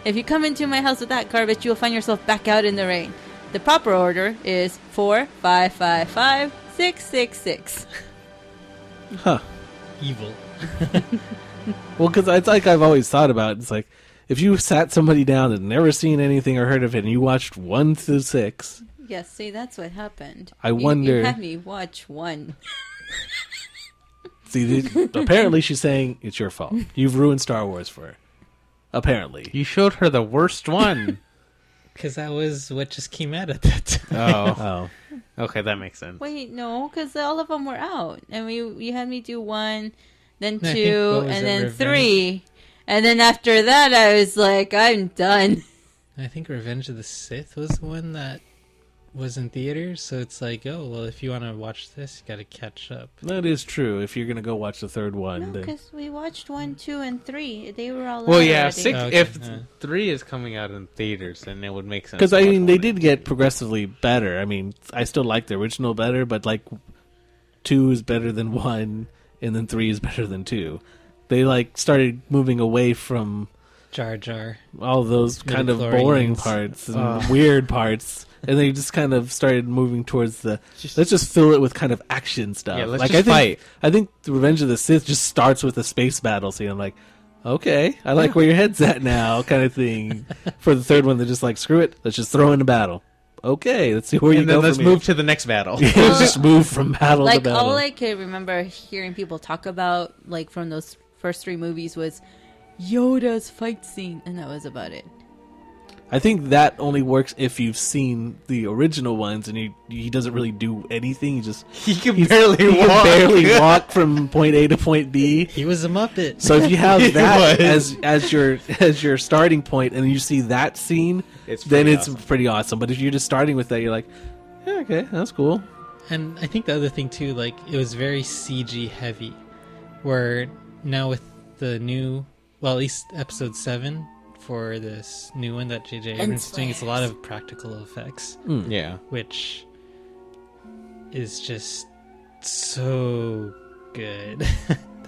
If you come into my house with that garbage, you'll find yourself back out in the rain. The proper order is 4, 5, 5, 5, 6, 6, 6. huh? Evil. Well, because it's like I've always thought about. It's like if you sat somebody down and never seen anything or heard of it, and you watched 1 through 6. Yes, see, that's what happened. I You wonder- had me watch 1. See, apparently she's saying it's your fault. You've ruined Star Wars for her. Apparently. You showed her the worst one. Because that was what just came out at that time. Oh. Oh. Okay, that makes sense. Wait, no, because all of them were out. And you had me do 1, then I 2, think, what was and it, then Revenge? 3. And then after that, I was like, I'm done. I think Revenge of the Sith was the one that was in theaters. So it's like, oh, well, if you want to watch this, you got to catch up. That is true. If you're going to go watch the third one, No, then because we watched 1, 2, and 3. They were all Well, out yeah, already. 6. Okay, If yeah. 3 is coming out in theaters, then it would make sense. because to I watch mean they 1 did and get 2. progressively better. I mean, I still like the original better, but like 2 is better than 1, and then 3 is better than 2. They like started moving away from Jar Jar. all those kind of Midichlorians. boring parts and weird parts, and they just kind of started moving towards the let's just fill it with kind of action stuff. Yeah, let's like just fight. I think the Revenge of the Sith just starts with a space battle scene. I'm like, okay, I like where your head's at now, kind of thing. For the third one, they're just like, screw it, let's just throw in a battle. Okay, let's see where you And go. then let's from here. move to the next battle. Let's just move from battle to Like, battle. all I could remember hearing people talk about, like, from those first 3 movies was Yoda's fight scene, and that was about it. I think that only works if you've seen the original ones, and he doesn't really do anything. He just He can he barely can walk. barely walk from point A to point B. He was a Muppet. So if you have He that was. as your starting point, and you see that scene, It's then pretty it's awesome. pretty awesome. But if you're just starting with that, you're like, yeah, okay, that's cool. And I think the other thing too, like, it was very CG heavy. Where now with the new, well, at least episode 7 for this new one that J.J. Abrams is doing, it's a lot of practical effects, Yeah. which is just so good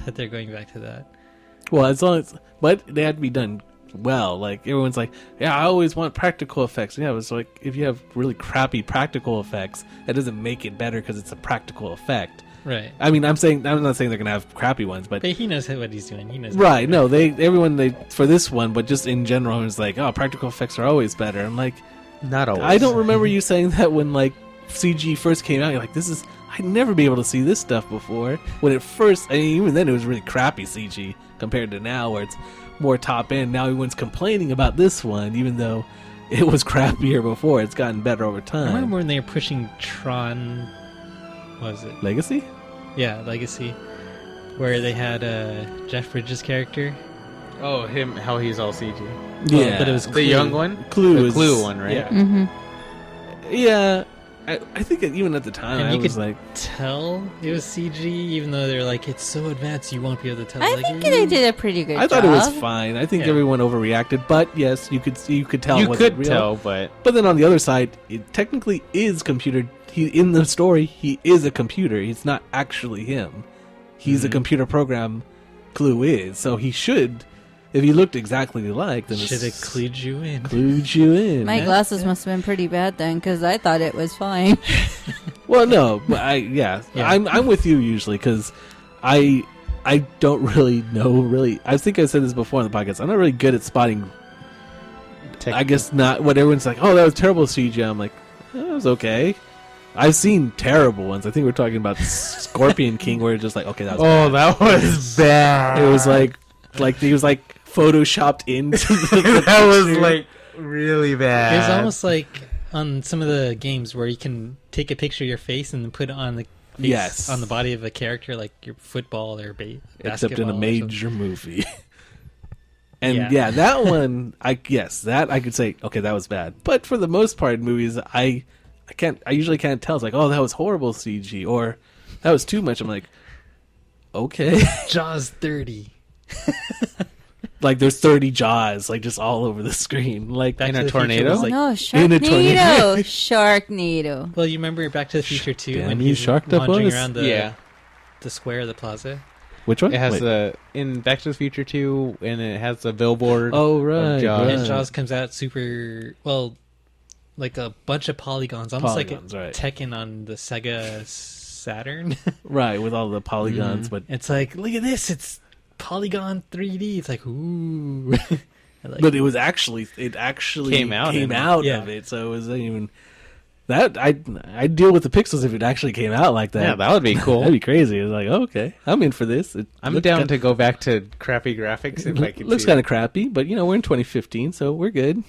that they're going back to that. Well, as long as, but they had to be done well. Like everyone's like, yeah, I always want practical effects. Yeah, it's like if you have really crappy practical effects, that doesn't make it better because it's a practical effect. Right. I mean, I'm not saying they're gonna have crappy ones, but But he knows what he's doing. He knows. right. No, everyone for this one, but just in general, is like, oh, practical effects are always better. I'm like, Not always. I don't remember you saying that when like CG first came out. You're like, I'd never be able to see this stuff before. When it first, I mean, even then it was really crappy CG compared to now, where it's more top end. Now everyone's complaining about this one, even though it was crappier before. It's gotten better over I time. remember when they were pushing Tron. What was it? Legacy? Yeah, Legacy, where they had Jeff Bridges' character. Oh, him, how he's all CG. Yeah, but it was The young one? Clue The is- Clue one, right? Yeah. Mm-hmm. Yeah, I think that even at the time, And I you was could like, tell it was CG, even though they're like, it's so advanced you won't be able to tell. I Like, think they did a pretty good I job. thought it was fine. I think Yeah. everyone overreacted, but yes, you could tell it You wasn't could real. tell, but But then on the other side, it technically is computer. In the story, he is a computer. He's not actually him. He's a computer program. Clue is, so he should. If he looked exactly alike, then should have clued you in. clued you in. My glasses must have been pretty bad then, because I thought it was fine. Well, no, but yeah. I'm with you usually because I don't really know. I think I said this before on the podcast. I'm not really good at spotting. I guess not. When everyone's like, "Oh, that was terrible CG," I'm like, "That was okay." I've seen terrible ones. I think we're talking about Scorpion King, where it's just like, okay, that was bad. that was bad. It was like he was like photoshopped into the that was picture. like really bad. It was almost like on some of the games where you can take a picture of your face and then put it on the face, Yes. on the body of a character, like your football or except in a basketball or major movie. And Yeah. yeah, that one, I could say, okay, that was bad. But for the most part, in movies, I usually can't tell. It's like, oh, that was horrible CG, or that was too much. I'm like, okay. something. Jaws 30. Like there's 30 Jaws, like just all over the screen. Like Back In to a the Future tornado? was Oh like- no, in a tornado. Sharknado. Well, you remember Back to the Future 2 Damn when you, he's Sharked Up wandering us. around yeah. the square of the plaza? which one? It has Wait. in Back to the Future 2, and it has the billboard. Oh right, Jaws. right. And Jaws comes out super, well, like a bunch of polygons, almost Polygons, like a right. Tekken on the Sega Saturn. Right, with all the polygons, but It's like, look at this, it's polygon 3D. It's like, ooh. I like but it actually Came out Yeah. of it, so it wasn't even that. I'd deal with the pixels if it actually came out like that. Yeah, that would be cool. That'd be crazy. It's like, okay, I'm in for this. I'm down to go back to crappy graphics if I can. Looks see kind it. of crappy, but we're in 2015, so we're good.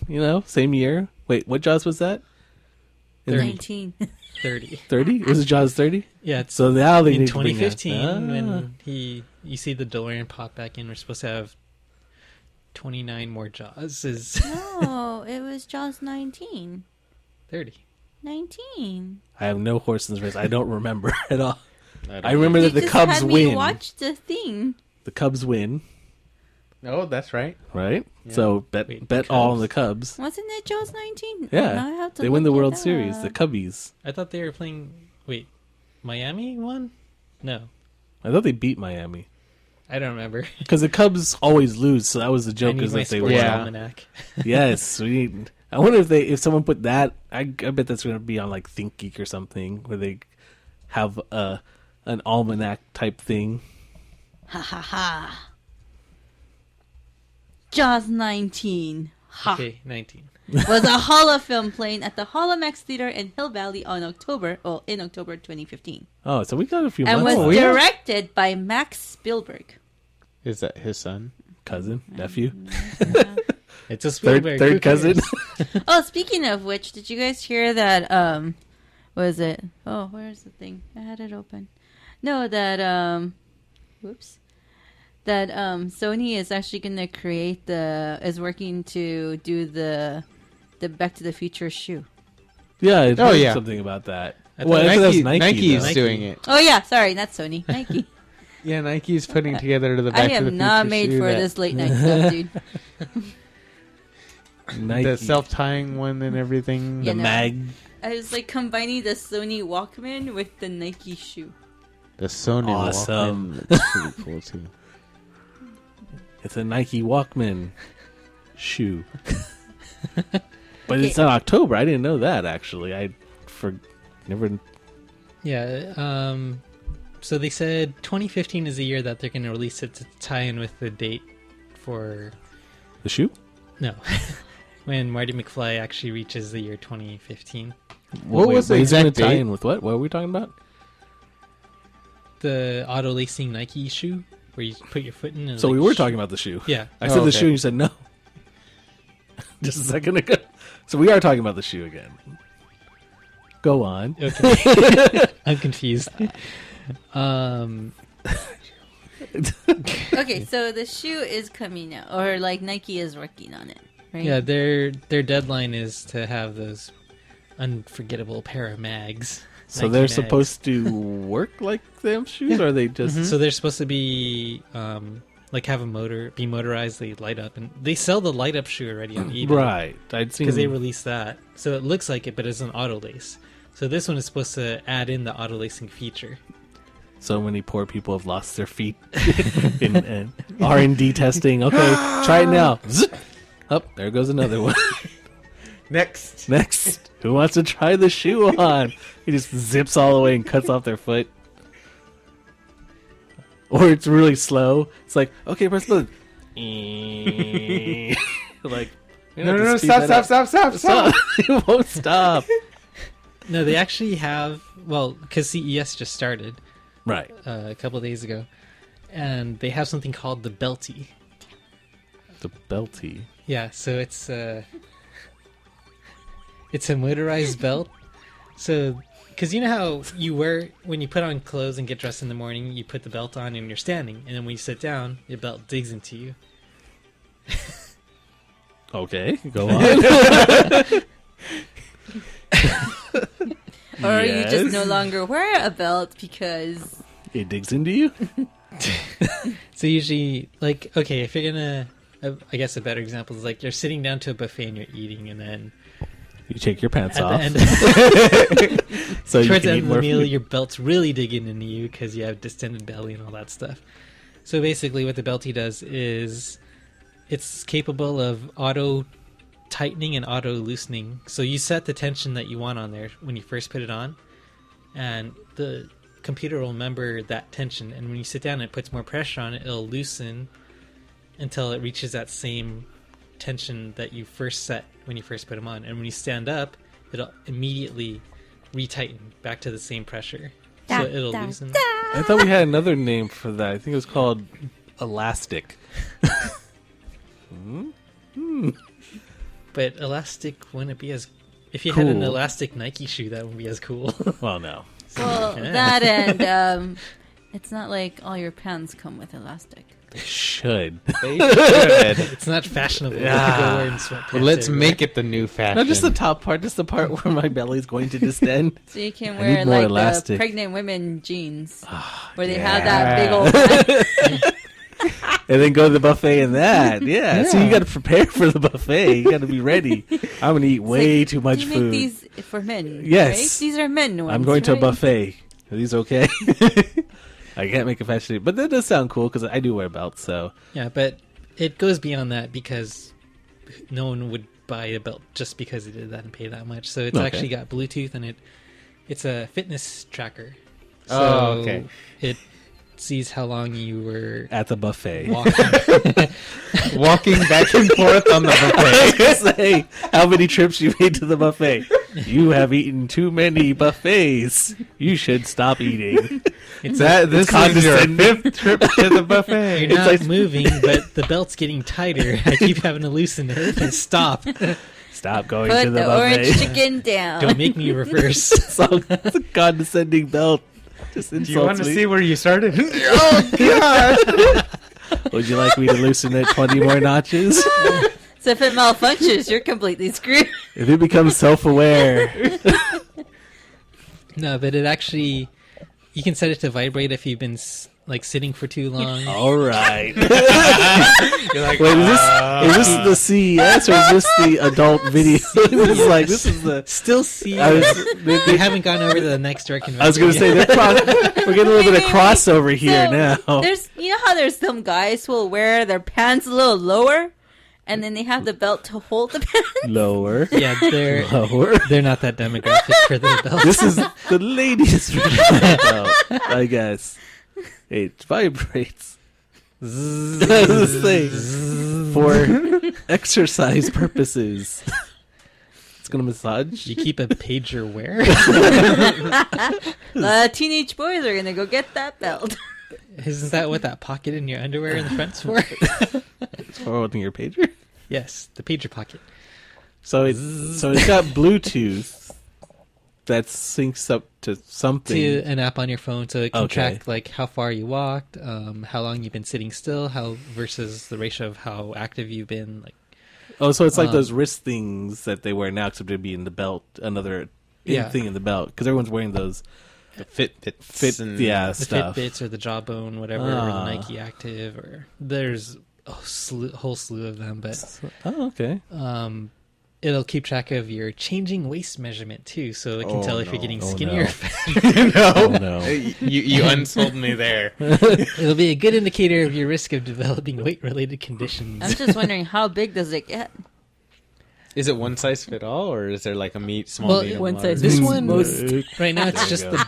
Same year. Wait, what Jaws was that? 19. 30. 30? Was it Jaws 30? Yeah, it's So now they in need to bring 2015 that. when you see the DeLorean pop back in. We're supposed to have 29 more Jaws. Is No, it was Jaws 19. 30. 19. I have no horse in this race. I don't remember at all. don't I know. remember You that the just Cubs had me win. watch the thing. The Cubs win, Oh, that's right. right? Yeah. So bet Wait, all on Cubs? the Cubs. Wasn't it Jaws 19? Yeah, Now I have to they win the look it World Series. The up. Cubbies. I thought they were playing. Wait, Miami won? No, I thought they beat Miami I don't remember. because the Cubs always lose. So that was the I joke, need is my that they sports won. Yeah. almanac. Yes, we need. I wonder if someone put that. I bet that's going to be on like ThinkGeek or something, where they have an almanac type thing. Ha ha ha. Jaws 19. Ha. Okay, 19. Was a Holo film playing at the Holomax Theater in Hill Valley in October 2015. Oh, so we got a few And months. was left. directed by Max Spielberg. Is that his son? Cousin, nephew, It's a Spielberg. third who cousin. cares? Oh, speaking of which, did you guys hear that, what is it? Oh, where's the thing? I had it open. No, that, whoops. That, Sony is actually going to create is working to do the Back to the Future shoe. Yeah, I Oh, heard yeah. something about that. I Well, thought I think that's Nike, Nike. Nike's though. doing it. Oh, yeah, sorry, not Sony. Nike. Yeah, Nike's putting together the I Back to the am Future not made shoe for that- this late night stuff, dude. Nike. The self-tying one and everything. Yeah, the no. mag. I was like combining the Sony Walkman with the Nike shoe. The Sony Awesome. Walkman. That's pretty cool too. It's a Nike Walkman shoe. But it's in October. I didn't know that, actually. Never... Yeah, so they said 2015 is the year that they're going to release it to tie in with the date for... The shoe? No. When Marty McFly actually reaches the year 2015. What was the exact tie date? in with what? What are we talking about? The auto-lacing Nike shoe, where you put your foot in and So we were talking about the shoe. Yeah. I said the okay. shoe and you said no. Just a second ago. So we are talking about the shoe again. Go on. Okay. I'm confused. Okay, so the shoe is coming out, or like Nike is working on it, right? Yeah, their deadline is to have those unforgettable pair of mags. So Nike they're mags. supposed to work like them shoes, or are they just... So they're supposed to be like have a motor, be motorized. They light up, and they sell the light up shoe already on eBay, Right. I'd seen... Because they released that, so it looks like it, but it's an auto lace. So this one is supposed to add in the auto lacing feature. So many poor people have lost their feet in R&D testing. Okay, try it now. Zip. Oh, there goes another one. Next. Next. Who wants to try the shoe on? He just zips all the way and cuts off their foot. Or it's really slow. It's like, okay, press the button. Like, No, stop. It won't stop. No, they actually have, well, because CES just started Right. a couple of days ago, and they have something called the Belty. The Belty. Yeah, so it's a motorized belt. So, because you know how you wear, when you put on clothes and get dressed in the morning, you put the belt on and you're standing, and then when you sit down, your belt digs into you. Okay, go on. Or you Yes. just no longer wear a belt because... It digs into you? So usually, like, okay, if you're gonna, I guess a better example is like you're sitting down to a buffet and you're eating, and then You take your pants at off. the end, So you towards can the eat end of more the meal, food. your belt's really digging into you because you have distended belly and all that stuff. So basically, what the Belty does is it's capable of auto tightening and auto loosening. So you set the tension that you want on there when you first put it on, and the computer will remember that tension. And when you sit down and it puts more pressure on it, it'll loosen until it reaches that same tension that you first set when you first put them on. And when you stand up, it'll immediately retighten back to the same pressure. So it'll loosen. I thought we had another name for that. I think it was called elastic. But elastic wouldn't be as... If you had an Cool. elastic Nike shoe, that would be as cool. Well, no. Well, Yeah. that and it's not like all your pants come with elastic. They should. They should. It's not fashionable to Yeah. go wearing sweatpants. Well, let's everywhere. make it the new fashion. Not just the top part, just the part where my belly's going to distend. So you can I wear need more like elastic. the pregnant women jeans where they yeah. have that big old pant. And then go to the buffet in that. Yeah. So you got to prepare for the buffet. You got to be ready. I'm going to eat way It's too like, much do you food. make these for men? Yes. Right? These are men ones. I'm going to a right? buffet. Are these okay? I can't make a fashion, but that does sound cool because I do wear belts. So Yeah, but it goes beyond that because no one would buy a belt just because it did that and pay that much. So it's Okay. actually got Bluetooth, and it's a fitness tracker. So Oh, okay. It sees how long you were at the buffet. walking. Walking back and forth on the I buffet. was gonna say how many trips you made to the buffet. You have eaten too many buffets. You should stop eating. It's This is your condescending. 5th trip to the buffet. You're not like- moving, but the belt's getting tighter. I keep having to loosen it and stop. Stop going Put to the the orange buffet. chicken down. Don't make me reverse. So it's a condescending belt. Just insults Do you want to me. see where you started? Oh, God. Would you like me to loosen it 20 more notches? So if it malfunctions, you're completely screwed. If it becomes self-aware. No, but it actually, you can set it to vibrate if you've been like sitting for too long. All right. You're like, Wait, is this the CES or is this the adult video? It's like this is the. Still see. I was, They haven't gone over to the next door convention. I was going to say we're getting a little bit of crossover here now. There's, you know how there's some guys who will wear their pants a little lower, and then they have the belt to hold the pants. Lower. Yeah, Lower. they're not that demographic for the belt. This is the ladies' version of the belt, I guess. It vibrates. This thing for exercise purposes. It's gonna massage. You keep a pager where? Teenage boys are gonna go get that belt. Isn't that what that pocket in your underwear in the front's for? It's for holding your pager. Yes, the pager pocket. So it's got Bluetooth that syncs up to something. To an app on your phone, so it can Okay. track like how far you walked, how long you've been sitting still, how versus the ratio of how active you've been. Like, Oh, so it's like those wrist things that they wear now, except it'd be in the belt, another Yeah. thing in the belt, because everyone's wearing those the Fitbits and yeah, the stuff. Fitbits or the Jawbone, whatever, or the Nike Active, or there's a whole slew of them. But Oh, okay. it'll keep track of your changing waist measurement too, so it can tell if you're getting Oh, skinnier. no. or fat. no, Oh, no. you unsold me there. It'll be a good indicator of your risk of developing weight-related conditions. I'm just wondering, how big does it get? Is it one size fit all, or is there like a small, Well, medium, one large? size This fits one, most. right now, it's There just you go.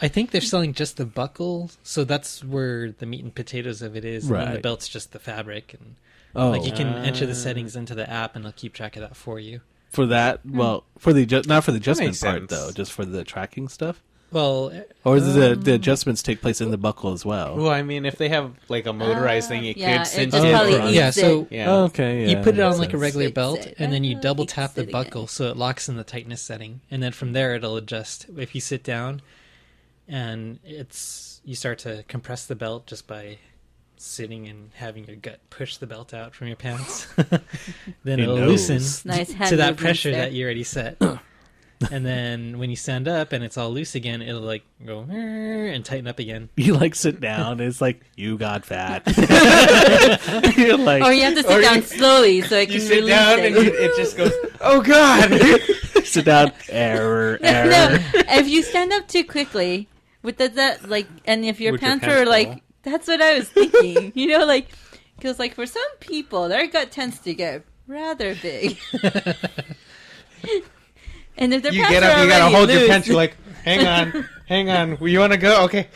I think they're selling just the buckle, so that's where the meat and potatoes of it is. And then the Right. belt's just the fabric, and Oh, like you can enter the settings into the app, and it'll keep track of that for you. for that? Well, for the not for the adjustment makes part sense. though, just for the tracking stuff. Well, Or does the adjustments take place in the buckle as well? Well, I mean, if they have like a motorized thing, it yeah, could it cinch just it. probably or- eats yeah. it. So yeah. Oh, okay, yeah, you put it on makes like a sense. regular Fits belt, it. and then you Oh, double you can tap the sit again. buckle, so it locks in the tightness setting, and then from there it'll adjust. If you sit down, and you start to compress the belt just by sitting and having your gut push the belt out from your pants, then He it'll knows. loosen Nice hand to that movements pressure there. that you already set. And then when you stand up and it's all loose again, it'll like go and tighten up again. You like sit down. It's like you got fat. You're like, Or you have to sit down slowly so it can You sit release down it. and it just goes, oh god! sit down. Error. No, if you stand up too quickly with that like, and if your With your pants pants are like, full. that's what I was thinking. You know, like, because like for some people, their gut tends to get rather big. And if their You pants get are up, you gotta already hold your loose- pants. You're like, hang on. You want to go? Okay.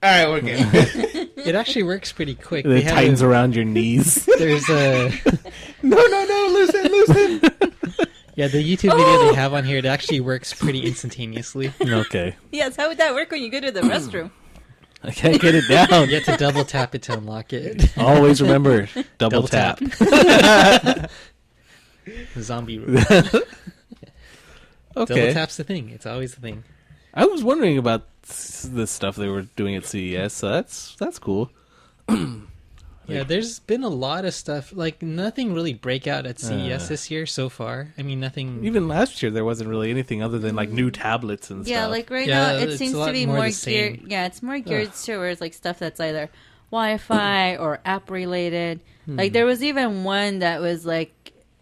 All right, we're good. It actually works pretty quick. And They it have tightens a- around your knees. There's a no, loosen. yeah, the YouTube video they have on here, it actually works pretty instantaneously. Okay. Yes, how would that work when you go to the restroom? I can't get it down. You have to double tap it to unlock it. Always remember, double tap. Zombie rule. Okay. Double tap's the thing. It's always the thing. I was wondering about the stuff they were doing at CES, so that's cool. Yeah, there's been a lot of stuff. Like, nothing really break out at CES this year so far. I mean, nothing... Even last year, there wasn't really anything other than like new tablets and Yeah, stuff. like right Yeah, now, it it's seems a lot to be more more the same. geared. Yeah, it's more geared towards like stuff that's either Wi-Fi or app related. Like there was even one that was like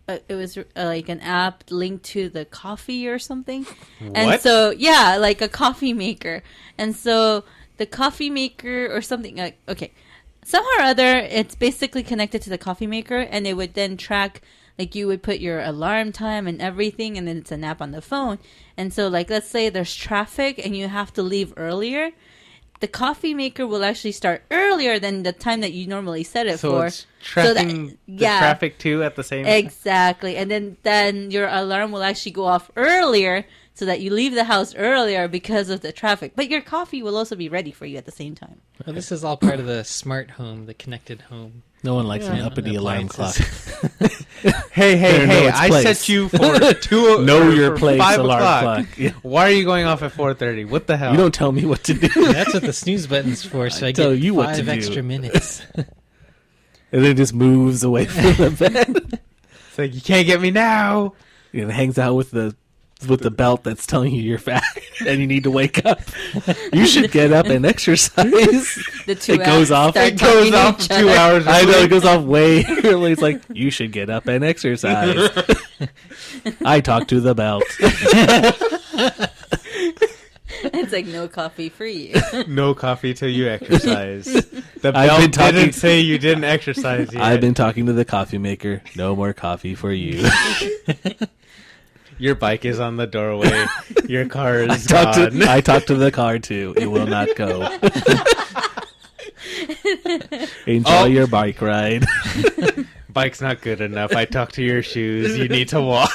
it was like an app linked to the coffee or something. And What? so yeah, like a coffee maker. And so the coffee maker or something. Okay, somehow or other, it's basically connected to the coffee maker, and it would then track. Like you would put your alarm time and everything, and then it's an app on the phone. And so, like, let's say there's traffic and you have to leave earlier. The coffee maker will actually start earlier than the time that you normally set it So for. it's tracking the traffic too at the same time. Exactly. And then your alarm will actually go off earlier so that you leave the house earlier because of the traffic. But your coffee will also be ready for you at the same time. Well, this is all part of the smart home, the connected home. no one likes an Yeah. uppity alarm clock. Appliances. Hey, Better know its I place. set you for two. Know or your for place 5 alarm o'clock. clock. Yeah. Why are you going off at 4:30? What the hell? You don't tell me what to do. That's what the snooze button's for, so I tell get you what to 5 do. extra minutes. And then it just moves away from the bed. It's like you can't get me now. And hangs out with the with the belt that's telling you you're fat and you need to wake up. You should get up and exercise. The 2 It goes off. start It goes talking to off each 2 other. hours. I know, it goes off way early. It's like, you should get up and exercise. I talk to the belt. It's like no coffee for you. No coffee till you exercise. The I've belt been talking- didn't say you didn't exercise yet. I've been talking to the coffee maker. No more coffee for you. Your bike is on the doorway. Your car is gone. I talk to the car too. It will not go. Enjoy your bike ride. Bike's not good enough. I talk to your shoes. You need to walk.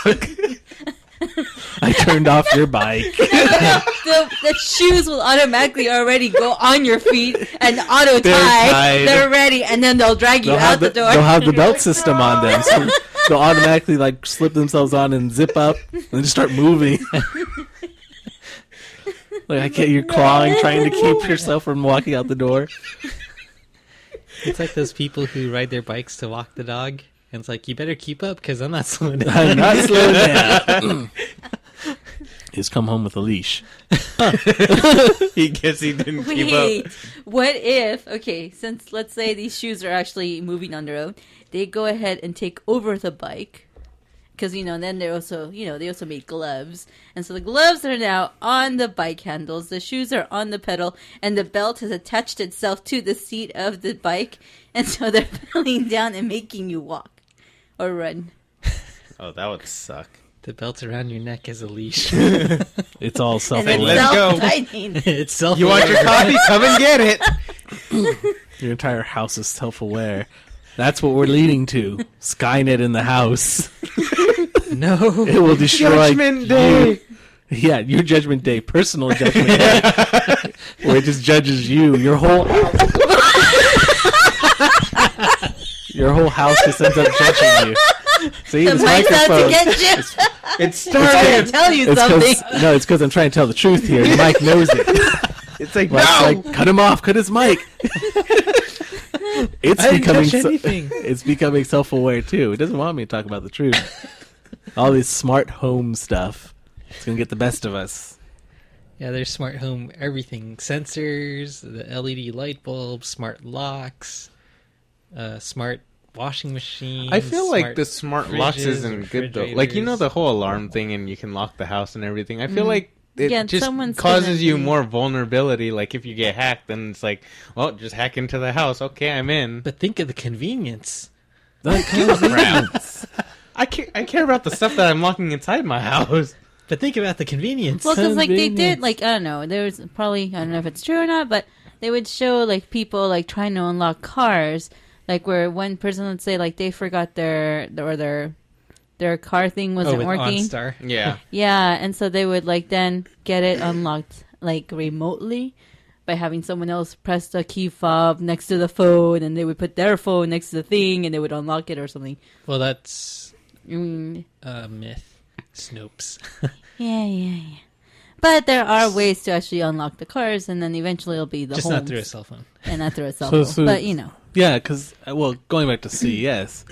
I turned off your bike. The shoes will automatically already go on your feet and auto They're tie. tied. They're ready, and then they'll drag you out the door. They'll have the belt system on them, so they'll automatically like slip themselves on and zip up and just start moving. Like I can't. You're clawing, trying to keep yourself from walking out the door. It's like those people who ride their bikes to walk the dog. And it's like, you better keep up because I'm not slowing down. I'm not slowing down. He's come home with a leash. He guess he didn't keep Wait, up. what if, okay, since let's say these shoes are actually moving on their own, they go ahead and take over the bike. Because, then they're also, they also made gloves. And so the gloves are now on the bike handles, the shoes are on the pedal, and the belt has attached itself to the seat of the bike. And so they're pedaling down and making you walk or run. Oh, that would suck. The belt around your neck is a leash. It's all And self-aware. then let's go. self-tightening. It's self. You want your coffee? Come and get it. Your entire house is self-aware. That's what we're leading to. Skynet in the house. No. It will destroy Judgment you. Day. Yeah, your judgment day, personal judgment day, where it just judges you. Your whole house just ends up judging you. See, The this mic's out to microphone. get you. It's I'm trying started. to tell you It's something. it's because I'm trying to tell the truth here. The mic knows it. It's like, Like, no. like, cut him off. Cut his mic. It's I didn't becoming touch anything. it's becoming self-aware too. It doesn't want me to talk about the truth. All this smart home stuff. It's gonna get the best of us. Yeah, there's smart home everything. Sensors, the LED light bulbs, smart locks, smart washing machine. I feel like the smart locks fridges, isn't good though. Like, refrigerators. the whole alarm thing and you can lock the house and everything. I feel like it Yeah, just someone's causes gonna you be- more vulnerability. Like, if you get hacked, then it's like, well, just hack into the house. Okay, I'm in. But think of the convenience. Crap. I care about the stuff that I'm locking inside my house. But think about the convenience. Well, because they did, Convenience. I don't know. There was probably, I don't know if it's true or not, but they would show people trying to unlock cars, where one person would say they forgot their car thing wasn't with working. OnStar. Yeah. Yeah, and so they would then get it unlocked remotely by having someone else press the key fob next to the phone, and they would put their phone next to the thing, and they would unlock it or something. Well, that's Mm, a myth. Snopes. yeah. But there are ways to actually unlock the cars, and then eventually it'll be the Just homes, not through a cell phone. and not through a cell So- phone. so- But Yeah, because going back to CES,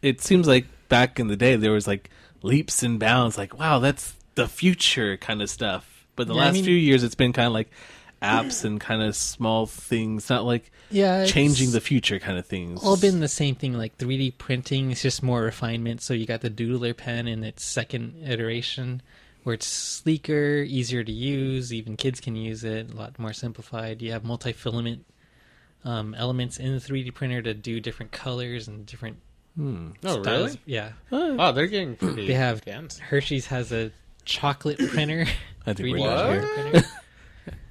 it seems like back in the day there was leaps and bounds. Wow, that's the future kind of stuff. But the Yeah, I last mean- few years, it's been kind of apps and kind of small things, not Yeah, changing the future kind of things. all been the same thing. Like 3D printing, it's just more refinement. So you got the doodler pen in its second iteration, where it's sleeker, easier to use. Even kids can use it. A lot more simplified. You have multi-filament elements in the 3D printer to do different colors and different Oh, styles. really? Yeah. Oh, they're getting pretty They have advanced. Hershey's has a chocolate printer. I think 3D we're done What? here. printer.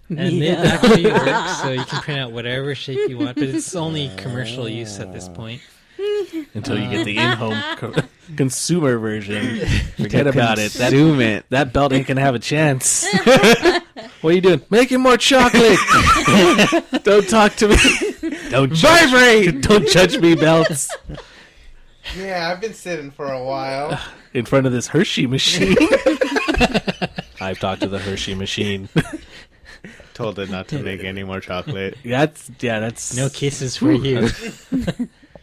And it actually works, so you can print out whatever shape you want, but it's only commercial use at this point. Until you get the in-home consumer version. Forget about it. Consume it. That belt ain't gonna have a chance. What are you doing? Making more chocolate. Don't talk to me. Don't vibrate. Don't judge me, belts. Yeah, I've been sitting for a while. In front of this Hershey machine. I've talked to the Hershey machine. Told it not to make any more chocolate. That's No kisses for you.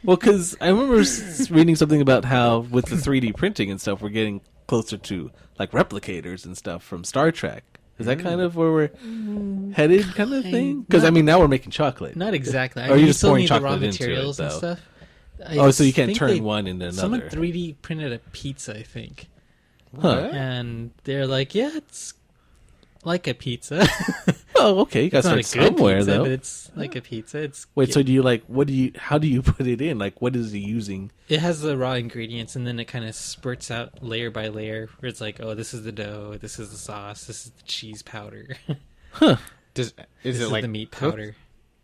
Well, because I remember reading something about how with the 3D printing and stuff, we're getting closer to like replicators and stuff from Star Trek. Is that kind of where we're headed, kind of thing? Because I mean, now we're making chocolate. Not exactly. Or are you just still pouring need the raw chocolate into it, materials and though? stuff. Oh, so you can't think turn one into another. Someone 3D printed a pizza, I think, Huh. and they're like, "Yeah, it's like a pizza. Oh, okay. You got It's to not a start good somewhere, pizza, though. but it's like a pizza. It's Wait, so do you like? How do you put it in? Like, what is he using? It has the raw ingredients, and then it kind of spurts out layer by layer. Where it's like, oh, this is the dough, this is the sauce, this is the cheese powder, Huh? Is this it is like the meat cooked? powder,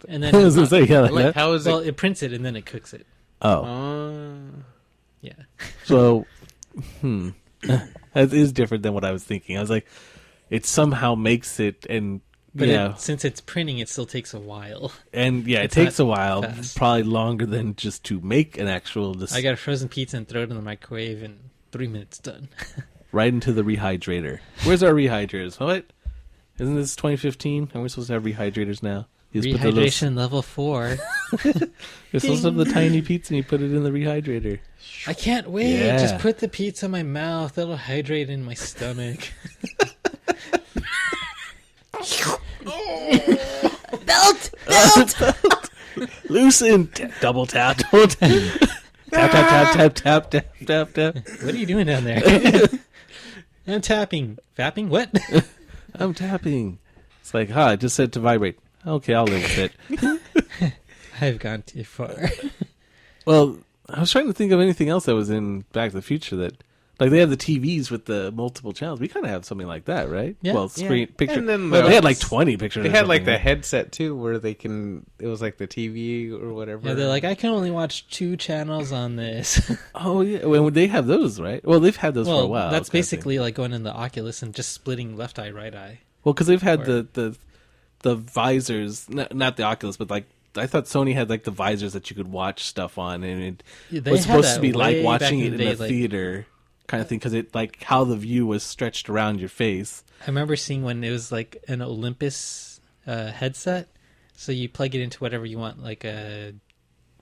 and I was gonna then say, yeah, like Like that. how is well, it? it prints it and then it cooks it. Oh, Yeah, so, that is different than what I was thinking. I was like, it somehow makes it, and but yeah, since it's printing, it still takes a while. and yeah, it it's takes not a while, fast. probably longer than just to make an actual. I got a frozen pizza and throw it in the microwave, and 3 minutes done. Right into the rehydrator. Where's our rehydrators? What? Isn't this 2015? And we're supposed to have rehydrators now. You just put the little- Rehydration level 4. You're supposed to have the tiny pizza and you put it in the rehydrator. I can't wait. Yeah. Just put the pizza in my mouth. That'll hydrate in my stomach. Belt! Loosen! Double tap, double tap. Tap, tap, tap, tap, tap, tap, tap. What are you doing down there? I'm tapping. Fapping? What? I'm tapping. It's like, it just said to vibrate. Okay, I'll live with it. I've gone too far. Well, I was trying to think of anything else that was in Back to the Future that, like, they have the TVs with the multiple channels. We kind of have something like that, right? Yeah. Well, screen picture. And then Well, they had like 20 pictures. They or had like something, the headset too, where they can. It was like the TV or whatever. Yeah, they're like, I can only watch 2 channels on this. Oh yeah, well, they have those, right? Well, they've had those for a while. That's kind of basically like going in the Oculus and just splitting left eye, right eye. thing. Well, because they've had or- the visors, not the Oculus, but like I thought Sony had like the visors that you could watch stuff on, and Yeah, it they was had supposed that to be like way watching back it in the a day, like- theater kind of thing, because it like how the view was stretched around your face. I remember seeing when it was like an Olympus headset. So you plug it into whatever you want, like a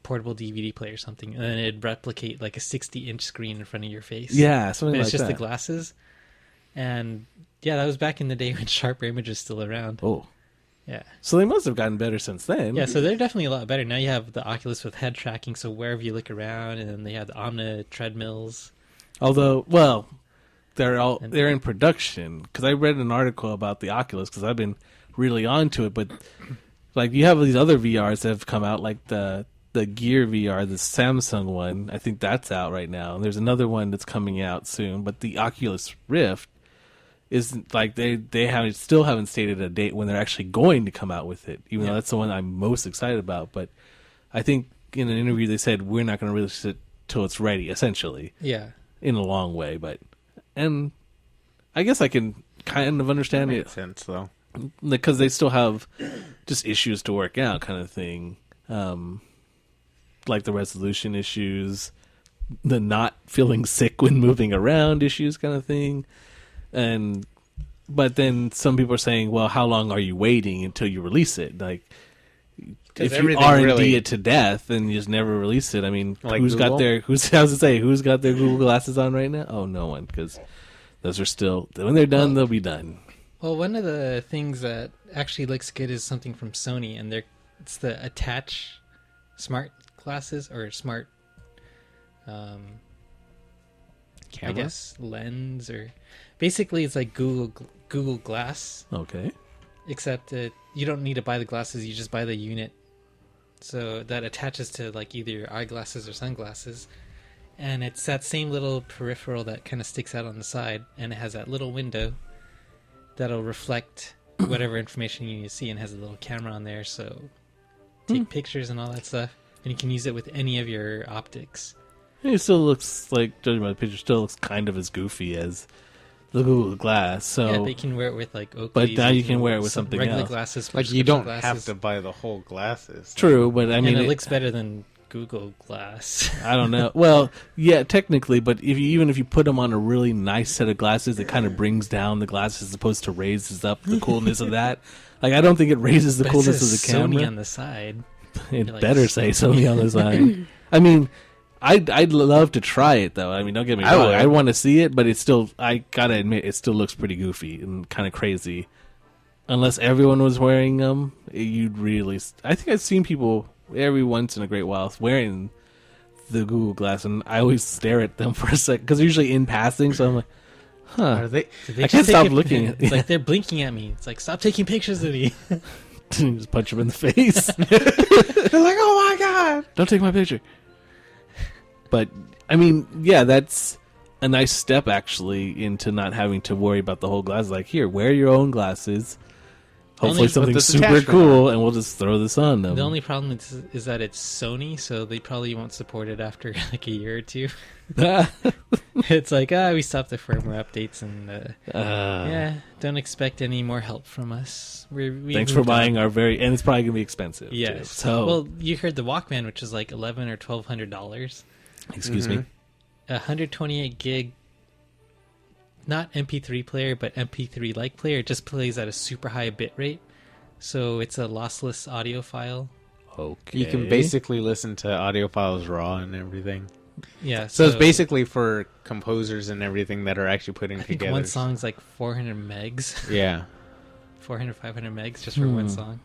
portable DVD player or something, and then it'd replicate like a 60-inch screen in front of your face. Yeah, something But like it's just that. the glasses. And yeah, that was back in the day when Sharp Image was still around. Oh, Yeah. so they must have gotten better since then. Yeah, so they're definitely a lot better. Now you have the Oculus with head tracking, so wherever you look around, and then they have the Omni treadmills. Although, well, they're in production, because I read an article about the Oculus, because I've been really onto it. But like, you have these other VRs that have come out, like the Gear VR, the Samsung one. I think that's out right now. And there's another one that's coming out soon. But the Oculus Rift is like they still haven't stated a date when they're actually going to come out with it. Even though that's the one I'm most excited about. But I think in an interview they said we're not going to release it till it's ready, essentially. Yeah. In a long way, and I guess I can kind of understand it makes sense though. because they still have just issues to work out, kind of thing, like the resolution issues, the not feeling sick when moving around issues, kind of thing, but then some people are saying, well, how long are you waiting until you release it? Like, 'Cause if you everything R&D really- it to death and you just never release it, I mean, Like who's got Google? who's got their Google glasses on right now? Oh, no one, because those are still, when they're done, they'll be done. Well, one of the things that actually looks good is something from Sony, and it's the Attach smart glasses or smart, I Camera? guess lens, or basically it's like Google Glass, Okay. except that you don't need to buy the glasses; you just buy the unit. So that attaches to like either your eyeglasses or sunglasses, and it's that same little peripheral that kind of sticks out on the side, and it has that little window that'll reflect whatever information you need to see, and has a little camera on there, so take pictures and all that stuff, and you can use it with any of your optics. It still looks like, judging by the picture, still looks kind of as goofy as the Google Glass. So, Yeah, they can wear it with like Oakleys. But now they you can wear it with some something regular else. glasses, Like you prescription don't glasses. have to buy the whole glasses. true, but I mean, and it looks better than Google Glass. I don't know. Well, yeah, technically, but even if you put them on a really nice set of glasses, it kind of brings down the glasses as opposed to raises up the coolness of that. Like, I don't think it raises the But it coolness says of the camera. Sony on the side. It You're like, better say Sony on the side. I mean, I'd love to try it though. I mean, don't get me I wrong. would. I want to see it, but it's still. I gotta admit, it still looks pretty goofy and kind of crazy. Unless everyone was wearing them, you'd really. I think I've seen people every once in a great while wearing the Google Glass, and I always stare at them for a second because usually in passing. So I'm like, huh. Are they? Did they I just can't take stop a- looking. It's like they're blinking at me. It's like, stop taking pictures of me. Just punch them in the face. They're like, oh my god! Don't take my picture. But I mean, yeah, that's a nice step actually into not having to worry about the whole glass. Like, here, wear your own glasses. Hopefully Only something with this super attachment cool, and we'll just throw this on them. The only problem is that it's Sony, so they probably won't support it after like a year or two. It's like, we stopped the firmware updates, and yeah, don't expect any more help from us. We Thanks for moved on. buying our and it's probably gonna be expensive. too. Yes. So, Well, you heard the Walkman, which is like $1,100 or $1,200. excuse me. 128 gig, not MP3 player, but MP3 like player. It just plays at a super high bit rate, so it's a lossless audio file. Okay. You can basically listen to audio files raw and everything. Yeah. So it's basically for composers and everything that are actually putting I think together. one song's like 400 megs, Yeah. 400, 500 megs just for one song.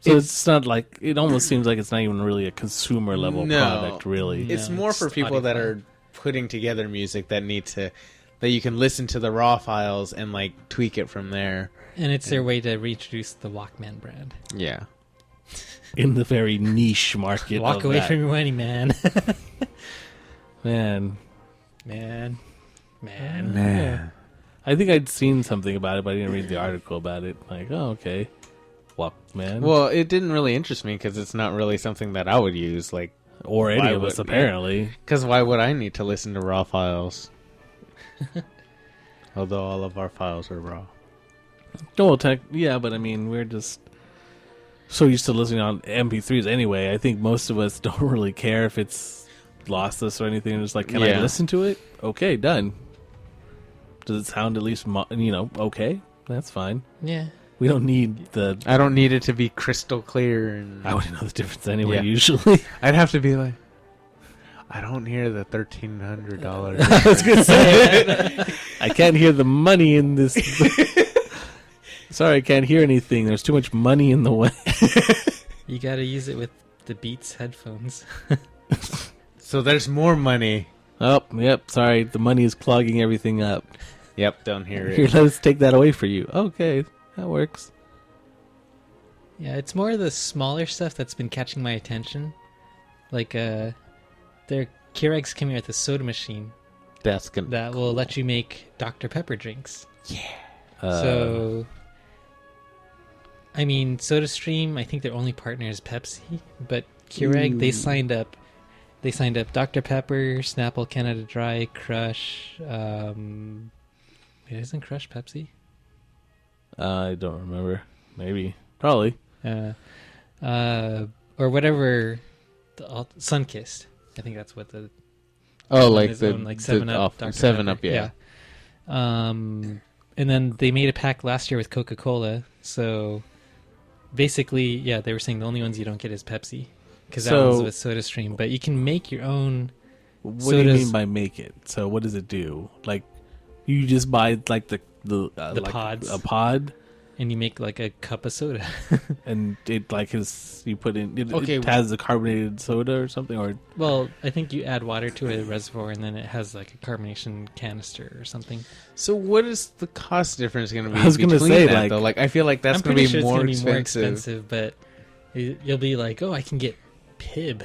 So it's not like it almost seems like it's not even really a consumer level No. product, really. No. It's more for it's people audio that file. are putting together music that you can listen to the raw files and like tweak it from there. And it's their way to reintroduce the Walkman brand. Yeah. In the very niche market. Walk of away that. from your money, man. Man. Man. I think I'd seen something about it, but I didn't read the article about it. Like, oh, okay. Walkman. Well, it didn't really interest me because it's not really something that I would use. Like, or any why of us, would- apparently. because why would I need to listen to raw files? Although all of our files are raw. Oh, well, yeah, but I mean, we're just so used to listening on MP3s anyway. I think most of us don't really care if it's lossless or anything. It's like, can I Yeah. listen to it? Okay, done. Does it sound at least, okay? That's fine. Yeah. We don't need the. I don't need it to be crystal clear. And I wouldn't know the difference anyway, Yeah. usually. I'd have to be like, I don't hear the $1,300. I was going to say, I can't hear the money in this. Sorry, I can't hear anything. There's too much money in the way. You gotta use it with the Beats headphones. So there's more money. Oh, yep. Sorry, the money is clogging everything up. Yep, don't hear Here, it. let's take that away for you. Okay, that works. Yeah, it's more the smaller stuff that's been catching my attention. Like, their Keurig's coming with a soda machine That's gonna. that will let you make Dr. Pepper drinks. Uh, So, I mean, SodaStream, I think their only partner is Pepsi, but Keurig, they signed up. They signed up Dr. Pepper, Snapple Canada Dry, Crush. Wait, isn't Crush Pepsi? I don't remember. Maybe. Probably. Or whatever. Sunkist. I think that's what the. Oh, on like his the own, like 7-Up, Dr. 7-Up, Pepper. yeah. And then they made a pack last year with Coca-Cola. So basically, yeah, they were saying the only ones you don't get is Pepsi. Because that So- one's with SodaStream. But you can make your own. What do you Sodas- mean by make it? So what does it do? Like, you just buy like the like pods. a pod, And you make like a cup of soda. and it like is you put in. It Okay. has a carbonated soda or something, or Well, I think you add water to a reservoir and then it has like a carbonation canister or something. So what is the cost difference going to be? I was gonna between say, that, like- though? Like I feel like that's I'm going pretty to sure be it's more going to be more expensive. expensive, but you'll be like, oh, I can get Pib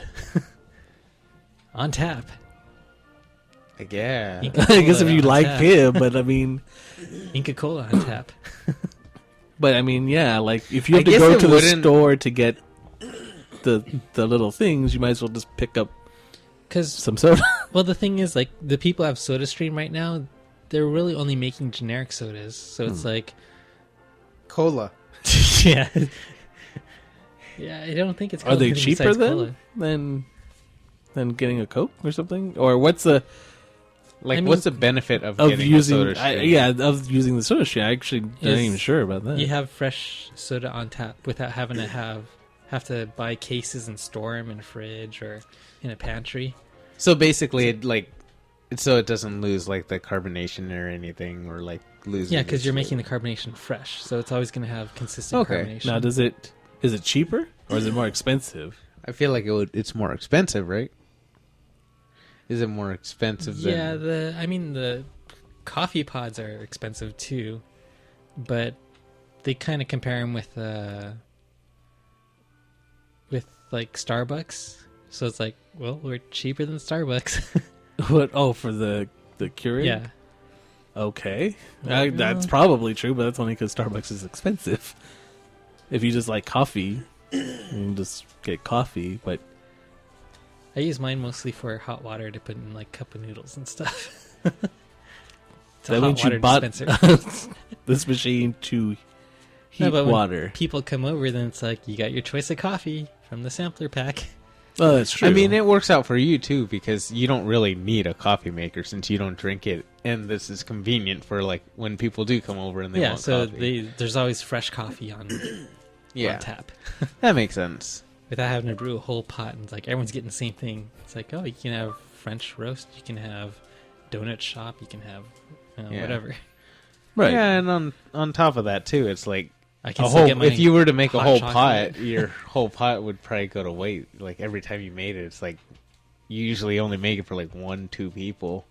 on tap. Yeah. I guess if you on like tap. Pib, but I mean, Inca Cola on tap. but I mean, yeah, like if you I have to guess go it to the wouldn't- store to get the little things, you might as well just pick up Because, some soda. well, the thing is, like, the people who have SodaStream right now, they're really only making generic sodas. So it's like, Cola. yeah. Yeah, I don't think it's Are they anything cheaper besides then cola. than getting a Coke or something? Or what's the Like, I mean- what's the benefit of of getting using? a soda stream? Yeah, of using the soda stream. I actually not Is- even sure about that. You have fresh soda on tap without having to have to buy cases and store them in a fridge or in a pantry. So basically, so it doesn't lose like the carbonation or anything, or like lose. Yeah, because you're making the carbonation fresh, so it's always going to have consistent carbonation. Now, is it cheaper or is it more expensive? I feel like it's more expensive, right? Is it more expensive Yeah, than... the coffee pods are expensive too, but they kind of compare them with like Starbucks. So it's like, well, we're cheaper than Starbucks. What? Oh, for the Keurig? Yeah. Okay. That's probably true, but that's only because Starbucks is expensive. If you just like coffee, you can just get coffee, but... I use mine mostly for hot water to put in like cup of noodles and stuff. It's a that hot means water you bought dispenser. this machine to heat No, but when water. people come over, then it's like, you got your choice of coffee from the sampler pack. Oh, that's true. I mean, it works out for you too, because you don't really need a coffee maker since you don't drink it, and this is convenient for like when people do come over and they want so coffee. there's always fresh coffee on tap. That makes sense. Without having to brew a whole pot, and it's like everyone's getting the same thing. It's like, oh, you can have French roast, you can have donut shop, you can have whatever. right. Yeah, and on top of that too, it's like I can still get my if you were to make a hot whole chocolate. pot, your whole pot would probably go to waste. Like every time you made it, it's like you usually only make it for like 1-2 people.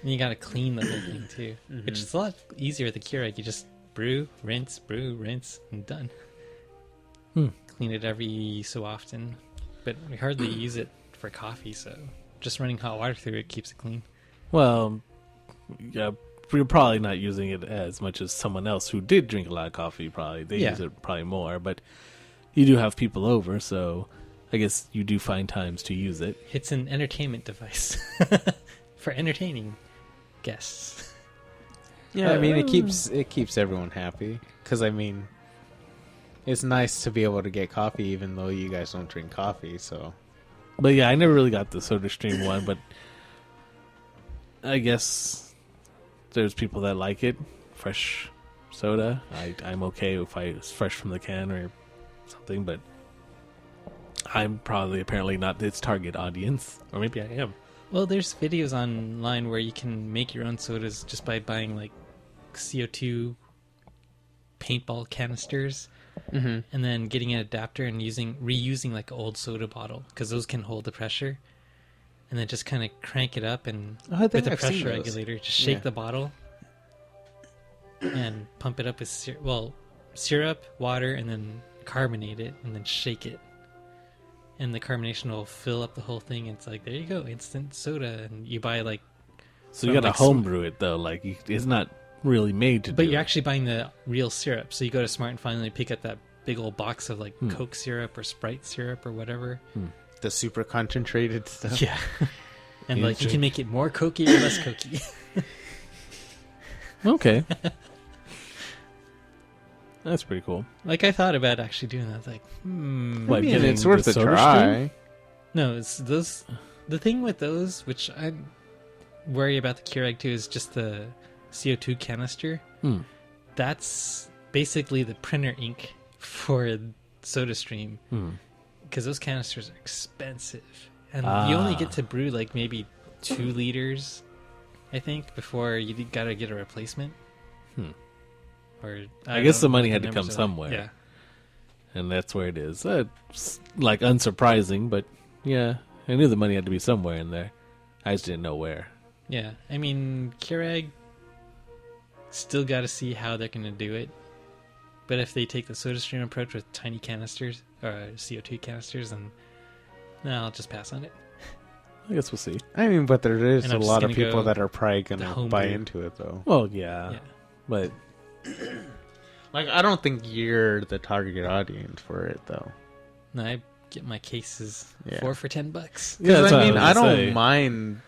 And you got to clean the whole thing too, which is a lot easier with the Keurig. You just brew, rinse, and done. Clean it every so often, but we hardly use it for coffee, so just running hot water through it keeps it clean. Well, yeah, we're probably not using it as much as someone else who did drink a lot of coffee. Probably they use it probably more, but you do have people over, so I guess you do find times to use it. It's an entertainment device for entertaining guests. Yeah, I mean it keeps everyone happy, because I mean it's nice to be able to get coffee even though you guys don't drink coffee. So, but yeah, I never really got the SodaStream one, but I guess there's people that like it. Fresh soda. I'm okay if it's fresh from the can or something, but I'm probably apparently not its target audience. Or maybe I am. Well, there's videos online where you can make your own sodas just by buying like CO2 paintball canisters and then getting an adapter and reusing like an old soda bottle, because those can hold the pressure, and then just kind of crank it up and with a pressure regulator, just shake the bottle and pump it up with syrup, water, and then carbonate it, and then shake it, and the carbonation will fill up the whole thing. And it's like, there you go, instant soda. And you buy like, so you got to homebrew it though. Like it's not really made to. But do you're it. actually buying the real syrup. So you go to Smart and Finally, pick up that big old box of like Coke syrup or Sprite syrup or whatever. the super concentrated stuff. Yeah. And like you can make it more cokey or less cokey. Okay. That's pretty cool. Like I thought about actually doing that. I was like, I mean, it's worth a try. No, it's those. The thing with those, which I worry about the Keurig too, is just the CO2 canister. That's basically the printer ink for SodaStream, because those canisters are expensive, and you only get to brew like maybe 2 liters, I think, before you gotta get a replacement. Or I guess the money had to come somewhere. Yeah. And that's where it is. It's like unsurprising, but yeah, I knew the money had to be somewhere in there. I just didn't know where. Yeah, I mean, Keurig still got to see how they're going to do it. But if they take the SodaStream approach with tiny canisters or CO2 canisters, then I'll just pass on it. I guess we'll see. I mean, but there is And a I'm just lot of gonna people go that are probably going the to homebrew. buy into it, though. Well, yeah. But Like, I don't think you're the target audience for it, though. No, I get my cases Yeah. 4 for $10. yeah, that's I what mean, was I gonna don't say. mind.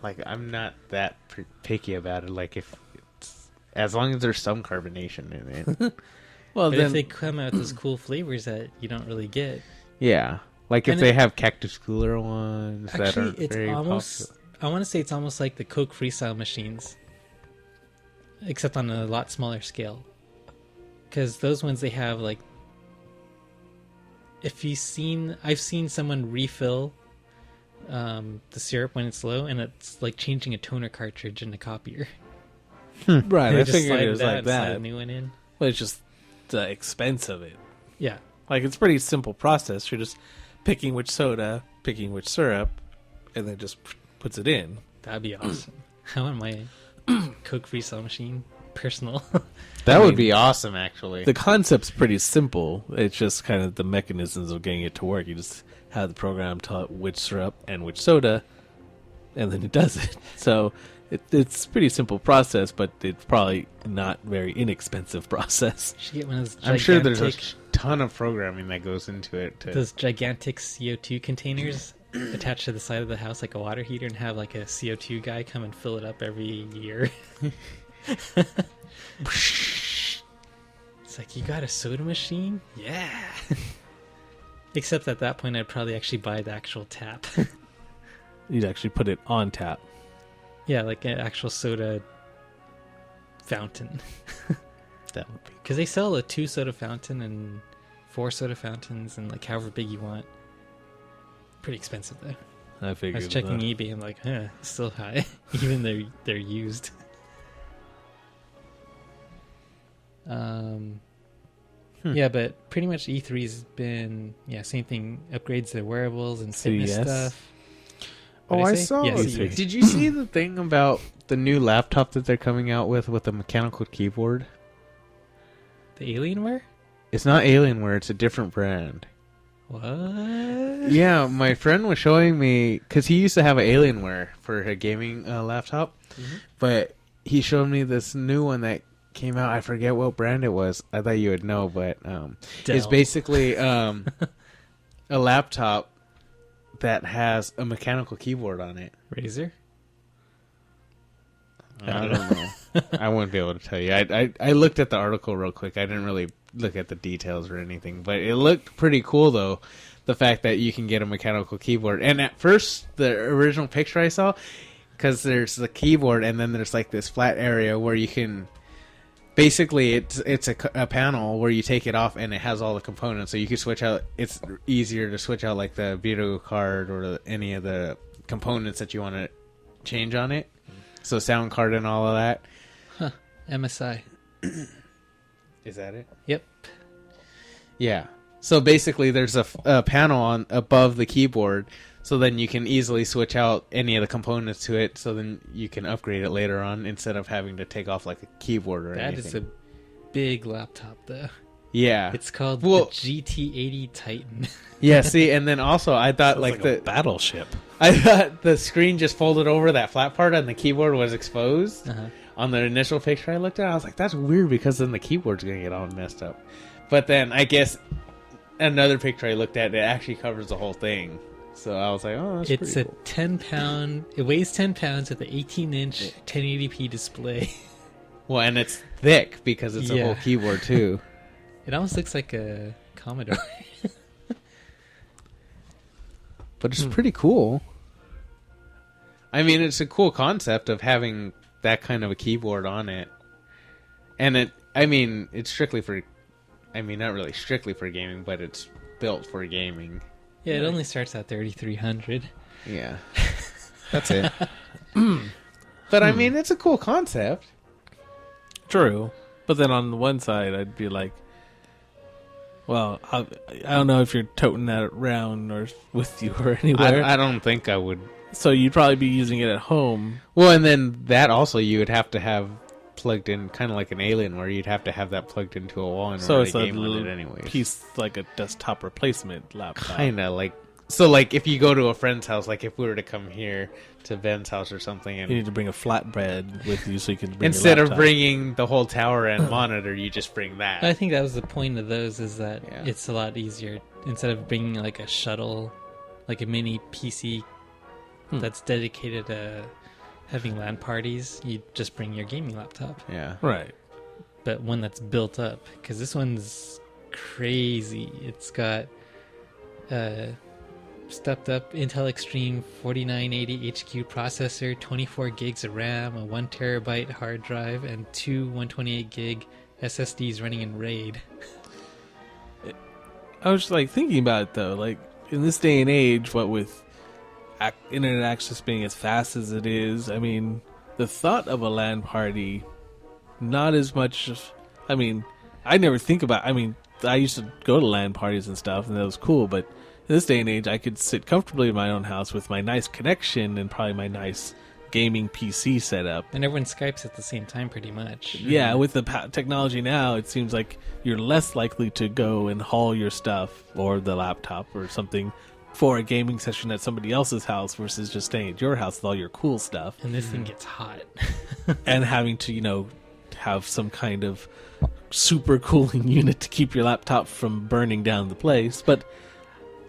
Like, I'm not that picky about it. Like, if it's, as long as there's some carbonation in it. Well, But then if they come out with those cool flavors that you don't really get, Yeah. Like, if And they it- have cactus cooler ones that actually, aren't it's very almost. popular. I want to say it's almost like the Coke Freestyle machines, except on a lot smaller scale. Because those ones, they have like, I've seen someone refill the syrup when it's low, and it's like changing a toner cartridge in a copier. Right, They I just figured slide it was out like and slide a that. new one in. But it's just the expense of it. Yeah. Like, it's a pretty simple process. You're just picking which soda, picking which syrup, and then just puts it in. That'd be awesome. I want my Coke freestyle machine personal. That would be awesome, actually. The concept's pretty simple. It's just kind of the mechanisms of getting it to work. You just have the program tell it which syrup and which soda, and then it does it. So it's a pretty simple process, but it's probably not very inexpensive process. Should get one of those I'm sure there's a gigantic- ton of programming that goes into it. those gigantic CO2 containers attached to the side of the house like a water heater, and have like a CO2 guy come and fill it up every year. It's like, you got a soda machine? Yeah. Except at that point, I'd probably actually buy the actual tap. You'd actually put it on tap. Yeah, like an actual soda fountain. That would be. Because they sell a 2 soda fountain and 4 soda fountains, and like however big you want. Pretty expensive though. I I figured. was checking eBay. I'm like, it's still high, even though they're used. Yeah, but pretty much E3's been same thing. Upgrades to wearables and fitness CES? stuff. Oh, What'd I say? saw. Yeah, E3. CES. Did you see the thing about the new laptop that they're coming out with a mechanical keyboard? The Alienware? It's not Alienware. It's a different brand. What? Yeah, my friend was showing me, because he used to have an Alienware for a gaming laptop, but he showed me this new one that came out. I forget what brand it was. I thought you would know, but it's Dell. basically a laptop that has a mechanical keyboard on it. Razer? I don't know. I wouldn't be able to tell you. I looked at the article real quick. I didn't really look at the details or anything, but it looked pretty cool though. The fact that you can get a mechanical keyboard, and at first the original picture I saw, because there's the keyboard and then there's like this flat area where you can. Basically, it's a panel where you take it off and it has all the components, so you can switch out. It's easier to switch out like the video card or any of the components that you want to change on it. So sound card and all of that. MSI. Is that it? Yep. Yeah. So basically, there's a panel on above the keyboard, so then you can easily switch out any of the components to it. So then you can upgrade it later on instead of having to take off like a keyboard or That anything. is a big laptop, though. Yeah. It's called Well- the GT80 Titan. Yeah. See, and then also I thought Sounds like a the battleship. I thought the screen just folded over that flat part and the keyboard was exposed. Uh-huh. On the initial picture I looked at, I was like, that's weird because then the keyboard's going to get all messed up. But then I guess another picture I looked at, it actually covers the whole thing. So I was like, oh, that's It's pretty a cool. 10-pound. It weighs 10 pounds with an 18-inch 1080p display. Well, and it's thick because it's a Yeah. whole keyboard too. It almost looks like a Commodore. But it's pretty cool. I mean, it's a cool concept of having that kind of a keyboard on it. And it's strictly for, not really strictly for gaming, but it's built for gaming. Yeah, it only starts at 3,300. Yeah. That's it. But I mean, it's a cool concept. True. But then on the one side, I'd be like, well, I don't know if you're toting that around or with you or anywhere. I don't think I would. So you'd probably be using it at home. Well, and then that also you would have to have plugged in, kind of like an Alien, where you'd have to have that plugged into a wall and So run it's a a game on little it anyways. piece, like a desktop replacement laptop. Kind of like. So, like, if you go to a friend's house, like if we were to come here to Ben's house or something, and You need to bring a flatbread with you so you can bring instead your of laptop. bringing the whole tower and monitor, you just bring that. I think that was the point of those, is that Yeah. it's a lot easier. Instead of bringing like a shuttle, like a mini PC that's dedicated to having LAN parties, you just bring your gaming laptop. Yeah. Right. But one that's built up, because this one's crazy. It's got stepped up Intel Extreme 4980 HQ processor, 24 gigs of RAM, a 1 terabyte hard drive, and two 128 gig SSDs running in RAID. I was just like thinking about it though, like in this day and age, what with internet access being as fast as it is. I mean, the thought of a LAN party, not as much. I mean, I never think about. I mean, I used to go to LAN parties and stuff, and that was cool. But in this day and age, I could sit comfortably in my own house with my nice connection and probably my nice gaming PC setup. And everyone Skypes at the same time, pretty much. Yeah, with the technology now, it seems like you're less likely to go and haul your stuff or the laptop or something for a gaming session at somebody else's house versus just staying at your house with all your cool stuff. And this thing gets hot. And having to, have some kind of super cooling unit to keep your laptop from burning down the place. But,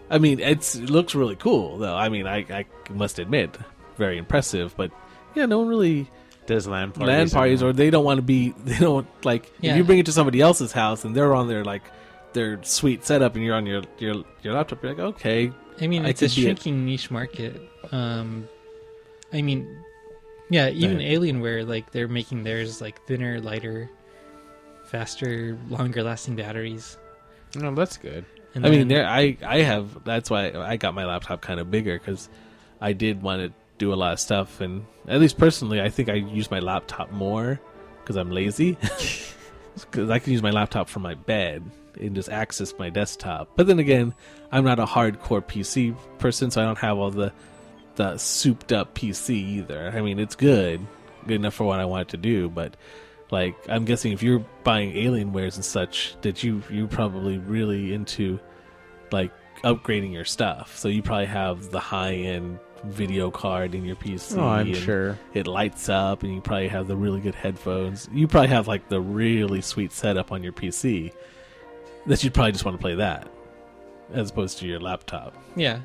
I mean, it looks really cool, though. I mean, I must admit, very impressive. But, yeah, no one really does LAN parties. Or they don't want to be, if you bring it to somebody else's house and they're on their sweet setup and you're on your laptop, you're like, okay. I mean, it's a shrinking niche market. I mean, yeah, even Alienware, they're making theirs thinner, lighter, faster, longer lasting batteries. No, that's good. And I mean, I have. That's why I got my laptop kind of bigger, because I did want to do a lot of stuff, and at least personally, I think I use my laptop more because I'm lazy. Because I can use my laptop from my bed and just access my desktop. But then again, I'm not a hardcore PC person, so I don't have all the souped up PC either. I mean, it's good enough for what I want it to do, but I'm guessing if you're buying Alienwares and such, that you're probably really into upgrading your stuff. So you probably have the high end video card in your PC. Oh, I'm sure. It lights up, and you probably have the really good headphones. You probably have the really sweet setup on your PC that you'd probably just want to play that as opposed to your laptop. Yeah.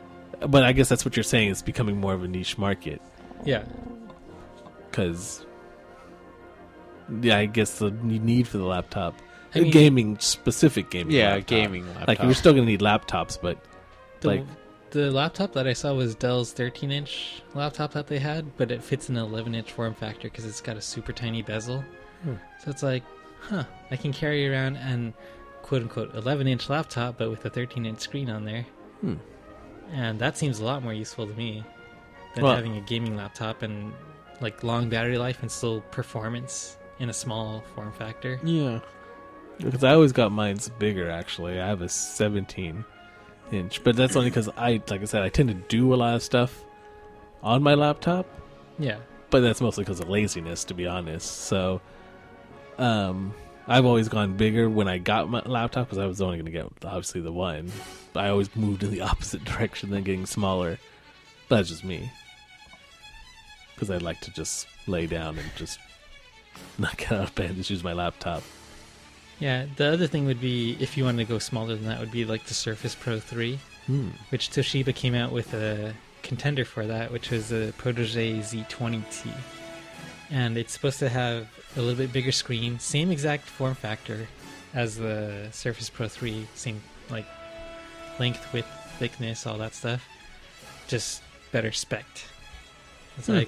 But I guess that's what you're saying. It's becoming more of a niche market. Yeah. Because, yeah, I guess the need for the laptop, specific gaming. Yeah, laptop. gaming laptop. You're still gonna need laptops, but the laptop that I saw was Dell's 13-inch laptop that they had, but it fits in an 11-inch form factor because it's got a super tiny bezel. So it's I can carry around an quote-unquote 11-inch laptop, but with a 13-inch screen on there. And that seems a lot more useful to me than having a gaming laptop and long battery life and still performance in a small form factor. Yeah. Because I always got mine's bigger, actually. I have a 17-inch, but that's only because I said, I tend to do a lot of stuff on my laptop. Yeah. But that's mostly because of laziness, to be honest. So, I've always gone bigger when I got my laptop, because I was only going to get, obviously, the one. But I always moved in the opposite direction than getting smaller. That's just me. Because I'd like to just lay down and just not get out of bed and just use my laptop. Yeah, the other thing would be, if you wanted to go smaller than that, would be the Surface Pro 3, which Toshiba came out with a contender for that, which was the Protege Z20T. And it's supposed to have a little bit bigger screen, same exact form factor as the Surface Pro 3, same length, width, thickness, all that stuff, just better spec. It's I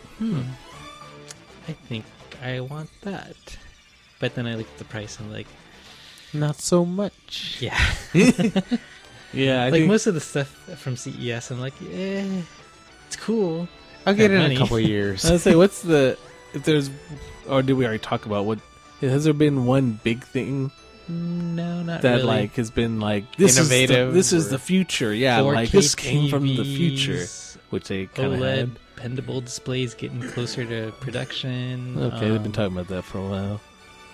think I want that. But then I looked at the price and not so much. Yeah. Yeah, I think most of the stuff from CES, I'm it's cool. I'll get it in a couple of years. I was say, or did we already talk about has there been one big thing? No, not that really. Has been this innovative. This is the future. Yeah, 4K this came from the TVs, future, which they kind of OLED had. bendable displays getting closer to production. Okay, they've been talking about that for a while.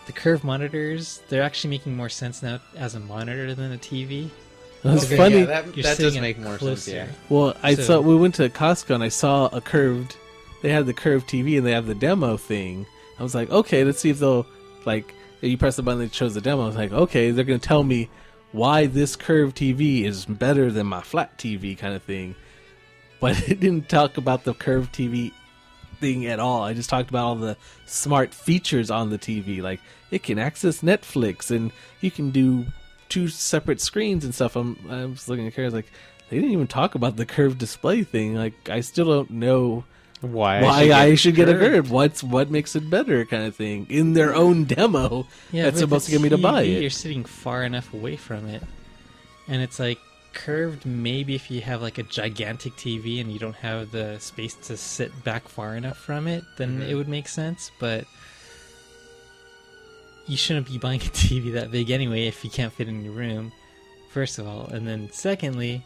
The curved monitors, they're actually making more sense now as a monitor than a TV. That's Okay, funny. yeah, that does sitting make more sense, yeah. Well, we went to Costco and I saw they had the curved TV and they have the demo thing. I was like, okay, let's see if they'll, you press the button that shows the demo. I was like, okay, they're going to tell me why this curved TV is better than my flat TV kind of thing. But it didn't talk about the curved TV thing at all. I just talked about all the smart features on the TV. It can access Netflix and you can do 2 separate screens and stuff. I was looking at Kara, they didn't even talk about the curved display thing. I still don't know why I should get a curve. What makes it better, kind of thing, in their own demo. Yeah, that's supposed to get me to buy it. You're sitting far enough away from it, and it's curved, maybe if you have like a gigantic TV and you don't have the space to sit back far enough from it, then it would make sense. But you shouldn't be buying a TV that big anyway if you can't fit in your room, first of all. And then secondly,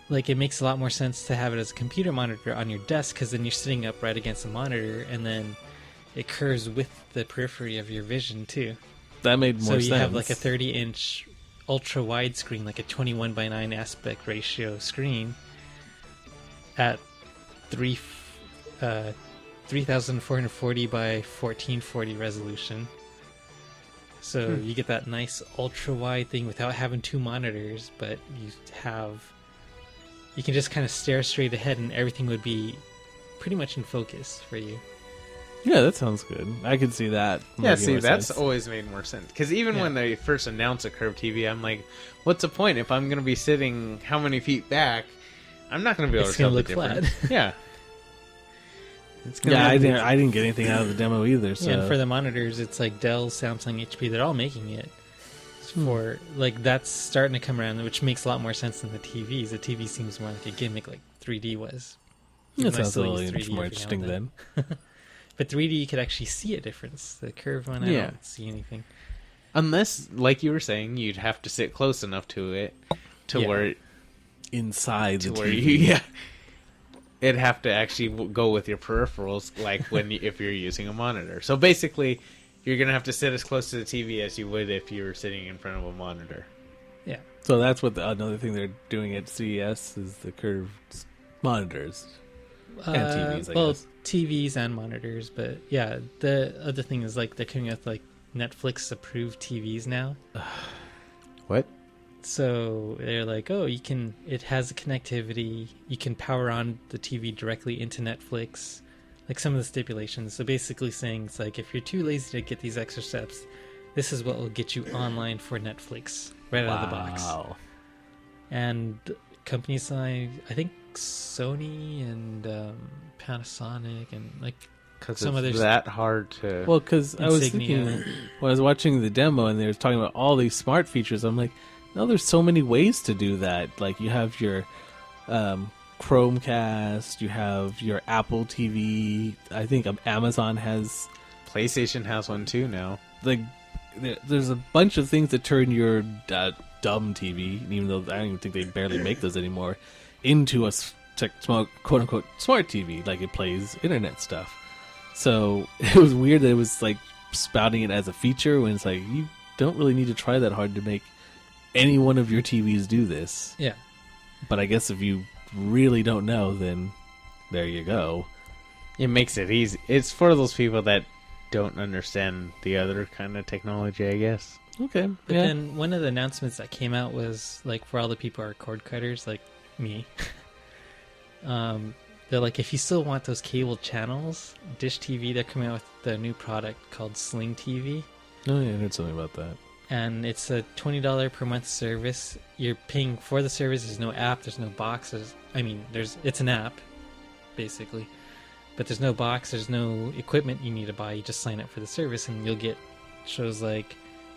like, it makes a lot more sense to have it as a computer monitor on your desk, because then you're sitting up right against the monitor, and then it curves with the periphery of your vision too. That made more sense. So you have like a 30-inch ultra wide screen, like a 21:9 aspect ratio screen at 3440 by 1440 resolution. So you get that nice ultra wide thing without having two monitors, but you can just kind of stare straight ahead and everything would be pretty much in focus for you. Yeah, that sounds good. I could see that. Yeah, see, that's sense. always made more sense. Because even when they first announced a curved TV, I'm like, what's the point? If I'm going to be sitting how many feet back, I'm not going to be able to tell the difference. Flat. Yeah. I didn't get anything out of the demo either. So. Yeah, and for the monitors, it's like Dell, Samsung, HP, they're all making it. For like, that's starting to come around, which makes a lot more sense than the TVs. The TV seems more like a gimmick, like 3D was. That sounds a little more interesting then. But 3D, you could actually see a difference. The curved one, I don't see anything. Unless, like you were saying, you'd have to sit close enough to it where inside the where TV. it'd have to actually go with your peripherals, like if you're using a monitor. So basically, you're gonna have to sit as close to the TV as you would if you were sitting in front of a monitor. Yeah. So that's what another thing they're doing at CES is the curved monitors and TVs. I guess. TVs and monitors, but yeah, the other thing is like they're coming out with like Netflix approved TVs now. What? So they're like, oh, it has a connectivity, you can power on the TV directly into Netflix, like some of the stipulations. So basically saying it's like, if you're too lazy to get these extra steps, this is what will get you online for Netflix right out of the box. And companies like, I think Sony and Panasonic and like some others. That hard to. Well, because I was thinking when I was watching the demo and they were talking about all these smart features, I'm like, no, there's so many ways to do that. Like you have your Chromecast, you have your Apple TV. I think Amazon has. PlayStation has one too now. Like, there's a bunch of things that turn your dumb TV, even though I don't even think they barely make those anymore, into a quote-unquote smart TV. Like, it plays internet stuff. So it was weird that it was like spouting it as a feature when it's like, you don't really need to try that hard to make any one of your TVs do this. Yeah. But I guess if you really don't know, then there you go. It makes it easy. It's for those people that don't understand the other kind of technology, I guess. Okay. But then one of the announcements that came out was like, for all the people who are cord cutters like me, they're like, if you still want those cable channels, Dish TV, they're coming out with the new product called Sling TV. Oh yeah, I heard something about that. And it's a $20 per month service. You're paying for the service. There's no app. There's no box. It's an app, basically. But there's no box. There's no equipment you need to buy. You just sign up for the service, and you'll get shows like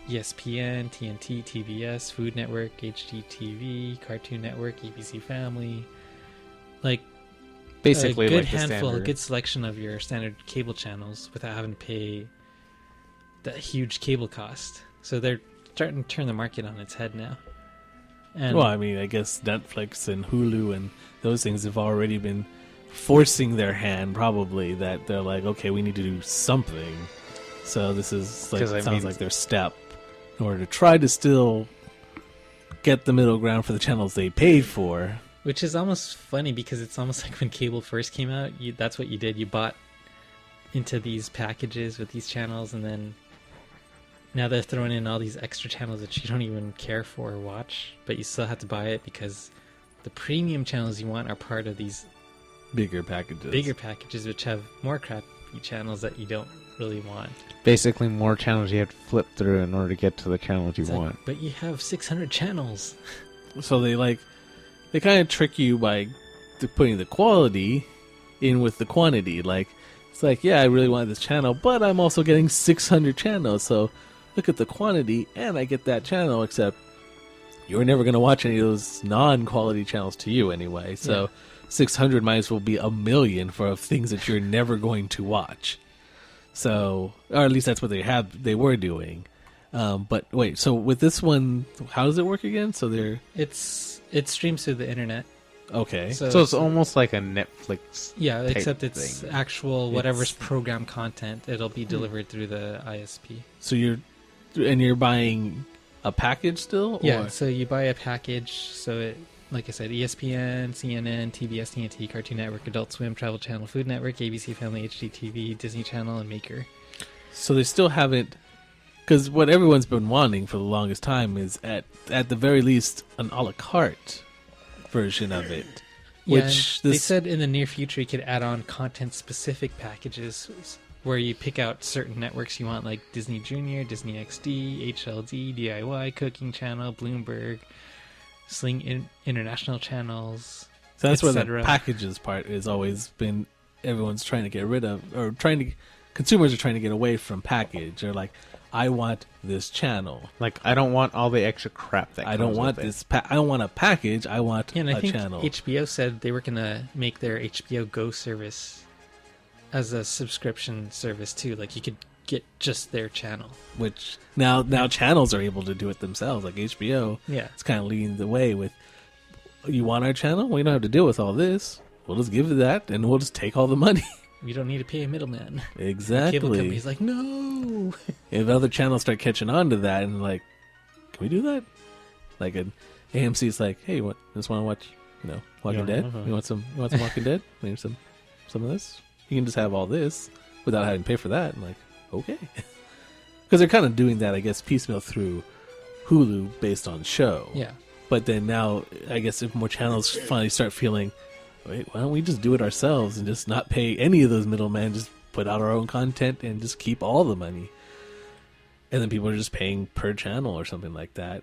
ESPN, TNT, TBS, Food Network, HGTV, Cartoon Network, ABC Family. Like, basically, a good like handful, a good selection of your standard cable channels without having to pay that huge cable cost. So they're starting to turn the market on its head now. And well, I mean, I guess Netflix and Hulu and those things have already been forcing their hand, probably, that they're like, okay, we need to do something. So this is like, sounds like their step in order to try to still get the middle ground for the channels they paid for. Which is almost funny because it's almost like when cable first came out, that's what you did. You bought into these packages with these channels, and then now they're throwing in all these extra channels that you don't even care for or watch, but you still have to buy it because the premium channels you want are part of these bigger packages, which have more crappy channels that you don't really want. Basically, more channels you have to flip through in order to get to the channels you want. But you have 600 channels. So they kind of trick you by putting the quality in with the quantity. Like, it's like, yeah, I really want this channel, but I'm also getting 600 channels, so look at the quantity, and I get that channel, except you're never going to watch any of those non-quality channels to you anyway. So 600 might as well be 1,000,000 for things that you're never going to watch. So, or at least that's what they were doing. But wait, so with this one, how does it work again? So It streams through the internet. okay. So it's almost like a Netflix. Yeah, type except it's thing. actual whatever's program content. It'll be delivered through the ISP. So you're buying a package still? Yeah, Or? so you buy a package. So it, like I said, ESPN, CNN, TBS, TNT, Cartoon Network, Adult Swim, Travel Channel, Food Network, ABC Family, HGTV, Disney Channel, and Maker. So they still haven't, because what everyone's been wanting for the longest time is at the very least an a la carte version of it. Yeah, Which and they said in the near future you could add on content-specific packages where you pick out certain networks you want, like Disney Junior, Disney XD, HLD, DIY, Cooking Channel, Bloomberg, Sling International Channels. So that's where the etc. packages part has always been. Everyone's trying to get rid of, or consumers are trying to get away from package. They're like, I want this channel. Like, I don't want all the extra crap that I don't comes want with it. this. I don't want a package. I want Yeah, and I a think channel. HBO said they were going to make their HBO Go service as a subscription service too. Like you could get just their channel. Which now channels are able to do it themselves. Like HBO, Yeah. it's kind of leading the way with. You want our channel? We don't have to deal with all this. We'll just give you that, and we'll just take all the money. We don't need to pay a middleman. Exactly. Cable company's like, no. If other channels start catching on to that and like, can we do that? Like an AMC's like, hey, what? Just want to watch, Walking Yeah, Dead? uh-huh. You want some Walking Dead? We need some of this. You can just have all this without having to pay for that. I'm like, okay, because they're kind of doing that, I guess, piecemeal through Hulu based on show. Yeah. But then now, I guess if more channels finally start feeling, wait, why don't we just do it ourselves and just not pay any of those middlemen? Just put out our own content and just keep all the money. And then people are just paying per channel or something like that.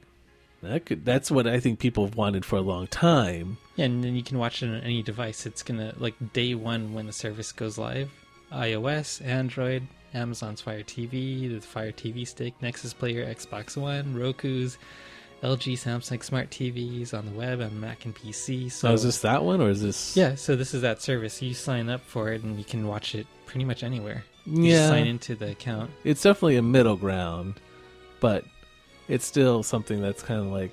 That's what I think people have wanted for a long time. Yeah, and then you can watch it on any device. It's gonna, like, day one when the service goes live, iOS, Android, Amazon's Fire TV, the Fire TV Stick, Nexus Player, Xbox One, Roku's, LG, Samsung Smart TVs, on the web, on Mac and PC. So Is this that one or is this? yeah, so this is that service. You sign up for it and you can watch it pretty much anywhere. You just sign into the account. It's definitely a middle ground, but it's still something that's kind of like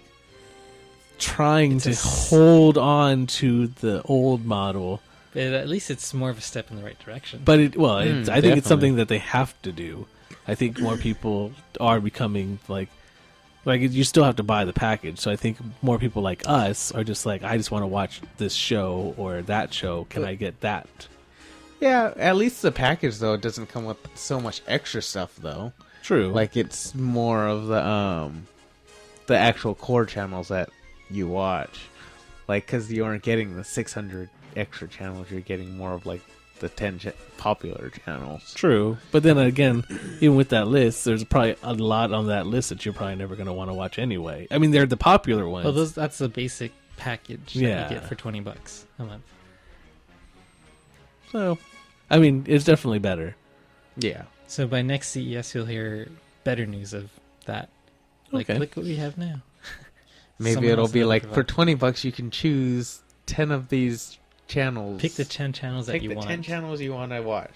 trying to hold on to the old model. But at least it's more of a step in the right direction. But I think it's definitely. something that they have to do. I think more people are becoming like you still have to buy the package. So I think more people like us are just like, I just want to watch this show or that show. Can I get that? Yeah, at least the package though doesn't come with so much extra stuff though. True. Like it's more of the actual core channels that you watch. Like cuz you aren't getting the 600 extra channels, you're getting more of like the 10 popular channels. True. But then again, even with that list, there's probably a lot on that list that you're probably never going to want to watch anyway. I mean, they're the popular ones. Well, that's the basic package that Yeah. you get for $20 a month. So, I mean, it's definitely better. Yeah. So by next CES, you'll hear better news of that. Like, Okay. look what we have now. Maybe Someone it'll else be never like for provided. $20 you can choose 10 of these channels. Pick the 10 channels that Pick you the want. 10 channels you want to watch.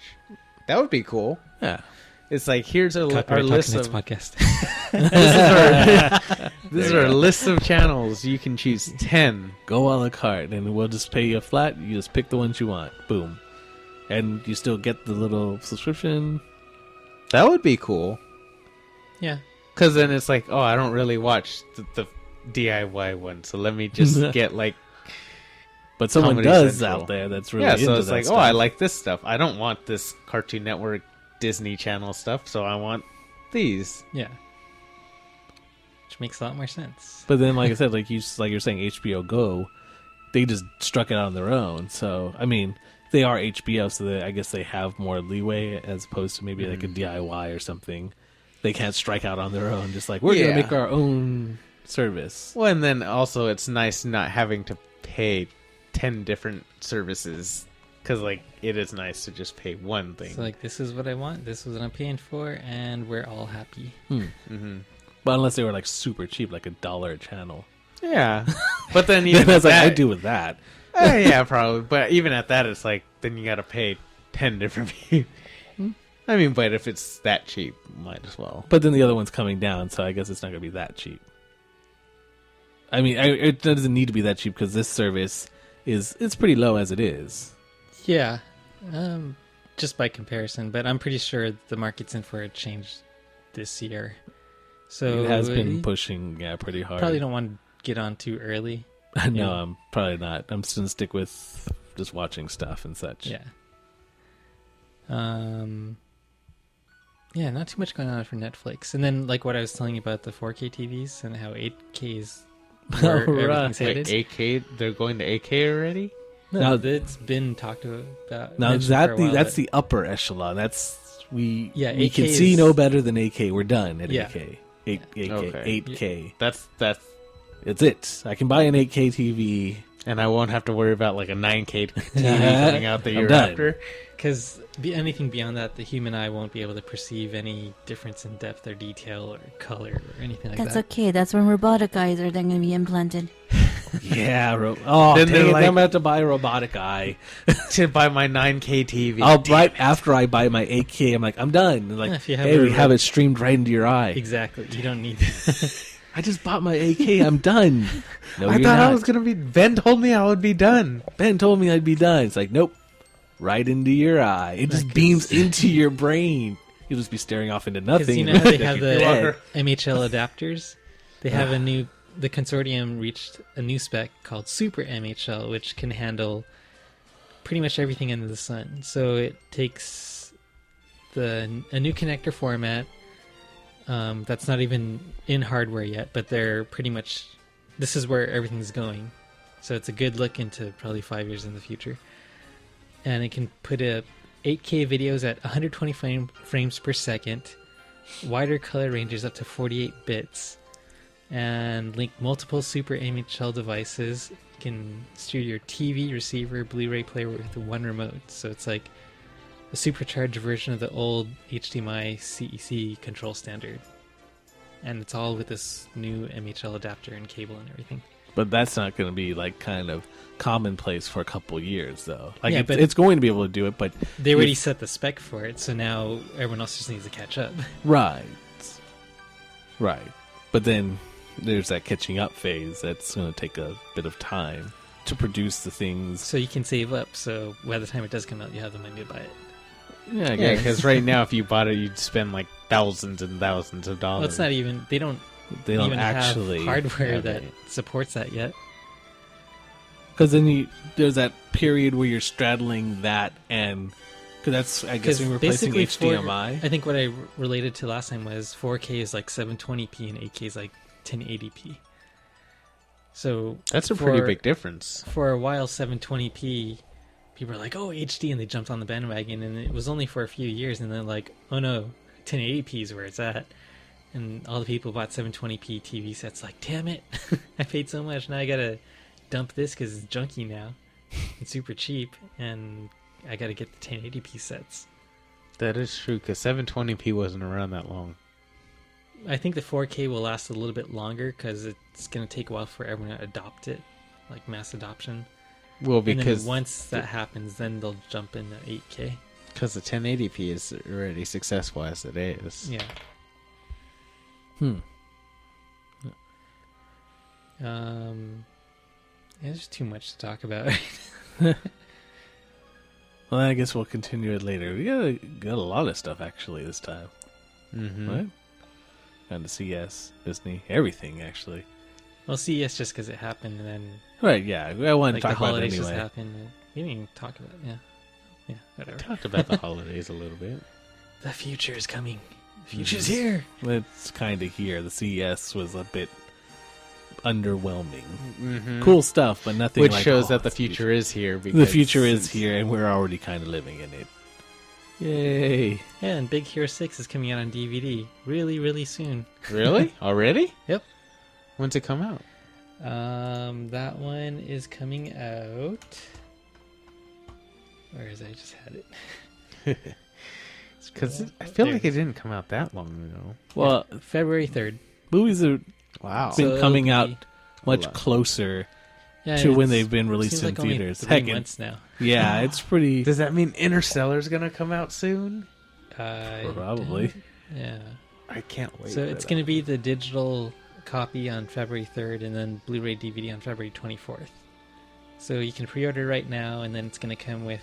That would be cool. Yeah. It's like here's our Copyright list Talking of Knights podcast. this is our list of channels. You can choose 10. Go a la carte, and we'll just pay you a flat. You just pick the ones you want. Boom. And you still get the little subscription. That would be cool. Yeah. Because then it's like, oh, I don't really watch the DIY one, so let me just get like But someone Comedy does Central. out there that's really yeah. into So it's that like, stuff. oh, I like this stuff. I don't want this Cartoon Network, Disney Channel stuff, so I want these. Yeah. Which makes a lot more sense. But then, like I said, you're saying HBO Go, they just struck it out on their own. So, I mean, they are HBO, so I guess they have more leeway as opposed to maybe like a DIY or something. They can't strike out on their own. Just like, we're going Yeah. to make our own service. Well, and then also it's nice not having to pay 10 different services, because like it is nice to just pay one thing. It's like, this is what I want, this is what I'm paying for, and we're all happy. Mm-hmm. But unless they were like super cheap, like $1 a channel. Yeah, but then Then even I at was like, that, I do with that. yeah, probably. But even at that, it's like then you got to pay 10 different people. I mean, but if it's that cheap, might as well. But then the other one's coming down, so I guess it's not going to be that cheap. I mean, it doesn't need to be that cheap because this service it's pretty low as it is. Yeah, just by comparison, but I'm pretty sure the market's in for a change this year. So It has been pushing, pretty hard. Probably don't want to get on too early. No, Yeah. I'm probably not. I'm just going to stick with just watching stuff and such. Yeah. Yeah, not too much going on for Netflix. And then, like what I was telling you about the 4K TVs and how 8K is where everything's Wait, headed. 8K? They're going to 8K already? No, Now- it's been talked about. Now mentioned for a while, that's but- the upper echelon. We can 8K see is- no better than 8K. We're done at Yeah. 8K. 8K. Okay. 8K. That's It's it. I can buy an 8K TV. and I won't have to worry about like a 9K TV Yeah. coming out the I'm year done. after. Because anything beyond that, the human eye won't be able to perceive any difference in depth or detail or color or anything like That's that. okay. That's when robotic eyes are then going to be implanted. Yeah. Then Then they're I'm like- going to have to buy a robotic eye. To buy my 9K TV. Right after I buy my 8K, I'm like, I'm done. And like, Yeah, if you have hey, a we have it streamed right into your eye. Exactly. You don't need. I just bought my 8K. I'm done. No, I you're thought not. I was going to be... Ben told me I would be done. Ben told me I'd be done. It's like, nope. Right into your eye. It just Like beams into your brain. You'll just be staring off into Because nothing. you know how they have You're the dead. MHL adapters? They have the consortium reached a new spec called Super MHL, which can handle pretty much everything under the sun. So it takes a new connector format that's not even in hardware yet, but they're pretty much, this is where everything's going. So it's a good look into probably 5 years in the future. And it can put 8K videos at 120 frames per second, wider color ranges up to 48 bits, and link multiple Super MHL devices. You can steer your TV, receiver, Blu-ray player with one remote. So it's like a supercharged version of the old HDMI CEC control standard. And it's all with this new MHL adapter and cable and everything. But that's not going to be like kind of commonplace for a couple years, though. Like Yeah, it's, but- it's going to be able to do it, but They already set the spec for it, so now everyone else just needs to catch up. right. But then there's that catching up phase that's going to take a bit of time to produce the things. So you can save up, so by the time it does come out, you have the money to buy it. Yeah, I Yeah, guess because right now, if you bought it, you'd spend like thousands and thousands of dollars. Well, it's not even, they don't they don't even actually have hardware have that it. supports that yet. Because then there's that period where you're straddling that and because that's I guess when we're replacing basically HDMI. I think what I related to last time was 4K is like 720p and 8K is like 1080p. So That's a pretty big difference. For a while, 720p, people were like, "Oh, HD," and they jumped on the bandwagon, and it was only for a few years, and then like, "Oh no, 1080p is where it's at." And all the people bought 720p TV sets. Like, damn it, I paid so much, now I gotta dump this because it's junky now. It's super cheap, and I gotta get the 1080p sets. That is true, because 720p wasn't around that long. I think the 4K will last a little bit longer because it's gonna take a while for everyone to adopt it, like mass adoption. Well, And then because once that happens, then they'll jump into 8K. the 1080p is already successful as it is. Yeah. There's too much to talk about. Well, I guess we'll continue it later. We got a lot of stuff actually this time. Mm-hmm. Right? Kind of CS, Disney, everything actually. Well, CES just because it happened, and then Right? Yeah, I wanted like to the talk about it holidays just anyway. happened. And we didn't even talk about it. Yeah, whatever. Talked about the holidays a little bit. The future is coming. The future's Mhm. here. It's kind of here. The CES was a bit underwhelming. Mm-hmm. Cool stuff, but nothing. Which like, shows oh, that the it's future is here. The Because future is here, and we're already kind of living in it. Yay! Yeah, and Big Hero 6 is coming out on DVD really, really soon. Really? Already? Yep. When's it come out? That one is coming out. Where is it? I just had it. Because I feel There. like it didn't come out that long ago. Well, February 3rd. movies have Wow. been So coming it'll out be- much closer Yeah, to when it's- they've been released seems in like only theaters. 3 Heck, months now. yeah, it's pretty. Does that mean Interstellar's gonna come out soon? Probably. Yeah. I can't wait. So it's going to be the digital copy on February 3rd and then Blu-ray DVD on February 24th. So you can pre-order right now, and then it's going to come with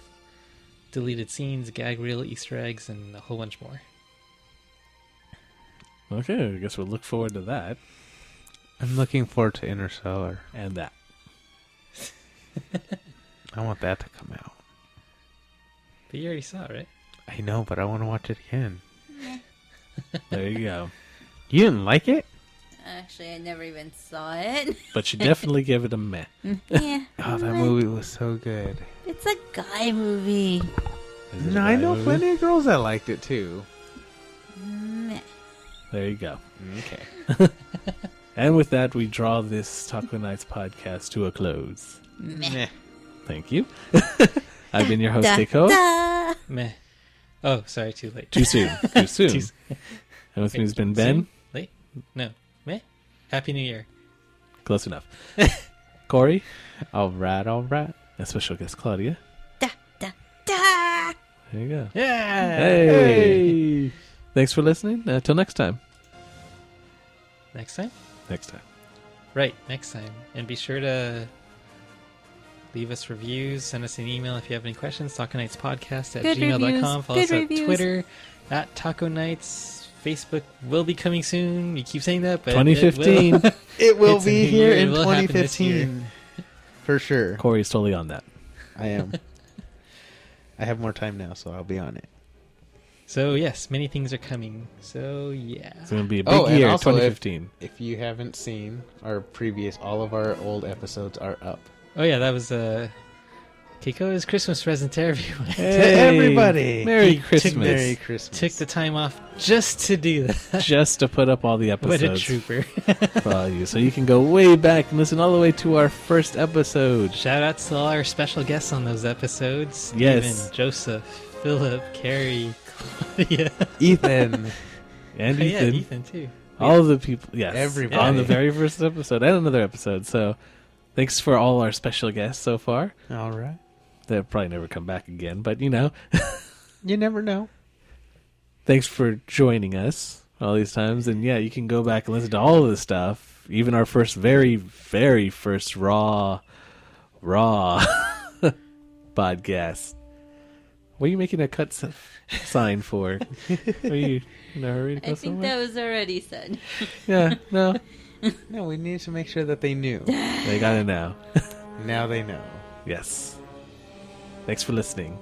deleted scenes, gag reel, Easter eggs, and a whole bunch more. Okay, I guess we'll look forward to that I'm looking forward to Interstellar. and that. I want that to come out. But you already saw it, right? I know, but I want to watch it again. There you go. You didn't like it? Actually, I never even saw it. But you definitely give it a meh. Yeah. Oh, that movie was so good. It's a guy movie. Is it a No, I guy know movie? plenty of girls that liked it too. Meh. There you go. Okay. And with that, we draw this Taco Nights podcast to a close. Meh. Thank you. I've been your host, Da, Keiko. da. Meh. Oh, sorry, too late. Too soon. Too soon. Too s- And with me Wait, has been Ben. soon? Late? No. Meh. Happy New Year. Close enough. Corey. All right, all right. And special guest Claudia. Da, da, da. There you go. Yeah! Hey! Thanks for listening. Till next time. Next time? Next time. Right, next time. And be sure to leave us reviews, send us an email if you have any questions, taconightspodcast at Good gmail.com. reviews. Follow us Good on reviews. Twitter at Taco Nights. Facebook will be coming soon. You keep saying that, but 2015. it will. It will It's a be new here year. It in will happen this 2015. For sure. Corey's totally on that. I am. I have more time now, so I'll be on it. So, yes, many things are coming. So, yeah. It's going to be a big Oh, and year, also 2015. If you haven't seen our previous, all of our old episodes are up. Oh, yeah, that was Keiko's Christmas present to everyone. Hey, everybody. Merry He took Christmas. Merry Christmas. Took the time off just to do that. Just to put up all the What a episodes trooper. for all you. So you can go way back and listen all the way to our first episode. Shout outs to all our special guests on those episodes. Yes. Steven, Joseph, Philip, Carrie, Claudia. Ethan. And Oh, Ethan. yeah, Ethan too. All of the people. Yes. Everybody. On the very first episode and another episode. So thanks for all our special guests so far. All right. They'll probably never come back again, but you know. You never know. Thanks for joining us all these times. And yeah, you can go back and listen to all of the stuff. Even our first, very, very first raw podcast. What are you making a cut sign for? Are you in a hurry to go I think somewhere? that was already said. Yeah, no. No, we need to make sure that they knew. They got it now. Now they know. Yes. Thanks for listening.